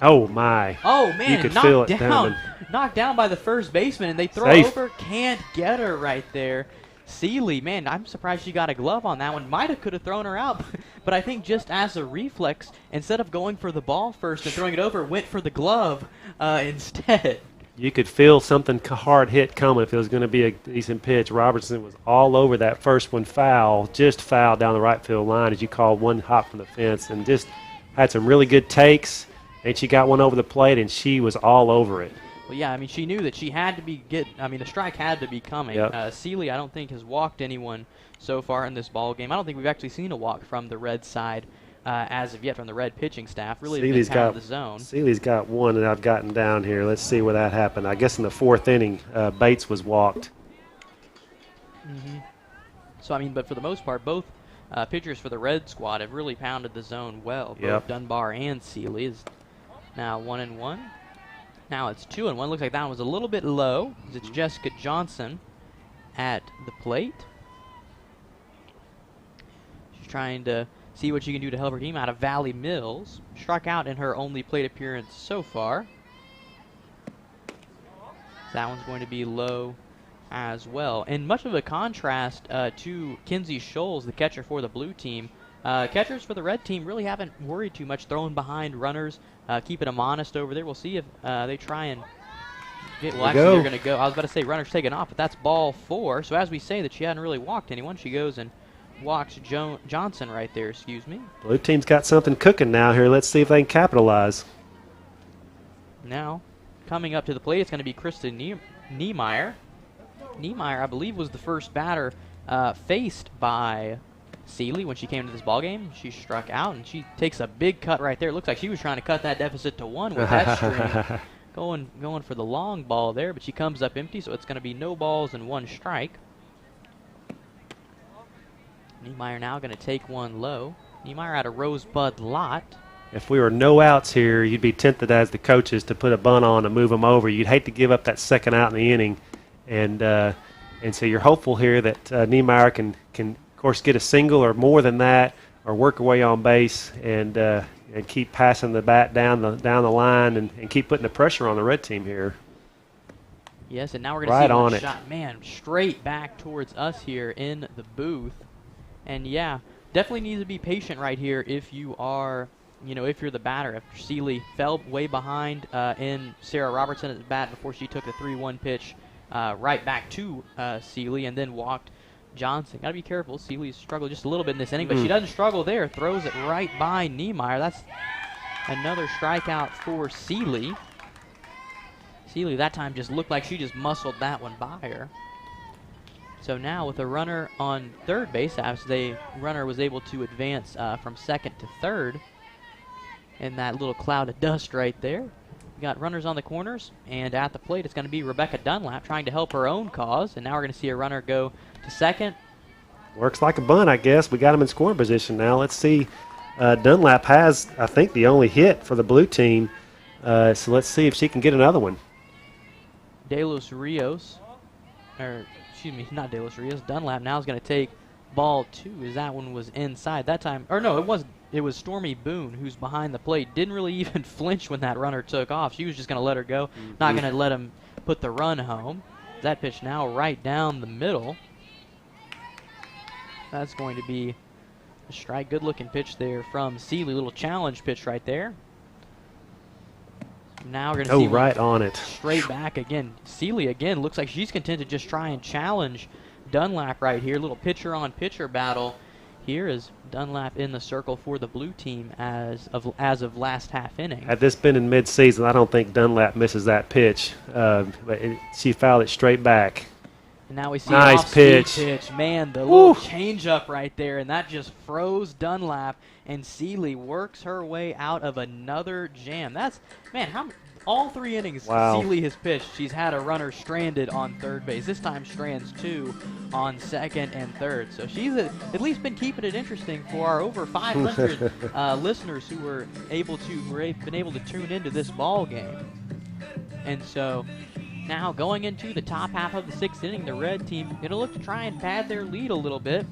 Oh, my. Oh, man, you could feel it down. Knocked down by the first baseman, and they throw Safe. over. Can't get her right there. Seeley, man, I'm surprised she got a glove on that one. Could have thrown her out, but I think just as a reflex, instead of going for the ball first and throwing it over, went for the glove instead. You could feel something hard hit coming if it was going to be a decent pitch. Robertson was all over that first one, just foul down the right field line as you called one hop from the fence, and just had some really good takes. And she got one over the plate, and she was all over it. Well, yeah, I mean, she knew that she had to the strike had to be coming. Yep. Seeley, I don't think, has walked anyone so far in this ball game. I don't think we've actually seen a walk from the red side as of yet from the red pitching staff. Really, Seeley's got the zone. Seeley's got one that I've gotten down here. Let's see where that happened. I guess in the 4th inning, Bates was walked. Mm-hmm. So, I mean, but for the most part, both pitchers for the red squad have really pounded the zone well. Both Yep. Dunbar and Seeley is now 1-1. Now it's 2-1. Looks like that one was a little bit low. It's Jessica Johnson at the plate. She's trying to see what she can do to help her team out of Valley Mills. Struck out in her only plate appearance so far. That one's going to be low as well. And much of a contrast to Kinsey Scholes, the catcher for the blue team. Catchers for the red team really haven't worried too much throwing behind runners, keeping them honest over there. We'll see if they try and get, well, actually, they're going to go. I was about to say runners taken off, but that's ball 4. So as we say that she hadn't really walked anyone, she goes and walks Johnson right there, excuse me. Blue team's got something cooking now here. Let's see if they can capitalize. Now, coming up to the plate, it's going to be Kristen Niemeyer. Niemeyer, I believe, was the first batter faced by Seeley when she came to this ballgame. She struck out, and she takes a big cut right there. It looks like she was trying to cut that deficit to 1 with that string. Going for the long ball there, but she comes up empty, so it's going to be no balls and 1 strike. Niemeyer now going to take one low. Niemeyer at a Rosebud lot. If we were no outs here, you'd be tempted as the coaches to put a bunt on and move them over. You'd hate to give up that second out in the inning. And so you're hopeful here that Niemeyer can, of course, get a single or more than that, or work away on base and keep passing the bat down the line and keep putting the pressure on the red team here. Yes, and now we're going to see one shot, man, straight back towards us here in the booth. And yeah, definitely need to be patient right here if you are, if you're the batter. If Seeley fell way behind in Sarah Robertson at the bat before she took the 3-1 pitch right back to Seeley and then walked Johnson. Got to be careful. Seeley's struggled just a little bit in this inning, but she doesn't struggle there. Throws it right by Niemeyer. That's another strikeout for Seeley. Seeley that time just looked like she just muscled that one by her. So now with a runner on third base, as the runner was able to advance from second to third in that little cloud of dust right there. We got runners on the corners, and at the plate it's going to be Rebecca Dunlap trying to help her own cause, and now we're going to see a runner go to second. Works like a bunt, I guess. We got him in scoring position now. Let's see. Dunlap has, I think, the only hit for the blue team, so let's see if she can get another one. De Los Rios, or excuse me, not De Los Rios. Dunlap now is going to take ball 2, as that one was inside that time. Or no, it was Stormy Boone who's behind the plate. Didn't really even flinch when that runner took off. She was just going to let her go, not going to let him put the run home. That pitch now right down the middle. That's going to be strike. Good looking pitch there from Seeley. Little challenge pitch right there. Now we're going to see right on it. Straight back again. Seeley again looks like she's content to just try and challenge Dunlap right here. Little pitcher on pitcher battle. Here is Dunlap in the circle for the blue team as of last half inning. Had this been in mid-season, I don't think Dunlap misses that pitch. But she fouled it straight back. And now we see nice an off-speed pitch. Man, the little change-up right there, and that just froze Dunlap, and Seeley works her way out of another jam. That's, man, all 3 innings Seeley has pitched. She's had a runner stranded on third base. This time strands 2 on second and third. So she's at least been keeping it interesting for our over 500 listeners who were able to tune into this ball game. And so now going into the top half of the 6th inning, the red team going to look to try and pad their lead a little bit.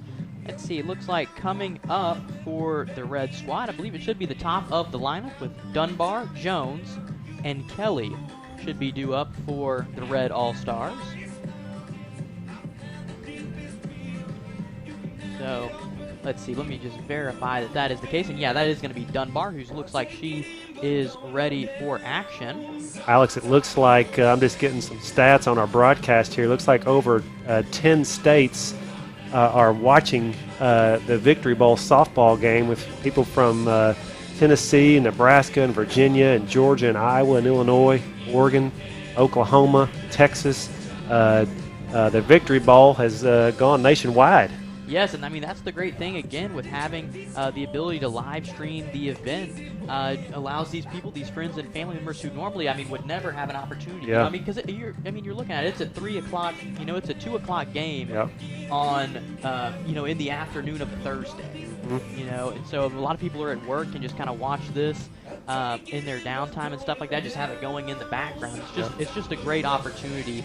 Let's see, it looks like coming up for the red squad, I believe it should be the top of the lineup with Dunbar, Jones, and Kelly should be due up for the red All-Stars. So let's see, let me just verify that that is the case. And yeah, that is going to be Dunbar, who looks like she is ready for action. Alex, it looks like, I'm just getting some stats on our broadcast here. It looks like over 10 states are watching the Victory Bowl softball game, with people from Tennessee, and Nebraska, and Virginia, and Georgia, and Iowa, and Illinois, Oregon, Oklahoma, Texas. The Victory Bowl has gone nationwide. Yes, and I mean, that's the great thing, again, with having the ability to live stream the event. Allows these people, these friends and family members who normally, I mean, would never have an opportunity. Yeah. I mean, because you're looking at it, it's at 3 o'clock, it's a 2 o'clock game on, in the afternoon of Thursday. And so a lot of people are at work and just kind of watch this in their downtime and stuff like that, just have it going in the background. It's just a great opportunity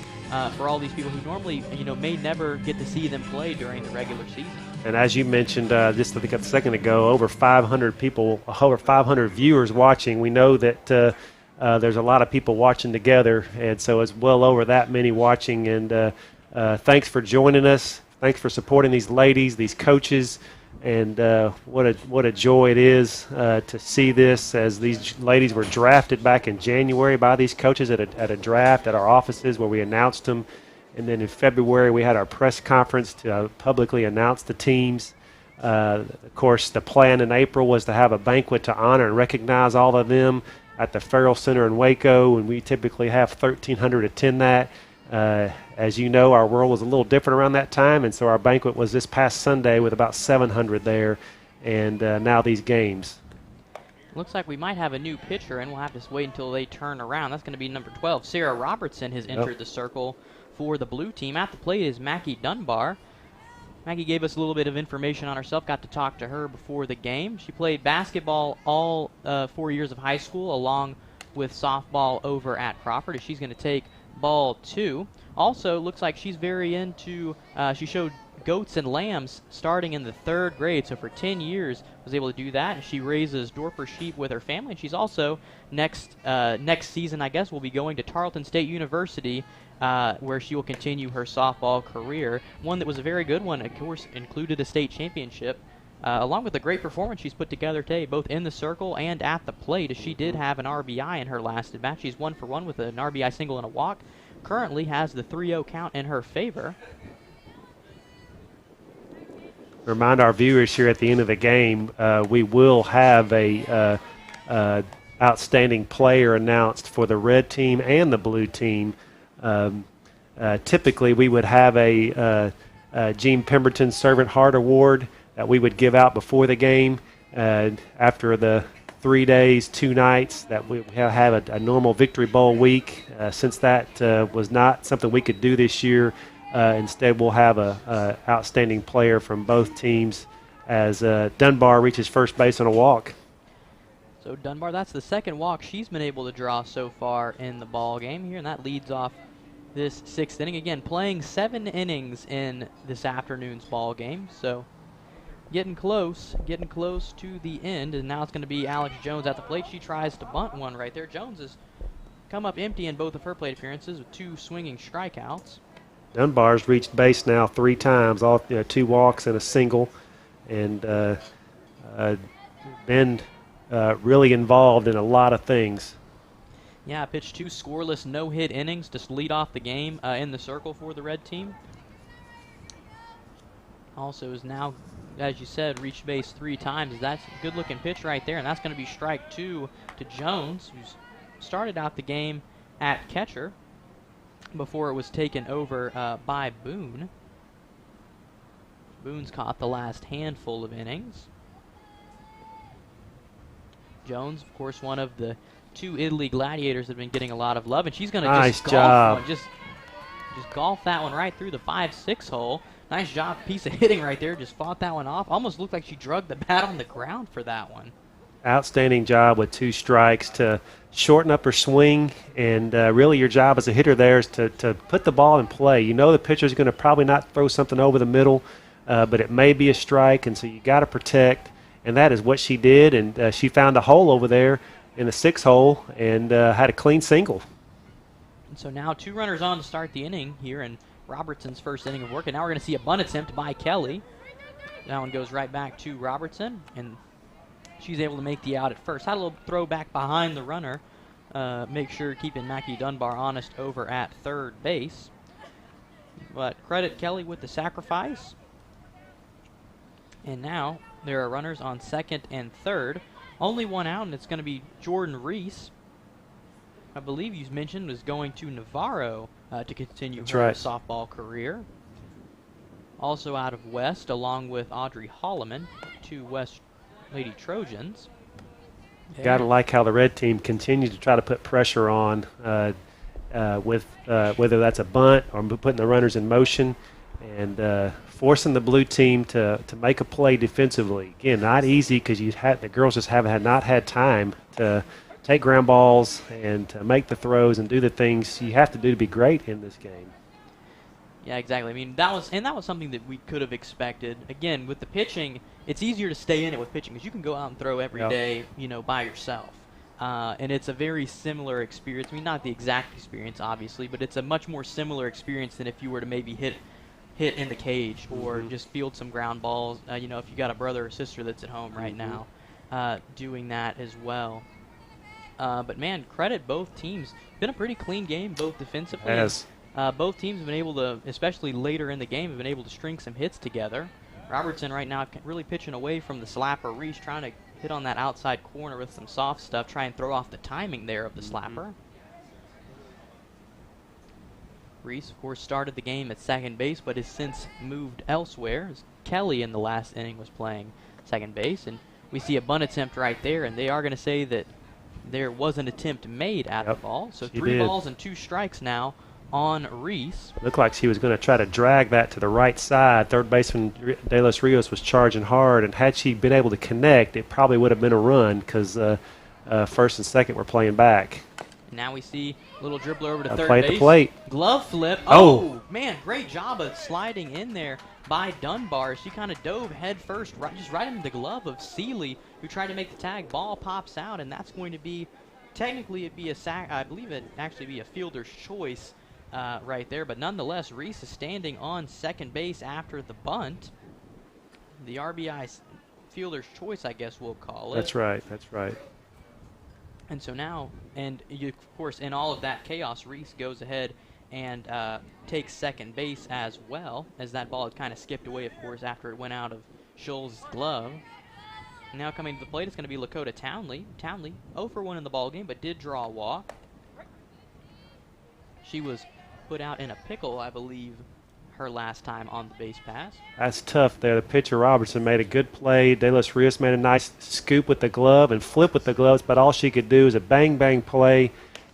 for all these people who normally, may never get to see them play during the regular season. And as you mentioned, just I think a second ago, over 500 people, over 500 viewers watching. We know that there's a lot of people watching together, and so it's well over that many watching. And thanks for joining us. Thanks for supporting these ladies, these coaches. And what a joy it is to see this, as these ladies were drafted back in January by these coaches at a draft at our offices where we announced them. And then in February we had our press conference to publicly announce the teams. Of course, the plan in April was to have a banquet to honor and recognize all of them at the Farrell Center in Waco, and we typically have 1,300 attend that. As you know, our world was a little different around that time, and so our banquet was this past Sunday with about 700 there, and now these games. Looks like we might have a new pitcher, and we'll have to wait until they turn around. That's going to be number 12. Sarah Robertson has entered the circle for the blue team. At the plate is Mackie Dunbar. Mackie gave us a little bit of information on herself. Got to talk to her before the game. She played basketball all 4 years of high school, along with softball over at Crawford. She's going to take ball 2. Also, looks like she's very into, she showed goats and lambs starting in the 3rd grade, so for 10 years was able to do that. And she raises Dorper sheep with her family, and she's also next season, I guess, will be going to Tarleton State University, where she will continue her softball career. One that was a very good one, of course, included a state championship, along with a great performance she's put together today, both in the circle and at the plate, as she did have an RBI in her last at-bat. She's 1 for 1 with an RBI single and a walk. Currently has the 3-0 count in her favor. Remind our viewers here at the end of the game, we will have a outstanding player announced for the red team and the blue team. Typically, we would have a Gene Pemberton Servant Heart Award that we would give out before the game. After the 3 days, 2 nights that we have a normal Victory Bowl week. Since that was not something we could do this year, instead we'll have a outstanding player from both teams as Dunbar reaches first base on a walk. So Dunbar, that's the 2nd walk she's been able to draw so far in the ball game here, and that leads off this 6th inning. Again, playing 7 innings in this afternoon's ball game, so getting close to the end, and now it's going to be Alex Jones at the plate. She tries to bunt one right there. Jones has come up empty in both of her plate appearances with 2 swinging strikeouts. Dunbar's reached base now 3 times, all 2 walks and a single, and been really involved in a lot of things. Yeah, pitched 2 scoreless, no-hit innings to lead off the game in the circle for the red team. Also is now, as you said, reached base 3 times. That's a good-looking pitch right there, and that's going to be strike 2 to Jones, who's started out the game at catcher before it was taken over by Boone. Boone's caught the last handful of innings. Jones, of course, one of the 2 Italy Gladiators that have been getting a lot of love, and she's going to nice just golf job. one, just golf that one right through the 5-6 hole. Nice job, piece of hitting right there. Just fought that one off. Almost looked like she drugged the bat on the ground for that one. Outstanding job with 2 strikes to shorten up her swing, and really your job as a hitter there is to put the ball in play. You know the pitcher's going to probably not throw something over the middle, but it may be a strike, and so you got to protect, and that is what she did, and she found a hole over there in the 6 hole and had a clean single. And so now 2 runners on to start the inning here in Robertson's first inning of work, and now we're going to see a bunt attempt by Kelly. That one goes right back to Robertson, and she's able to make the out at first. Had a little throw back behind the runner, make sure keeping Mackie Dunbar honest over at third base. But credit Kelly with the sacrifice. And now there are runners on second and third. Only one out, and it's going to be Jordan Reese. I believe you mentioned was going to Navarro to continue That's her right. softball career. Also out of West, along with Audrey Holloman, 2 West Lady Trojans. Got to like how the red team continues to try to put pressure on with whether that's a bunt or putting the runners in motion and forcing the blue team to make a play defensively. Again, not easy because the girls just not had time to take ground balls and to make the throws and do the things you have to do to be great in this game. Yeah, exactly. I mean, that was something that we could have expected. Again, with the pitching, it's easier to stay in it with pitching because you can go out and throw every day, by yourself. And it's a very similar experience. I mean, not the exact experience, obviously, but it's a much more similar experience than if you were to maybe hit in the cage or just field some ground balls. If you got a brother or sister that's at home right now doing that as well. But, man, credit both teams. Been a pretty clean game, both defensively. Yes. Both teams have been able to, especially later in the game, have been able to string some hits together. Robertson right now really pitching away from the slapper. Reese trying to hit on that outside corner with some soft stuff, try and throw off the timing there of the slapper. Reese, of course, started the game at second base, but has since moved elsewhere. As Kelly in the last inning was playing second base, and we see a bunt attempt right there, and they are going to say that there was an attempt made at the ball. So 3 balls and 2 strikes now on Reese. Looked like she was going to try to drag that to the right side. Third baseman De Los Rios was charging hard, and had she been able to connect, it probably would have been a run because first and second were playing back. And now we see a little dribbler over to third Play base. at the plate. Glove flip. Oh, man, great job of sliding in there by Dunbar. She kind of dove head first, right into the glove of Seeley, who tried to make the tag. Ball pops out, and that's going to be, technically it'd be a sack. I believe it'd actually be a fielder's choice right there. But nonetheless, Reese is standing on second base after the bunt. The RBI fielder's choice, I guess we'll call it. That's right. That's right. And so now, of course, in all of that chaos, Reese goes ahead and takes second base as well, as that ball had kind of skipped away, of course, after it went out of Scholl's glove. Now coming to the plate, it's going to be Lakota Townley. Townley, 0 for 1 in the ballgame, but did draw a walk. She was put out in a pickle, I believe, her last time on the base pass. That's tough there. The pitcher Robertson made a good play. De Los Rios made a nice scoop with the glove and flip with the gloves, but all she could do is a bang-bang play,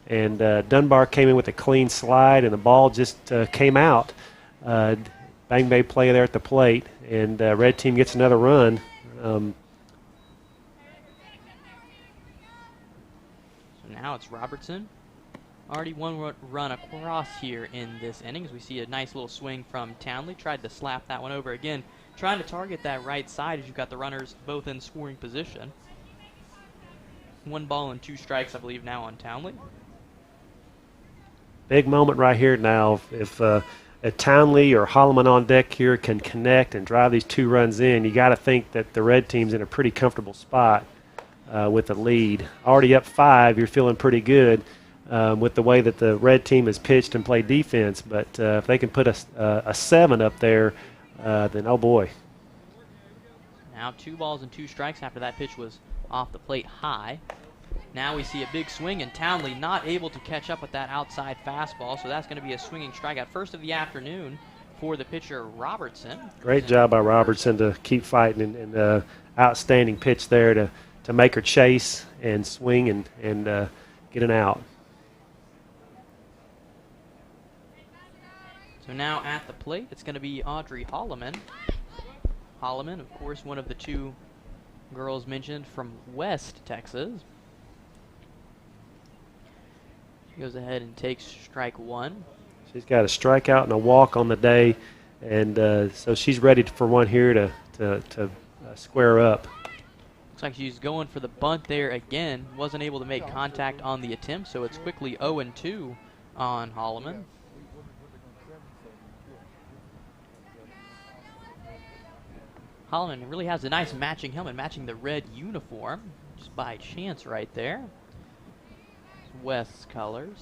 and Dunbar came in with a clean slide, and the ball just came out. Bang-bang play there at the plate, and red team gets another run. So now it's Robertson. Already 1 run across here in this inning as we see a nice little swing from Townley. Tried to slap that one over again, trying to target that right side as you've got the runners both in scoring position. 1 ball and 2 strikes, I believe, now on Townley. Big moment right here now. If Townley or Holloman on deck here can connect and drive these 2 runs in, you got to think that the red team's in a pretty comfortable spot with the lead. Already up 5, you're feeling pretty good with the way that the red team has pitched and played defense. But if they can put a 7 up there, then oh boy. Now 2 balls and 2 strikes after that pitch was off the plate high. Now we see a big swing, and Townley not able to catch up with that outside fastball, so that's going to be a swinging strikeout. First of the afternoon for the pitcher, Robertson. Great job by Robertson to keep fighting, and outstanding pitch there to make her chase and swing and get an out. So now at the plate, it's going to be Audrey Holloman. Holloman, of course, one of the 2 girls mentioned from West Texas. She goes ahead and takes strike 1. She's got a strikeout and a walk on the day, and so she's ready for one here to square up. Looks like she's going for the bunt there again. Wasn't able to make contact on the attempt, so it's quickly 0-2 on Holloman. Holloman really has a nice matching helmet, matching the red uniform, just by chance right there. It's West's colors.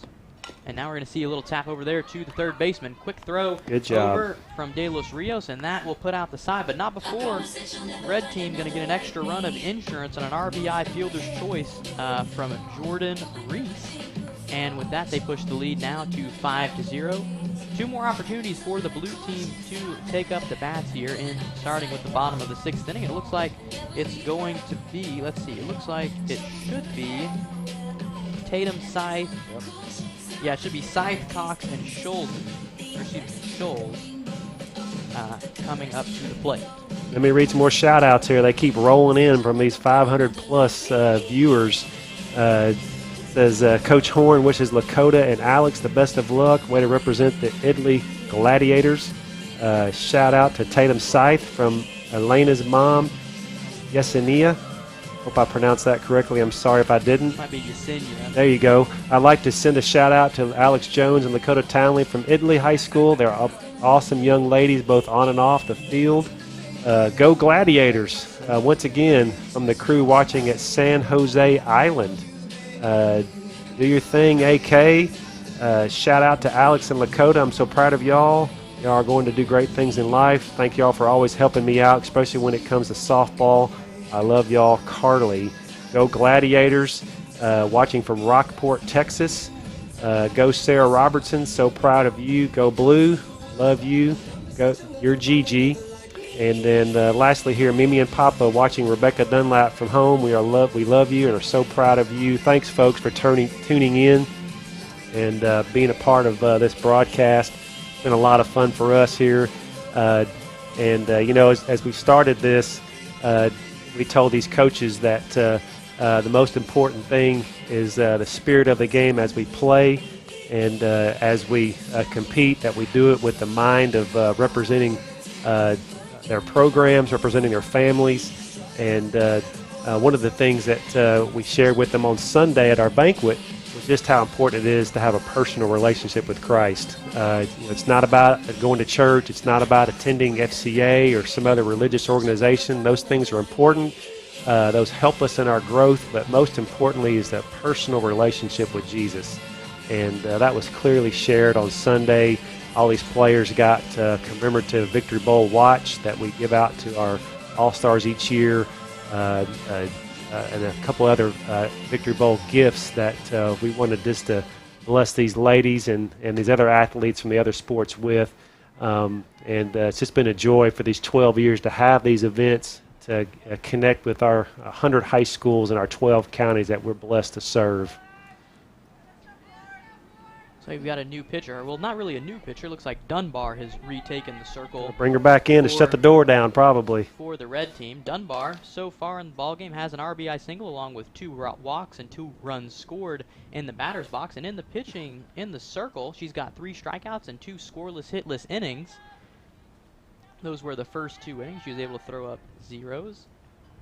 And now we're going to see a little tap over there to the third baseman. Quick throw Good job. over from De Los Rios, and that will put out the side, but not before. Red team going to get an extra run of insurance on an RBI fielder's choice from Jordan Reese. And with that, they push the lead now to 5-0. 2 more opportunities for the blue team to take up the bats here, starting with the bottom of the 6th inning. It looks like it's going to be, let's see, it looks like it should be Tatum, Scythe. Yep. Yeah, it should be Scythe, Cox, and Scholes coming up to the plate. Let me read some more shout-outs here. They keep rolling in from these 500-plus viewers. Says Coach Horn wishes Lakota and Alex the best of luck. Way to represent the Italy Gladiators. Shout out to Tatum Scythe from Elena's mom, Yesenia. Hope I pronounced that correctly. I'm sorry if I didn't. Might be Yesenia. There you go. I'd like to send a shout out to Alex Jones and Lakota Townley from Italy High School. They're awesome young ladies, both on and off the field. Go Gladiators. Once again, from the crew watching at San Jose Island. Do your thing, AK. Shout out to Alex and Lakota. I'm so proud of y'all. Y'all are going to do great things in life. Thank y'all for always helping me out, especially when it comes to softball. I love y'all, Carly. Go Gladiators. Watching from Rockport, Texas. Go Sarah Robertson. So proud of you. Go Blue. Love you. Go. You're Gigi. And then lastly here, Mimi and Papa watching Rebecca Dunlap from home. We love you and are so proud of you. Thanks, folks, for tuning in and being a part of this broadcast. It's been a lot of fun for us here. You know, as we started this, we told these coaches that the most important thing is the spirit of the game as we play and as we compete, that we do it with the mind of representing their programs, representing their families. And one of the things that we shared with them on Sunday at our banquet was just how important it is to have a personal relationship with Christ. It's not about going to church. It's not about attending FCA or some other religious organization. Those things are important. Those help us in our growth. But most importantly is that personal relationship with Jesus. And that was clearly shared on Sunday. All these players got a commemorative Victory Bowl watch that we give out to our All-Stars each year, and a couple other Victory Bowl gifts that we wanted just to bless these ladies and these other athletes from the other sports with. And it's just been a joy for these 12 years to have these events, to connect with our 100 high schools in our 12 counties that we're blessed to serve. So we've got a new pitcher. Well, not really a new pitcher. Looks like Dunbar has retaken the circle. Bring her back in and shut the door down, probably. For the red team. Dunbar, so far in the ballgame, has an RBI single along with 2 walks and 2 runs scored in the batter's box. And in the pitching, in the circle, she's got 3 strikeouts and 2 scoreless, hitless innings. Those were the first 2 innings. She was able to throw up zeros.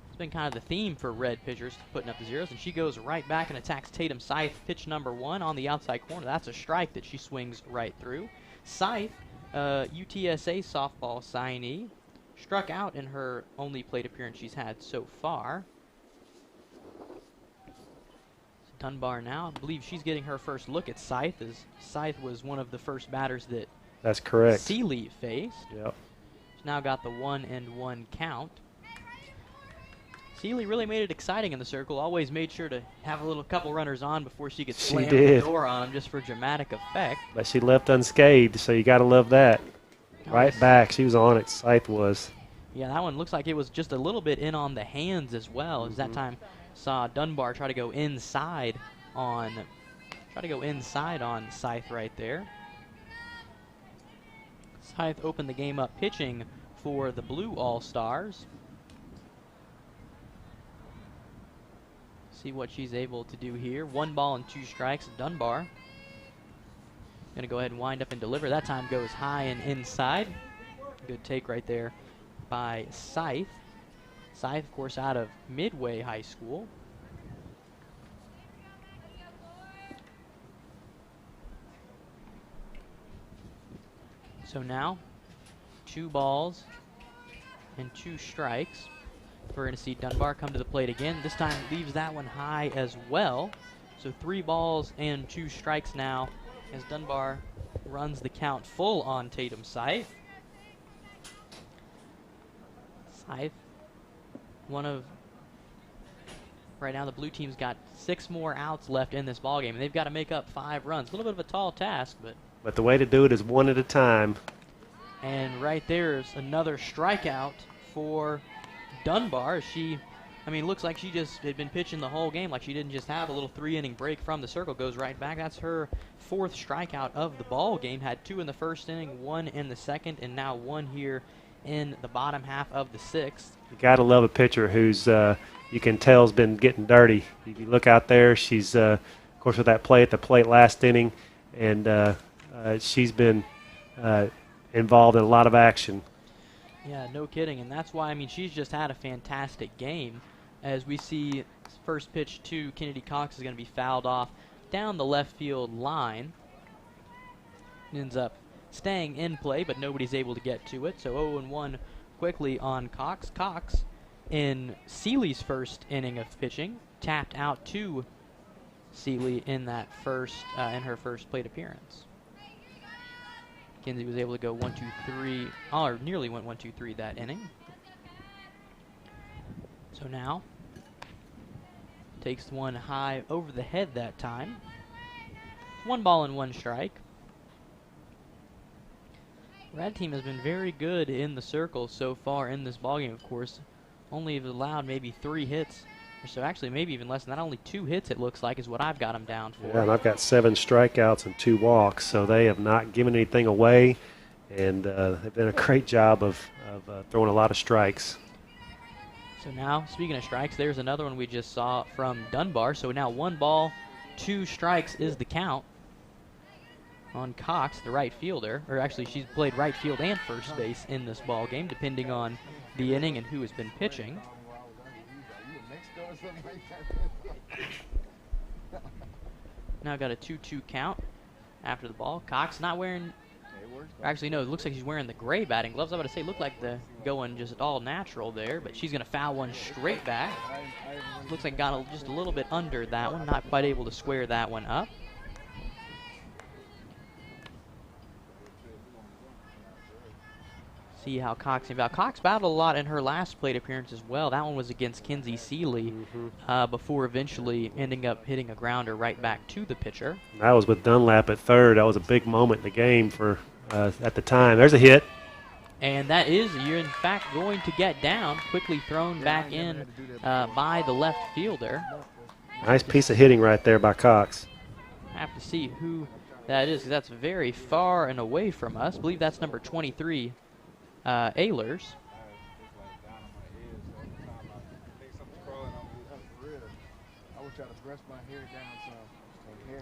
It's been kind of the theme for red pitchers, putting up the zeros, and she goes right back and attacks Tatum Scythe, pitch number 1 on the outside corner. That's a strike that she swings right through. Scythe UTSA softball signee. Struck out in her only plate appearance she's had so far. Dunbar now, I believe she's getting her first look at Scythe, as Scythe was one of the first batters that That's correct. Seeley faced. Yep. She's now got the 1-1 count. Seeley really made it exciting in the circle, always made sure to have a couple runners on before she could slam the door on them just for dramatic effect. But she left unscathed, so you got to love that. Right back, she was on it, Scythe was. Yeah, that one looks like it was just a little bit in on the hands as well, as that time saw Dunbar try to go inside on Scythe right there. Scythe opened the game up pitching for the Blue All-Stars. See what she's able to do here. 1 ball and 2 strikes. Dunbar gonna go ahead and wind up and deliver. That time goes high and inside. Good take right there by Scythe. Scythe, of course, out of Midway High School. So now, 2 balls and 2 strikes. We're going to see Dunbar come to the plate again. This time leaves that one high as well. So 3 balls and 2 strikes now as Dunbar runs the count full on Tatum Scythe. Scythe, right now the blue team's got 6 more outs left in this ballgame, and they've got to make up 5 runs. A little bit of a tall task, but the way to do it is 1 at a time. And right there's another strikeout for Dunbar. Looks like she just had been pitching the whole game, like she didn't just have a little 3-inning break from the circle, goes right back. That's her 4th strikeout of the ball game. Had 2 in the first inning, 1 in the second, and now 1 here in the bottom half of the 6th. You got to love a pitcher who's, you can tell, has been getting dirty. If you look out there, she's, of course, with that play at the plate last inning, and she's been involved in a lot of action. Yeah, no kidding, and that's why, she's just had a fantastic game. As we see, first pitch to Kennedy Cox is going to be fouled off down the left field line. Ends up staying in play, but nobody's able to get to it, so 0-1 quickly on Cox. Cox, in Seeley's first inning of pitching, tapped out to Seeley in that in her first plate appearance. Kinsey was able to go 1-2-3, or nearly went 1-2-3 that inning. So now, takes one high over the head that time. 1 ball and 1 strike. Red team has been very good in the circle so far in this ballgame, of course. Only have allowed maybe 3 hits, or so actually maybe even less than that. Only 2 hits, it looks like, is what I've got them down for. Yeah, and I've got 7 strikeouts and 2 walks, so they have not given anything away, and they've done a great job of throwing a lot of strikes. So now, speaking of strikes, there's another one we just saw from Dunbar. So now 1 ball, 2 strikes is the count on Cox, the right fielder. Or actually, she's played right field and first base in this ball game, depending on the inning and who has been pitching. Now got a 2-2 count after the ball. Cox not wearing, actually no, it looks like she's wearing the gray batting gloves. I was about to say, looked like the going just all natural there, but she's going to foul one straight back. Looks like got just a little bit under that one, not quite able to square that one up. See how Cox came out. Cox battled a lot in her last plate appearance as well. That one was against Kinsey Seeley before eventually ending up hitting a grounder right back to the pitcher. That was with Dunlap at third. That was a big moment in the game for at the time. There's a hit. And that is, you're in fact going to get down, quickly thrown back in by the left fielder. Nice piece of hitting right there by Cox. I have to see who that is, because that's very far and away from us. I believe that's number 23. Ehlers.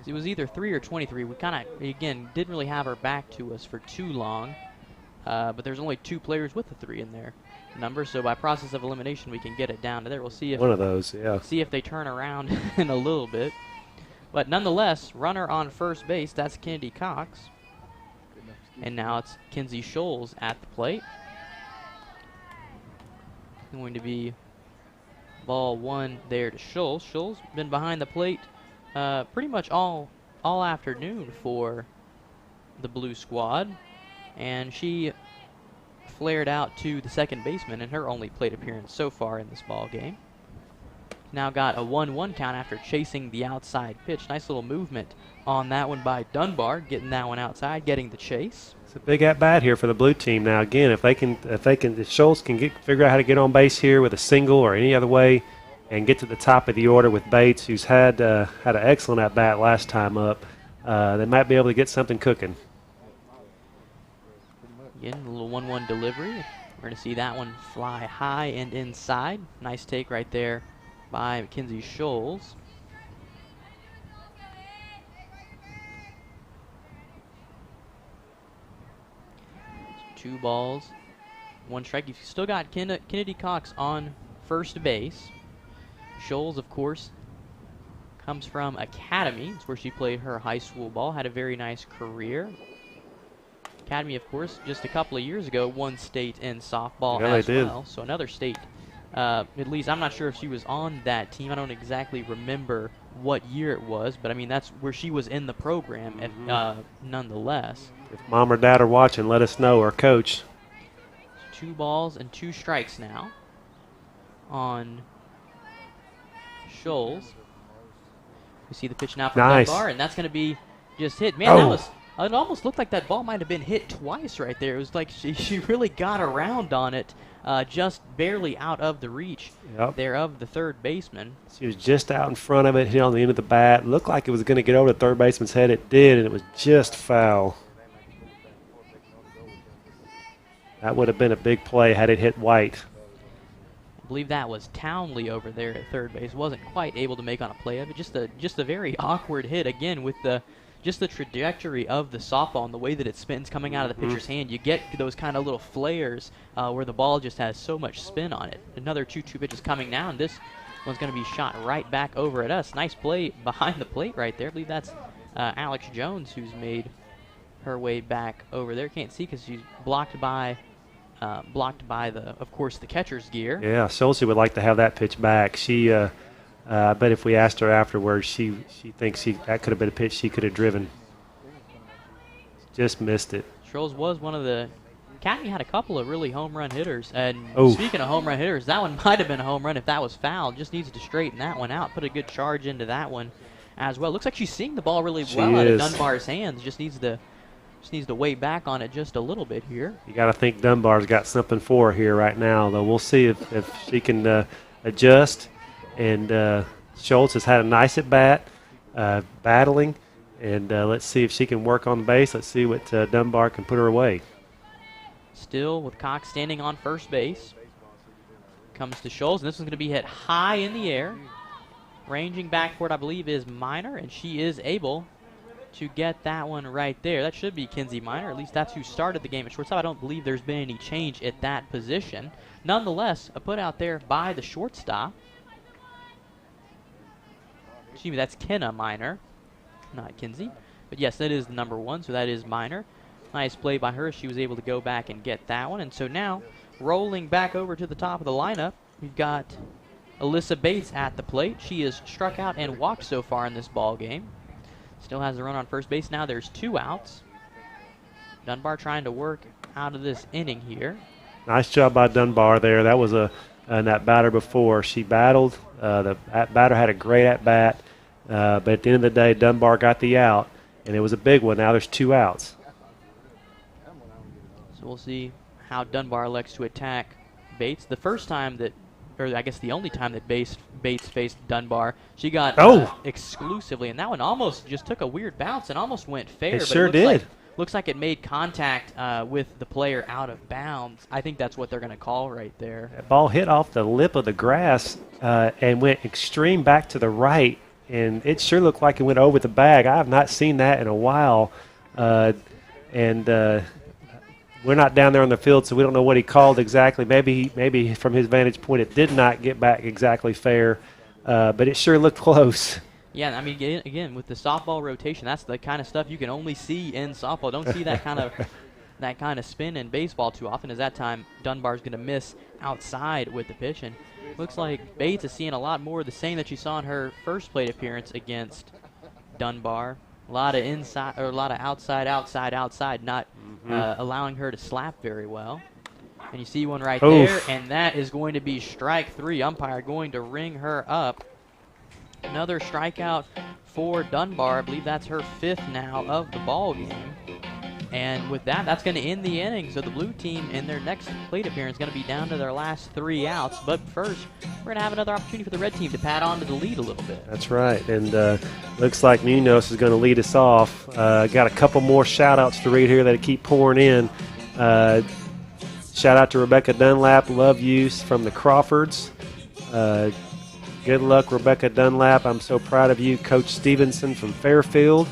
It was either 3 or 23. We kind of, again, didn't really have her back to us for too long, but there's only 2 players with the 3 in their number, so by process of elimination we can get it down to there. We'll see if one of those, yeah. See if they turn around in a little bit. But nonetheless, runner on first base, that's Kennedy Cox. And now it's Kinsey Scholes at the plate. Going to be ball 1 there to Scholes. Scholes been behind the plate pretty much all afternoon for the blue squad, and she flared out to the second baseman in her only plate appearance so far in this ball game. Now got a 1-1 count after chasing the outside pitch. Nice little movement on that one by Dunbar, getting that one outside, getting the chase. It's a big at bat here for the blue team. Now again, if Schultz can figure out how to get on base here with a single or any other way, and get to the top of the order with Bates, who's had an excellent at bat last time up, they might be able to get something cooking. Again, a little 1-1 delivery. We're going to see that one fly high and inside. Nice take right there by Mackenzie Scholes. So 2 balls, 1 strike. You've still got Kennedy Cox on first base. Scholes, of course, comes from Academy. It's where she played her high school ball, had a very nice career. Academy, of course, just a couple of years ago, won state in softball as well. So another state. At least I'm not sure if she was on that team. I don't exactly remember what year it was, but I mean that's where she was in the program. Nonetheless. If mom or dad are watching, let us know, or coach. 2 balls and 2 strikes now on Scholes. We see the pitch now from Dunbar, and that's going to be just hit. Man, that was. It almost looked like that ball might have been hit twice right there. It was like she really got around on it, just barely out of the reach there of the third baseman. She was just out in front of it, hit on the end of the bat. Looked like it was going to get over the third baseman's head. It did, and it was just foul. That would have been a big play had it hit White. I believe that was Townley over there at third base. Wasn't quite able to make on a play of it. Just a very awkward hit again with just the trajectory of the softball and the way that it spins coming out of the pitcher's hand. You get those kind of little flares where the ball just has so much spin on it. Another 2-2 pitches coming now, and this one's going to be shot right back over at us. Nice play behind the plate right there. I believe that's Alex Jones who's made her way back over there. Can't see because she's blocked by of course, the catcher's gear. Yeah, Schultz would like to have that pitch back. She, I bet if we asked her afterwards, she thinks that could have been a pitch she could have driven. Just missed it. Scholes was one of the. Academy had a couple of really home run hitters, and speaking of home run hitters, that one might have been a home run if that was fouled. Just needs to straighten that one out. Put a good charge into that one as well. Looks like she's seeing the ball really well out of Dunbar's hands. Just needs to weigh back on it just a little bit here. You got to think Dunbar's got something for her here right now, though. We'll see if she can adjust. And Schultz has had a nice at bat, battling, and let's see if she can work on the base. Let's see what Dunbar can put her away. Still with Cox standing on first base. Comes to Scholes, and this one's going to be hit high in the air. Ranging back for it, I believe, is Miner, and she is able to get that one right there. That should be Kinsey Miner. At least that's who started the game at shortstop. I don't believe there's been any change at that position. Nonetheless, a put out there by the shortstop. Excuse me, that's Kenna Miner, not Kinsey. But yes, that is the number 1, so that is Miner. Nice play by her. She was able to go back and get that one. And so now, rolling back over to the top of the lineup, we've got Alyssa Bates at the plate. She has struck out and walked so far in this ball game. Still has a run on first base. Now there's 2 outs. Dunbar trying to work out of this inning here. Nice job by Dunbar there. That was that batter before. She battled. The batter had a great at-bat. But at the end of the day, Dunbar got the out, and it was a big one. Now there's 2 outs. So we'll see how Dunbar elects to attack Bates. The first time that, or I guess the only time that Bates faced Dunbar, she got exclusively, and that one almost just took a weird bounce and almost went fair. It sure did. Looks like it made contact with the player out of bounds. I think that's what they're going to call right there. That ball hit off the lip of the grass and went extreme back to the right, and it sure looked like it went over the bag. I have not seen that in a while, and we're not down there on the field, so we don't know what he called exactly. Maybe from his vantage point it did not get back exactly fair, but it sure looked close. Yeah, I mean, again, with the softball rotation, that's the kind of stuff you can only see in softball. Don't see that kind of that kind of spin in baseball too often, as that time Dunbar's going to miss outside with the pitch. And looks like Bates is seeing a lot more of the same that she saw in her first plate appearance against Dunbar. A lot of inside, or a lot of outside, outside, not allowing her to slap very well. And you see one right there, and that is going to be strike 3. Umpire going to ring her up. Another strikeout for Dunbar. I believe that's her 5th now of the ball game. And with that, that's going to end the inning. So the blue team in their next plate appearance is going to be down to their last 3 outs. But first, we're going to have another opportunity for the red team to pad on to the lead a little bit. That's right. And looks like Munoz is going to lead us off. Got a couple more shout-outs to read here that keep pouring in. Shout out to Rebecca Dunlap. Love you from the Crawfords. Good luck, Rebecca Dunlap. I'm so proud of you. Coach Stevenson from Fairfield.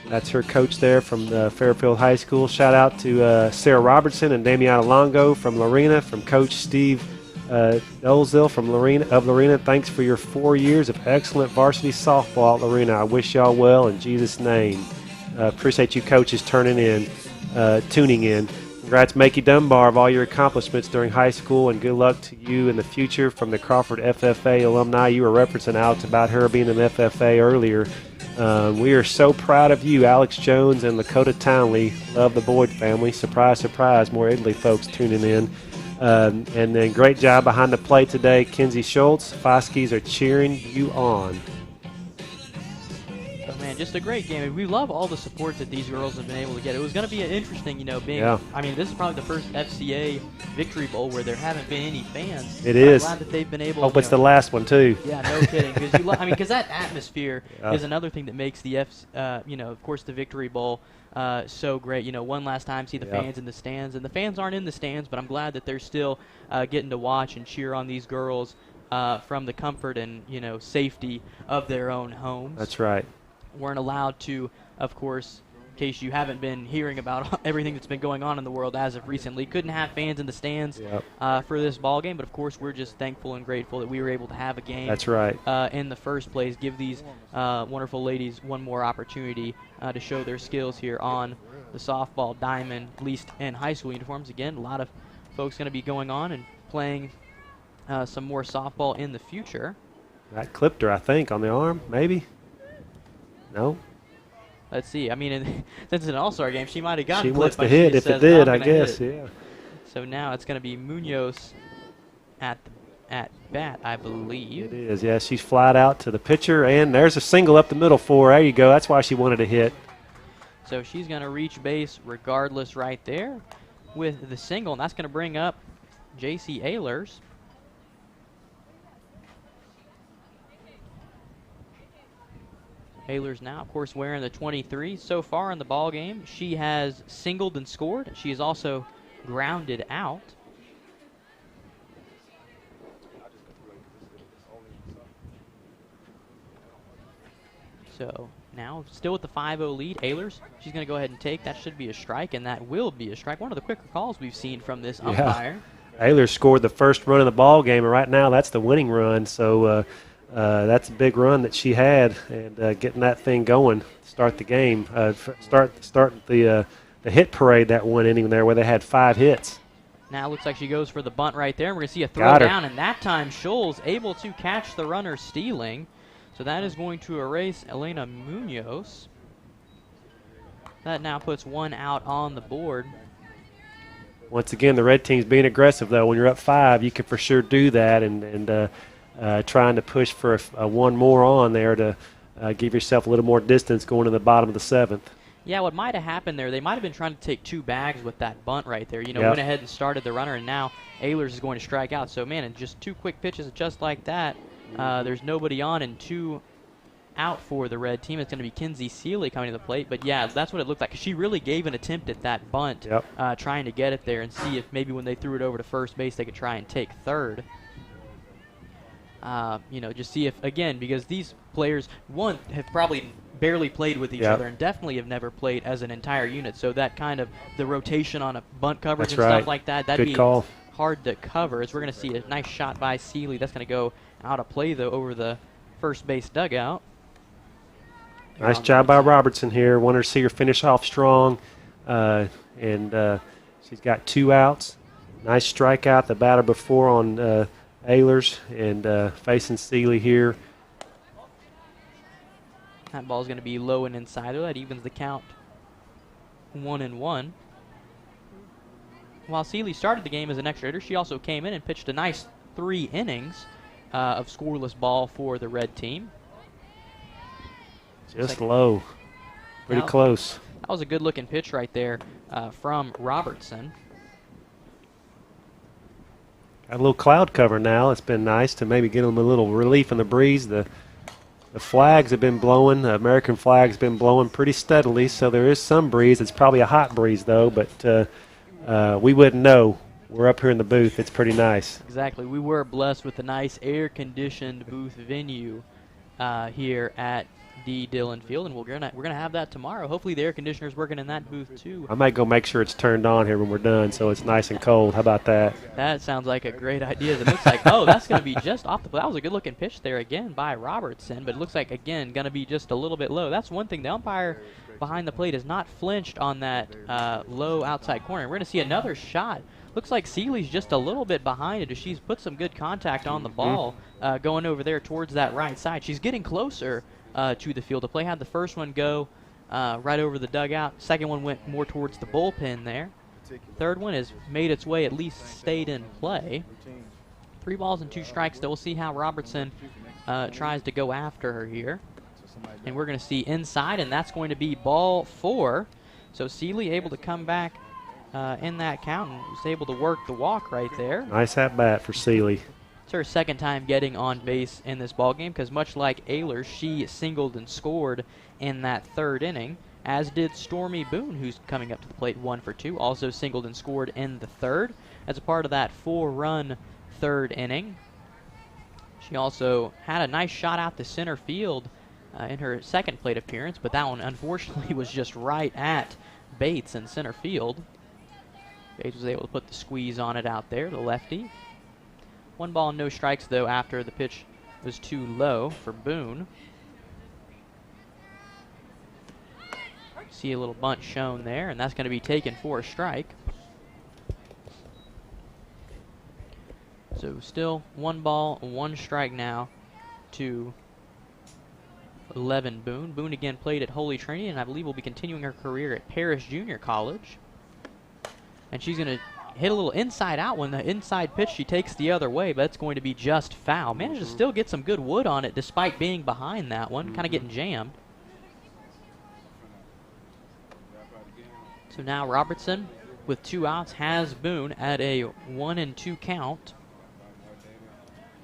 That's her coach there from Fairfield High School. Shout out to Sarah Robertson and Damiana Longo from Lorena, from Coach Steve Dolezil from Lorena. Thanks for your 4 years of excellent varsity softball at Lorena. I wish y'all well in Jesus' name. Appreciate you coaches tuning in. Congrats, Makey Dunbar, of all your accomplishments during high school, and good luck to you in the future from the Crawford FFA alumni. You were referencing, Alex, about her being an FFA earlier. We are so proud of you, Alex Jones and Lakota Townley. Love the Boyd family. Surprise, surprise, more Italy folks tuning in. And then great job behind the plate today, Kenzie Schultz. Foskies are cheering you on. Man, just a great game. And we love all the support that these girls have been able to get. It was going to be an interesting, I mean, this is probably the first FCA Victory Bowl where there haven't been any fans. It is. I'm glad that they've been able. Hope it's the last one too. Yeah, no kidding. Because that atmosphere is another thing that makes the of course, the Victory Bowl so great. One last time, see the fans in the stands, and the fans aren't in the stands, but I'm glad that they're still getting to watch and cheer on these girls from the comfort and safety of their own homes. That's right. Weren't allowed to, of course, in case you haven't been hearing about everything that's been going on in the world as of recently, couldn't have fans in the stands for this ball game. But of course, we're just thankful and grateful that we were able to have a game. That's right. In the first place, give these wonderful ladies one more opportunity to show their skills here on the softball diamond, at least in high school uniforms. Again, a lot of folks going to be going on and playing some more softball in the future. That clipped her, I think, on the arm, maybe. No. Let's see. I mean, since it's an all-star game, she might have gotten. She wants to hit if it did, I guess. Yeah. So now it's going to be Munoz at bat, I believe. It is. Yeah, she's flied out to the pitcher, and there's a single up the middle for her. There you go. That's why she wanted to hit. So she's going to reach base regardless right there with the single, and that's going to bring up J.C. Ehlers. Ehlers now, of course, wearing the 23. So far in the ball game, she has singled and scored. She has also grounded out. So now, still with the 5-0 lead, Ehlers, she's going to go ahead and take. That should be a strike, and that will be a strike. One of the quicker calls we've seen from this umpire. Ehlers scored the first run of the ball game, and right now that's the winning run. So that's a big run that she had, and getting that thing going, start the game, start the hit parade that one inning there where they had 5 hits. Now it looks like she goes for the bunt right there. We're going to see a throw down, and that time Scholes able to catch the runner stealing. So that is going to erase Elena Munoz. That now puts 1 out on the board. Once again, the red team's being aggressive, though. When you're up 5, you can for sure do that, and trying to push for a 1 more on there to give yourself a little more distance going to the bottom of the 7th. Yeah, what might have happened there, they might have been trying to take 2 bags with that bunt right there. Went ahead and started the runner, and now Ehlers is going to strike out. So, man, in just 2 quick pitches just like that, there's nobody on and 2 out for the red team. It's going to be Kinsey Seeley coming to the plate. But, yeah, that's what it looked like. She really gave an attempt at that bunt, trying to get it there and see if maybe when they threw it over to first base they could try and take third. Just see if, again, because these players, one, have probably barely played with each other and definitely have never played as an entire unit. So that kind of the rotation on a bunt coverage stuff like that, that'd be hard to cover. As we're going to see a nice shot by Seeley. That's going to go out of play, though, over the first base dugout. Nice job by Robertson here. Wanted to see her finish off strong. and she's got 2 outs. Nice strikeout the batter before on Ehlers, and facing Seeley here. That ball's going to be low and inside. That evens the count 1-1. While Seeley started the game as an extra hitter, she also came in and pitched a nice 3 innings of scoreless ball for the red team. Just low. Pretty close. That was a good-looking pitch right there from Robertson. Got a little cloud cover now. It's been nice to maybe get them a little relief in the breeze. The flags have been blowing. The American flag's been blowing pretty steadily, so there is some breeze. It's probably a hot breeze, though, but we wouldn't know. We're up here in the booth. It's pretty nice. Exactly. We were blessed with a nice air-conditioned booth venue here at D. Dillon Field, and we're gonna have that tomorrow. Hopefully the air conditioner's working in that booth too. I might go make sure it's turned on here when we're done, so it's nice and cold. How about that? That sounds like a great idea. It looks like, oh, that's going to be just off the plate. That was a good-looking pitch there again by Robertson, but it looks like, again, going to be just a little bit low. That's one thing. The umpire behind the plate has not flinched on that low outside corner. We're going to see another shot. Looks like Seeley's just a little bit behind it. She's put some good contact on the ball going over there towards that right side. She's getting closer to the field of play. Had the first one go right over the dugout. Second one went more towards the bullpen there. Third one has made its way, at least stayed in play. 3 balls and 2 strikes, though. We'll see how Robertson tries to go after her here. And we're going to see inside, and that's going to be ball 4. So Seeley able to come back in that count and was able to work the walk right there. Nice at bat for Seeley. It's her second time getting on base in this ball game, because much like Ehlers, she singled and scored in that 3rd inning, as did Stormy Boone, who's coming up to the plate 1 for 2, also singled and scored in the 3rd as a part of that 4-run 3rd inning. She also had a nice shot out to center field in her 2nd plate appearance, but that one unfortunately was just right at Bates in center field. Bates was able to put the squeeze on it out there, the lefty. 1 ball and no strikes, though, after the pitch was too low for Boone. See a little bunt shown there, and that's going to be taken for a strike. So still 1 ball, 1 strike now to 11 Boone. Boone again played at Holy Trinity, and I believe will be continuing her career at Paris Junior College. And she's going to hit a little inside out. When the inside pitch, she takes the other way, but it's going to be just foul. Managed to still get some good wood on it despite being behind that one, kind of getting jammed. So now Robertson, with 2 outs, has Boone at a 1-2 count.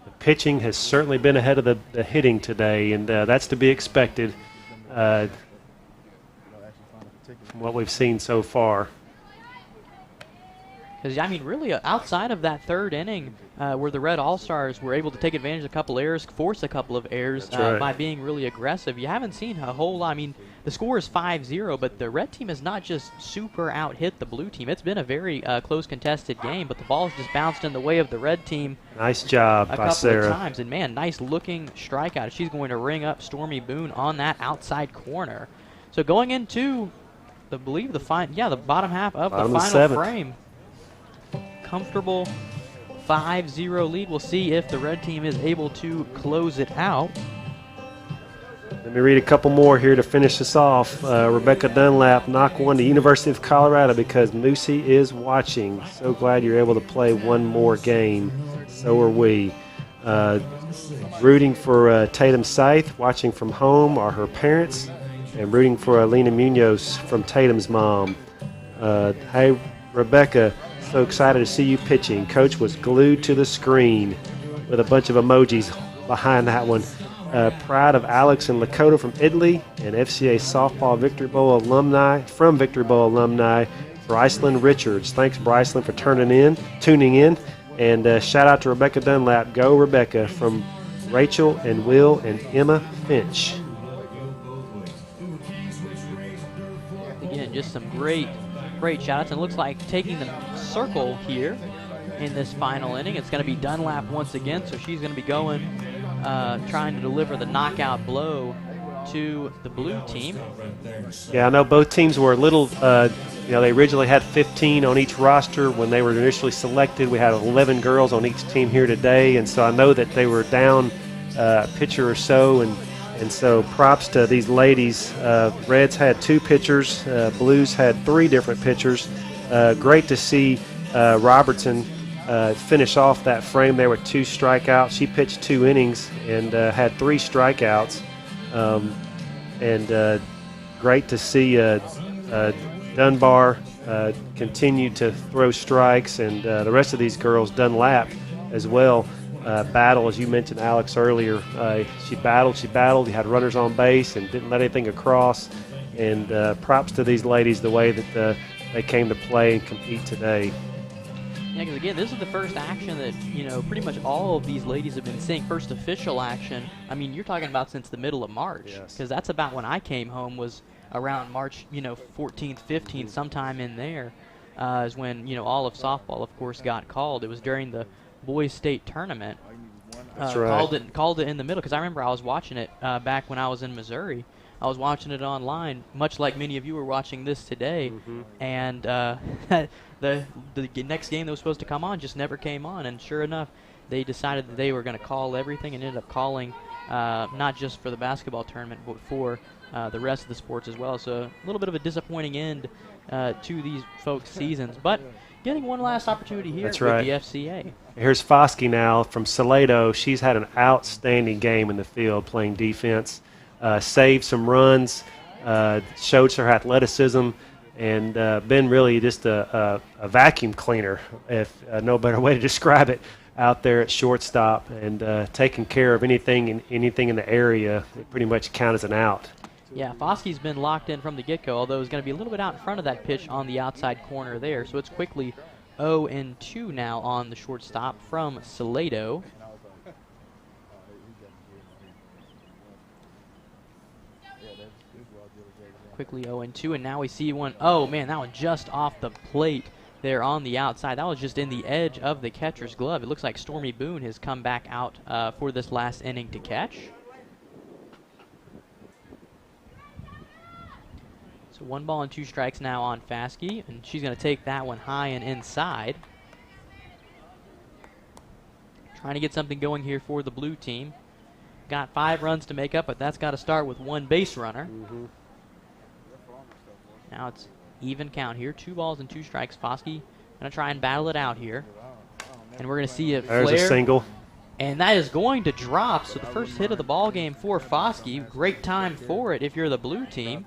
The pitching has certainly been ahead of the hitting today, and that's to be expected from what we've seen so far. Because, I mean, really, outside of that 3rd inning where the Red All-Stars were able to take advantage of a couple errors, force a couple of errors by being really aggressive, you haven't seen a whole lot. I mean, the score is 5-0, but the red team has not just super out-hit the blue team. It's been a very close contested game, but the ball's just bounced in the way of the red team. Nice job by Sarah. A couple of times, and, man, nice-looking strikeout. She's going to ring up Stormy Boone on that outside corner. So going into, I believe, the bottom half of the final 7th frame. Comfortable 5-0 lead. We'll see if the red team is able to close it out. Let me read a couple more here to finish this off. Rebecca Dunlap knocked 1 to University of Colorado because Moosey is watching. So glad you're able to play 1 more game. So are we. Rooting for Tatum Scythe, watching from home, are her parents, and rooting for Alina Munoz from Tatum's mom. Hey, Rebecca, so excited to see you pitching. Coach was glued to the screen with a bunch of emojis behind that one. Proud of Alex and Lakota from Italy, and FCA Softball Victory Bowl alumni, from Victory Bowl alumni, Brycelyn Richards. Thanks, Brycelyn, for tuning in. And shout out to Rebecca Dunlap. Go, Rebecca, from Rachel and Will and Emma Finch. Again, just some great shout-outs. And it looks like taking the circle here in this final inning, it's going to be Dunlap once again. So she's going to be going, trying to deliver the knockout blow to the blue team. Yeah, I know both teams were a little they originally had 15 on each roster when they were initially selected. We had 11 girls on each team here today, and so I know that they were down a pitcher or so, and so props to these ladies. Reds had 2 pitchers, Blues had 3 different pitchers. Great to see Robertson finish off that frame there with 2 strikeouts. She pitched 2 innings and had 3 strikeouts. And great to see Dunbar continue to throw strikes, and the rest of these girls, Dunlap as well, battle, as you mentioned, Alex, earlier. She battled. You had runners on base and didn't let anything across. And props to these ladies, the way that they came to play and compete today. Yeah, because again, this is the first action that, pretty much all of these ladies have been seeing. First official action. I mean, you're talking about since the middle of March. Because that's about when I came home, was around March, 14th, 15th, sometime in there is when, all of softball, of course, got called. It was during the boys state tournament. That's right. Called it in the middle, because I remember I was watching it back when I was in Missouri. I was watching it online, much like many of you were watching this today, and the next game that was supposed to come on just never came on, and sure enough, they decided that they were going to call everything and ended up calling not just for the basketball tournament, but for the rest of the sports as well. So a little bit of a disappointing end to these folks' seasons, but getting one last opportunity here with the FCA. Here's Foskey now from Salado. She's had an outstanding game in the field playing defense. Saved some runs, showed her athleticism, and been really just a vacuum cleaner, if no better way to describe it, out there at shortstop, and taking care of anything in the area that pretty much count as an out. Yeah, Foskey's been locked in from the get-go, although he's going to be a little bit out in front of that pitch on the outside corner there. So it's quickly 0-2 now on the shortstop from Salado. Quickly 0-2, and now we see one. Oh, man, that one just off the plate there on the outside. That was just in the edge of the catcher's glove. It looks like Stormy Boone has come back out for this last inning to catch. So 1 ball and 2 strikes now on Foskey, and she's going to take that one high and inside. Trying to get something going here for the blue team. Got 5 runs to make up, but that's got to start with 1 base runner. Now it's even count here. 2 balls and 2 strikes. Foskey going to try and battle it out here. And we're going to see a flare. There's a single. And that is going to drop. So the first hit of the ball game for Foskey. Great time for it if you're the blue team.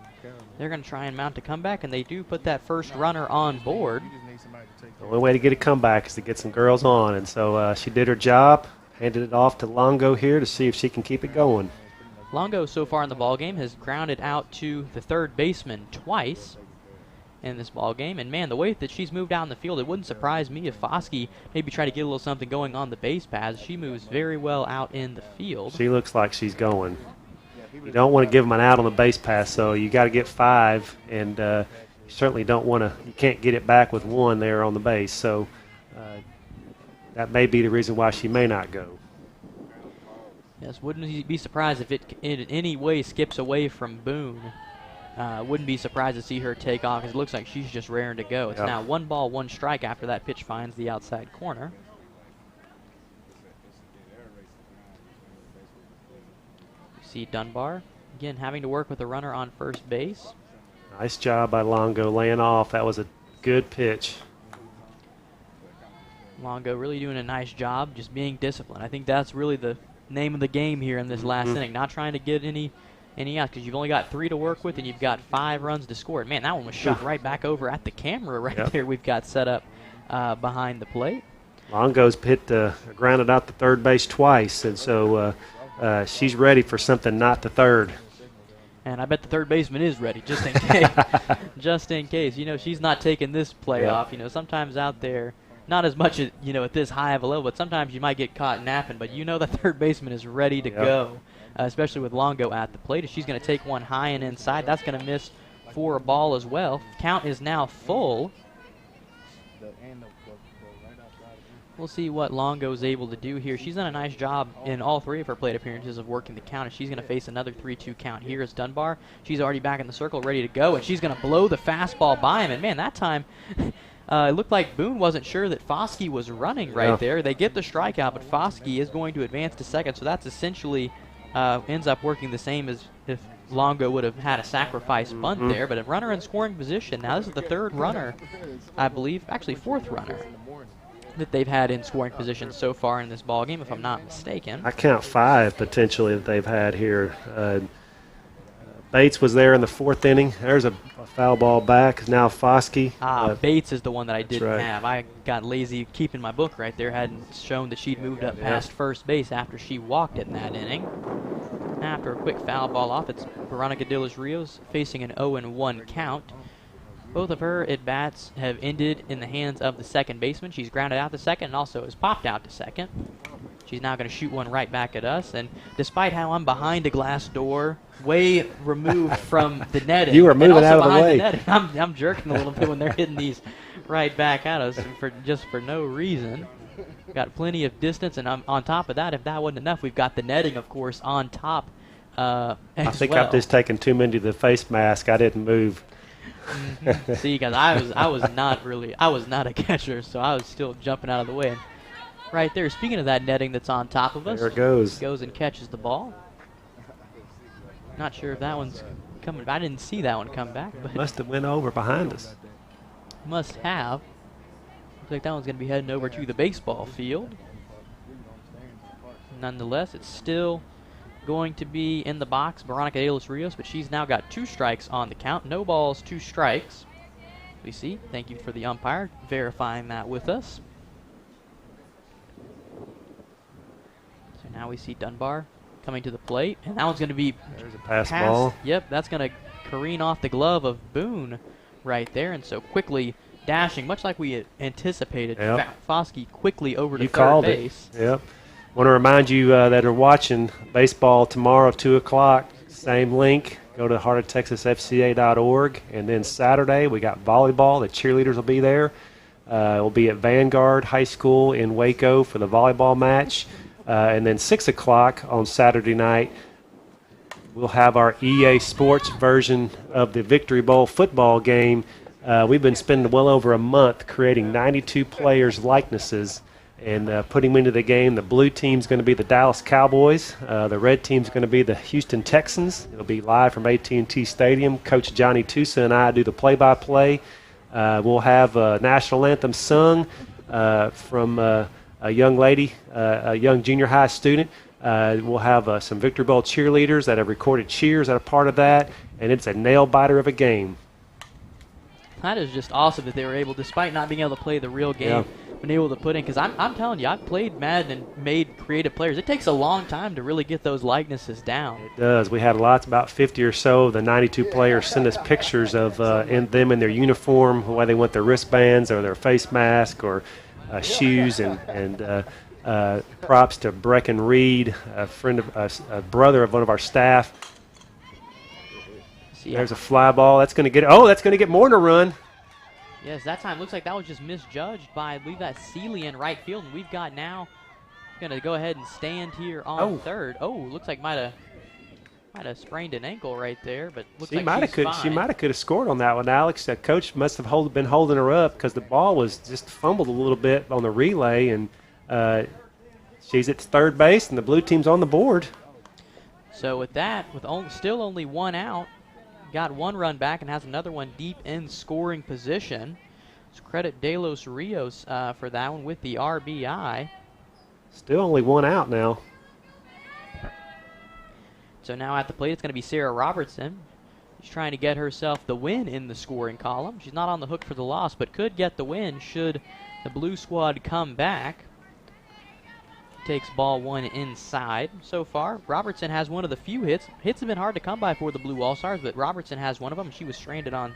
They're going to try and mount a comeback, and they do put that first runner on board. The only way to get a comeback is to get some girls on, and so she did her job, handed it off to Longo here to see if she can keep it going. Longo, so far in the ballgame, has grounded out to the third baseman twice in this ballgame. And, man, the way that she's moved out in the field, it wouldn't surprise me if Foskey maybe tried to get a little something going on the base paths. She moves very well out in the field. She looks like she's going. You don't want to give them an out on the base pass, so you got to get 5, and you certainly don't want to. You can't get it back with 1 there on the base, so that may be the reason why she may not go. Yes, wouldn't be surprised if it in any way skips away from Boone. Wouldn't be surprised to see her take off, because it looks like she's just raring to go. It's now 1 ball, 1 strike after that pitch finds the outside corner. See Dunbar, again, having to work with a runner on first base. Nice job by Longo laying off. That was a good pitch. Longo really doing a nice job, just being disciplined. I think that's really the name of the game here in this last inning. Not trying to get any outs, because you've only got 3 to work with, and you've got 5 runs to score. Man, that one was shot right back over at the camera there. We've got set up behind the plate. Longo's grounded out to third base twice, and so she's ready for something not to third. And I bet the third baseman is ready, just in case. Just in case. She's not taking this play off. Sometimes out there, not as much as, at this high of a level, but sometimes you might get caught napping. But the third baseman is ready to go, especially with Longo at the plate. If she's going to take one high and inside, that's going to miss for a ball as well. Count is now full. We'll see what Longo is able to do here. She's done a nice job in all 3 of her plate appearances of working the count, and she's going to face another 3-2 count here as Dunbar. She's already back in the circle, ready to go, and she's going to blow the fastball by him. And, man, that time it looked like Boone wasn't sure that Foskey was running right there. They get the strikeout, but Foskey is going to advance to second, so that's essentially ends up working the same as if Longo would have had a sacrifice bunt there, but a runner in scoring position. Now, this is the 3rd runner, I believe, actually 4th runner that they've had in scoring position so far in this ball game, if I'm not mistaken. I count 5 potentially that they've had here. Bates was there in the 4th inning. There's a foul ball back. Now Foskey. Bates is the one that I didn't right. have. I got lazy keeping my book right there. Hadn't shown that she'd moved up past first base after she walked in that inning. After a quick foul ball off, it's Veronica De Los Rios facing an 0-1 count. Both of her at-bats have ended in the hands of the second baseman. She's grounded out to second and also has popped out to second. She's now going to shoot one right back at us. And despite how I'm behind a glass door, way removed from the netting. You were moving out of the way. Netting, I'm jerking a little bit when they're hitting these right back at us for no reason. Got plenty of distance, and on top of that, if that wasn't enough, we've got the netting, of course, on top I think I've just taken too many to the face mask. I didn't move. See, guys, I was not a catcher, so I was still jumping out of the way. And right there, speaking of that netting that's on top of us, there it goes. Goes and catches the ball. Not sure if that one's coming. I didn't see that one come back, but Must have went over behind us. Must have. Looks like that one's going to be heading over to the baseball field. Nonetheless, it's still going to be in the box, Veronica De Los Rios, but she's now got 2 strikes on the count. No balls, 2 strikes. We see. Thank you for the umpire verifying that with us. So now we see Dunbar coming to the plate, and that one's going to be There's a pass ball. Yep, that's going to careen off the glove of Boone right there, and so quickly dashing, much like we had anticipated. Foskey quickly over to third base. Yep. Want to remind you that are watching baseball tomorrow, 2 o'clock, same link. Go to heartoftexasfca.org. And then Saturday, we got volleyball. The cheerleaders will be there. We'll be at Vanguard High School in Waco for the volleyball match. And then 6 o'clock on Saturday night, we'll have our EA Sports version of the Victory Bowl football game. We've been spending well over a month creating 92 players' likenesses and putting them into the game. The blue team's going to be the Dallas Cowboys. The red team's going to be the Houston Texans. It'll be live from AT&T Stadium. Coach Johnny Tusa and I do the play-by-play. We'll have a national anthem sung from a young lady, a young junior high student. We'll have some Victory Bowl cheerleaders that have recorded cheers that are part of that, and it's a nail-biter of a game. That is just awesome that they were able, despite not being able to play the real game, been able to put in, because I'm telling you, I've played Madden and made creative players. It takes a long time to really get those likenesses down. It does. We had lots, about 50 or so of the 92 players send us pictures of them in their uniform, whether they want their wristbands or their face mask or shoes, and props to Brecken Reed, a brother of one of our staff. There's a fly ball. That's going to get more than a run. Yes, that time looks like that was just misjudged by, I believe, that Seeley in right field, and we've got now going to go ahead and stand here on third. Oh, looks like might have sprained an ankle right there, but looks like she's fine. She might have scored on that one, Alex. The coach must have been holding her up because the ball was just fumbled a little bit on the relay, and she's at third base, and the blue team's on the board. So with that, with still only 1 out, got 1 run back and has another one deep in scoring position. Let's credit De Los Rios for that one with the RBI. Still only 1 out now. So now at the plate, it's going to be Sarah Robertson. She's trying to get herself the win in the scoring column. She's not on the hook for the loss, but could get the win should the blue squad come back. Takes ball 1 inside. So far, Robertson has one of the few hits. Hits have been hard to come by for the Blue All-Stars, but Robertson has one of them. She was stranded on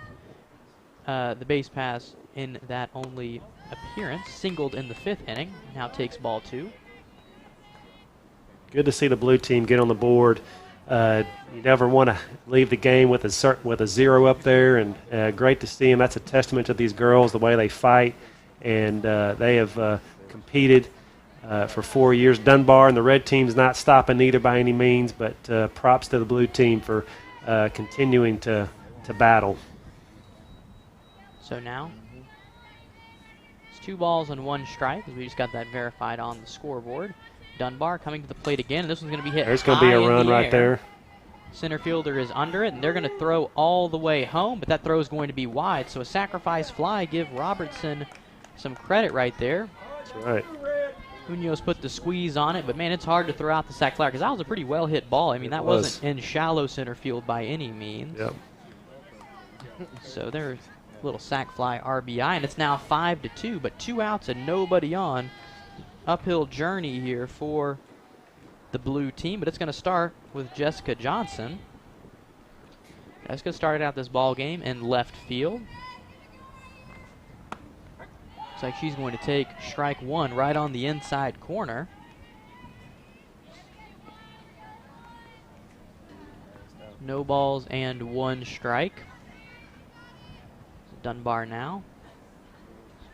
the base pass in that only appearance. Singled in the 5th inning. Now takes ball 2. Good to see the blue team get on the board. You never want to leave the game with a 0 up there, and great to see them. That's a testament to these girls, the way they fight, and they have competed for 4 years. Dunbar and the red team's not stopping either by any means, but props to the blue team for continuing to battle. So now it's 2 balls and 1 strike, as we just got that verified on the scoreboard. Dunbar coming to the plate again, and this one's going to be hit. There's going to be a run right there. Center fielder is under it, and they're going to throw all the way home, but that throw is going to be wide. So a sacrifice fly, give Robertson some credit right there. That's right. Munoz put the squeeze on it, but man, it's hard to throw out the sac fly because that was a pretty well hit ball. I mean, that wasn't in shallow center field by any means. Yep. So there's a little sac fly RBI, and it's now 5-2, but 2 outs and nobody on. Uphill journey here for the blue team, but it's going to start with Jessica Johnson. Jessica started out this ball game in left field. Looks like she's going to take strike 1 right on the inside corner. No balls and 1 strike. Dunbar now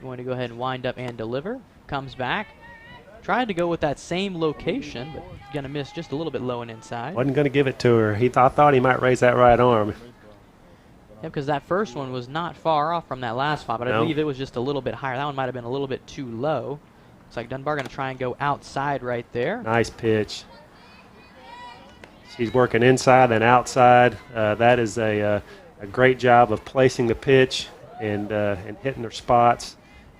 going to go ahead and wind up and deliver. Comes back. Tried to go with that same location, but going to miss just a little bit low and inside. Wasn't going to give it to her. I thought he might raise that right arm. Yeah, because that first one was not far off from that last spot, but I believe it was just a little bit higher. That one might have been a little bit too low. Looks like Dunbar going to try and go outside right there. Nice pitch. She's working inside and outside. That is a great job of placing the pitch and hitting her spots.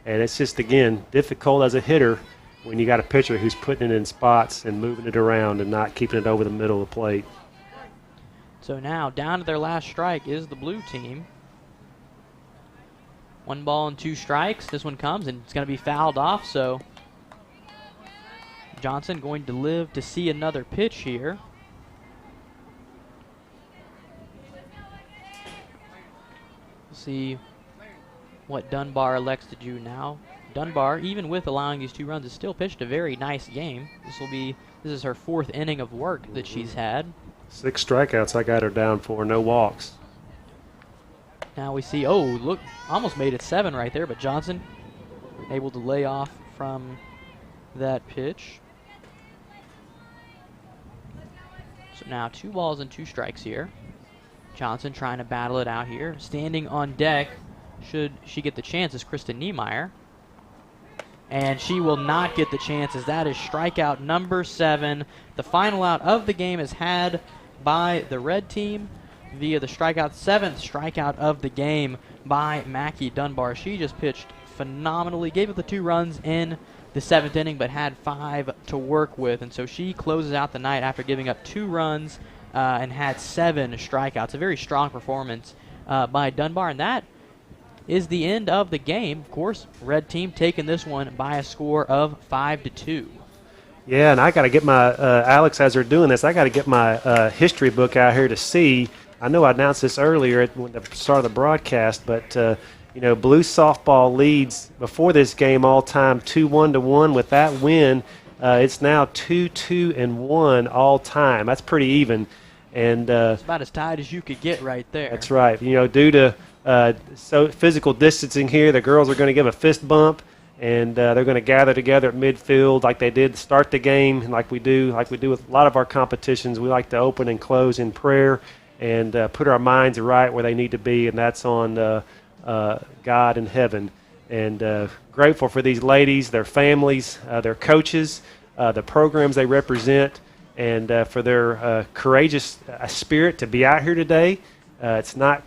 And it's just, again, difficult as a hitter when you got a pitcher who's putting it in spots and moving it around and not keeping it over the middle of the plate. So now down to their last strike is the blue team. 1 ball and 2 strikes. This one comes and it's going to be fouled off. So Johnson going to live to see another pitch here. We'll see what Dunbar elects to do now. Dunbar, even with allowing these 2 runs, has still pitched a very nice game. This is her 4th inning of work that she's had. 6 strikeouts I got her down for, no walks. Now we see, oh, look, almost made it 7 right there, but Johnson able to lay off from that pitch. So now 2 balls and 2 strikes here. Johnson trying to battle it out here. Standing on deck, should she get the chance, is Kristen Niemeyer. And she will not get the chances. That is strikeout number 7. The final out of the game is had by the red team via the strikeout. 7th strikeout of the game by Mackie Dunbar. She just pitched phenomenally. Gave up the 2 runs in the 7th inning, but had 5 to work with. And so she closes out the night after giving up 2 runs and had 7 strikeouts. A very strong performance by Dunbar. And that is the end of the game. Of course, red team taking this one by a score of 5-2. Yeah, and I got to get my Alex, as they're doing this, I got to get my history book out here to see. I know I announced this earlier at the start of the broadcast, but blue softball leads before this game all time 2-1. With that win, it's now 2-2-1 all time. That's pretty even, and it's about as tight as you could get right there. That's right. Due to physical distancing here, the girls are going to give a fist bump, and they're going to gather together at midfield like they did to start the game, and like we do with a lot of our competitions. We like to open and close in prayer and put our minds right where they need to be, and that's on God in heaven. And grateful for these ladies, their families, their coaches, the programs they represent, and for their courageous spirit to be out here today. It's not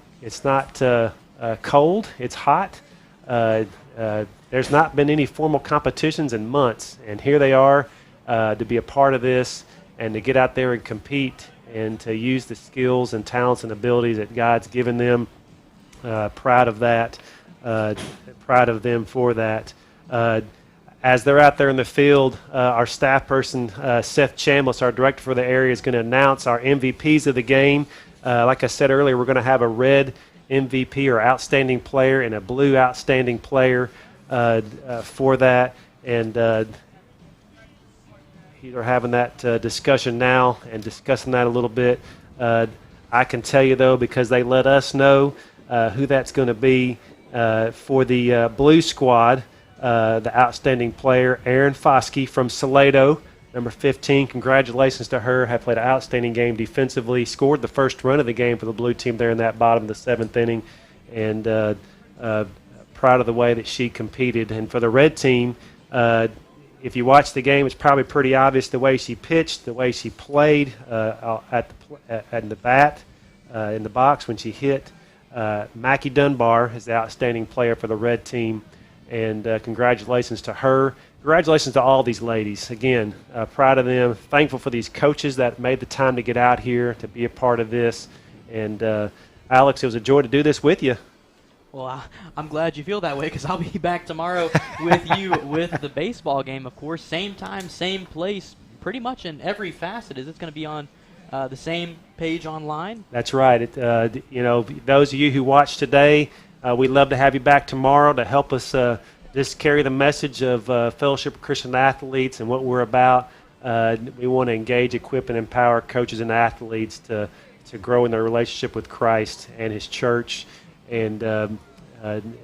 cold. It's hot. There's not been any formal competitions in months, and here they are to be a part of this and to get out there and compete and to use the skills and talents and abilities that God's given them. Proud of that. Proud of them for that. As they're out there in the field, our staff person, Seth Chambliss, our director for the area, is going to announce our MVPs of the game. Like I said earlier, we're going to have a red MVP or outstanding player and a blue outstanding player for that. And they're having that discussion now and discussing that a little bit. I can tell you, though, because they let us know who that's going to be for the blue squad. the outstanding player, Erin Foskey from Salado, number 15. Congratulations to her. Had played an outstanding game defensively. Scored the first run of the game for the blue team there in that bottom of the 7th inning. And proud of the way that she competed. And for the red team, if you watch the game, it's probably pretty obvious the way she pitched, the way she played in the bat, in the box when she hit. Mackie Dunbar is the outstanding player for the red team, and congratulations to her. Congratulations to all these ladies. Again, proud of them. Thankful for these coaches that made the time to get out here to be a part of this. And Alex, it was a joy to do this with you. Well, I'm glad you feel that way, because I'll be back tomorrow with you with the baseball game, of course. Same time, same place, pretty much in every facet. Is it going to be on the same page online? That's right. Those of you who watched today, we'd love to have you back tomorrow to help us just carry the message of Fellowship of Christian Athletes and what we're about. We want to engage, equip, and empower coaches and athletes to grow in their relationship with Christ and His church. And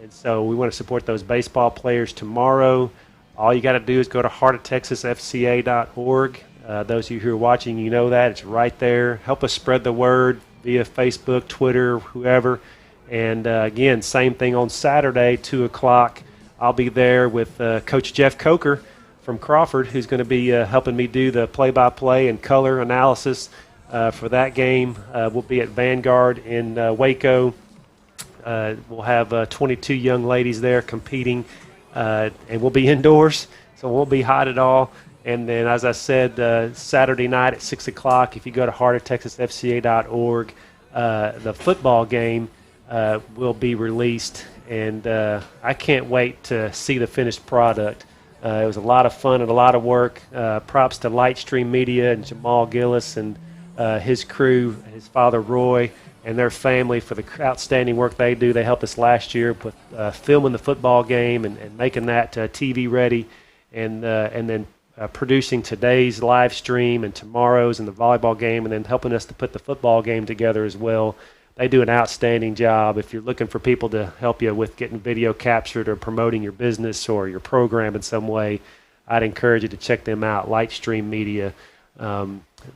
so we want to support those baseball players tomorrow. All you got to do is go to heartoftexasfca.org. Those of you who are watching, you know that. It's right there. Help us spread the word via Facebook, Twitter, whoever. And, again, same thing on Saturday, 2 o'clock. I'll be there with Coach Jeff Coker from Crawford, who's going to be helping me do the play-by-play and color analysis for that game. We'll be at Vanguard in Waco. We'll have 22 young ladies there competing, and we'll be indoors, so it won't be hot at all. And then, as I said, Saturday night at 6 o'clock, if you go to heartoftexasfca.org, the football game will be released, and I can't wait to see the finished product. It was a lot of fun and a lot of work. Props to Lightstream Media and Jamal Gillis and his crew, his father Roy, and their family for the outstanding work they do. They helped us last year with filming the football game and making that TV ready, and then producing today's live stream and tomorrow's and the volleyball game, and then helping us to put the football game together as well. They do an outstanding job. If you're looking for people to help you with getting video captured or promoting your business or your program in some way, I'd encourage you to check them out, Lightstream Media.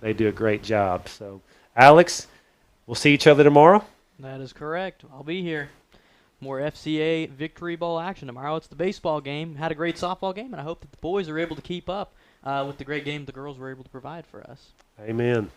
They do a great job. So, Alex, we'll see each other tomorrow. That is correct. I'll be here. More FCA Victory Bowl action tomorrow. It's the baseball game. Had a great softball game, and I hope that the boys are able to keep up with the great game the girls were able to provide for us. Amen.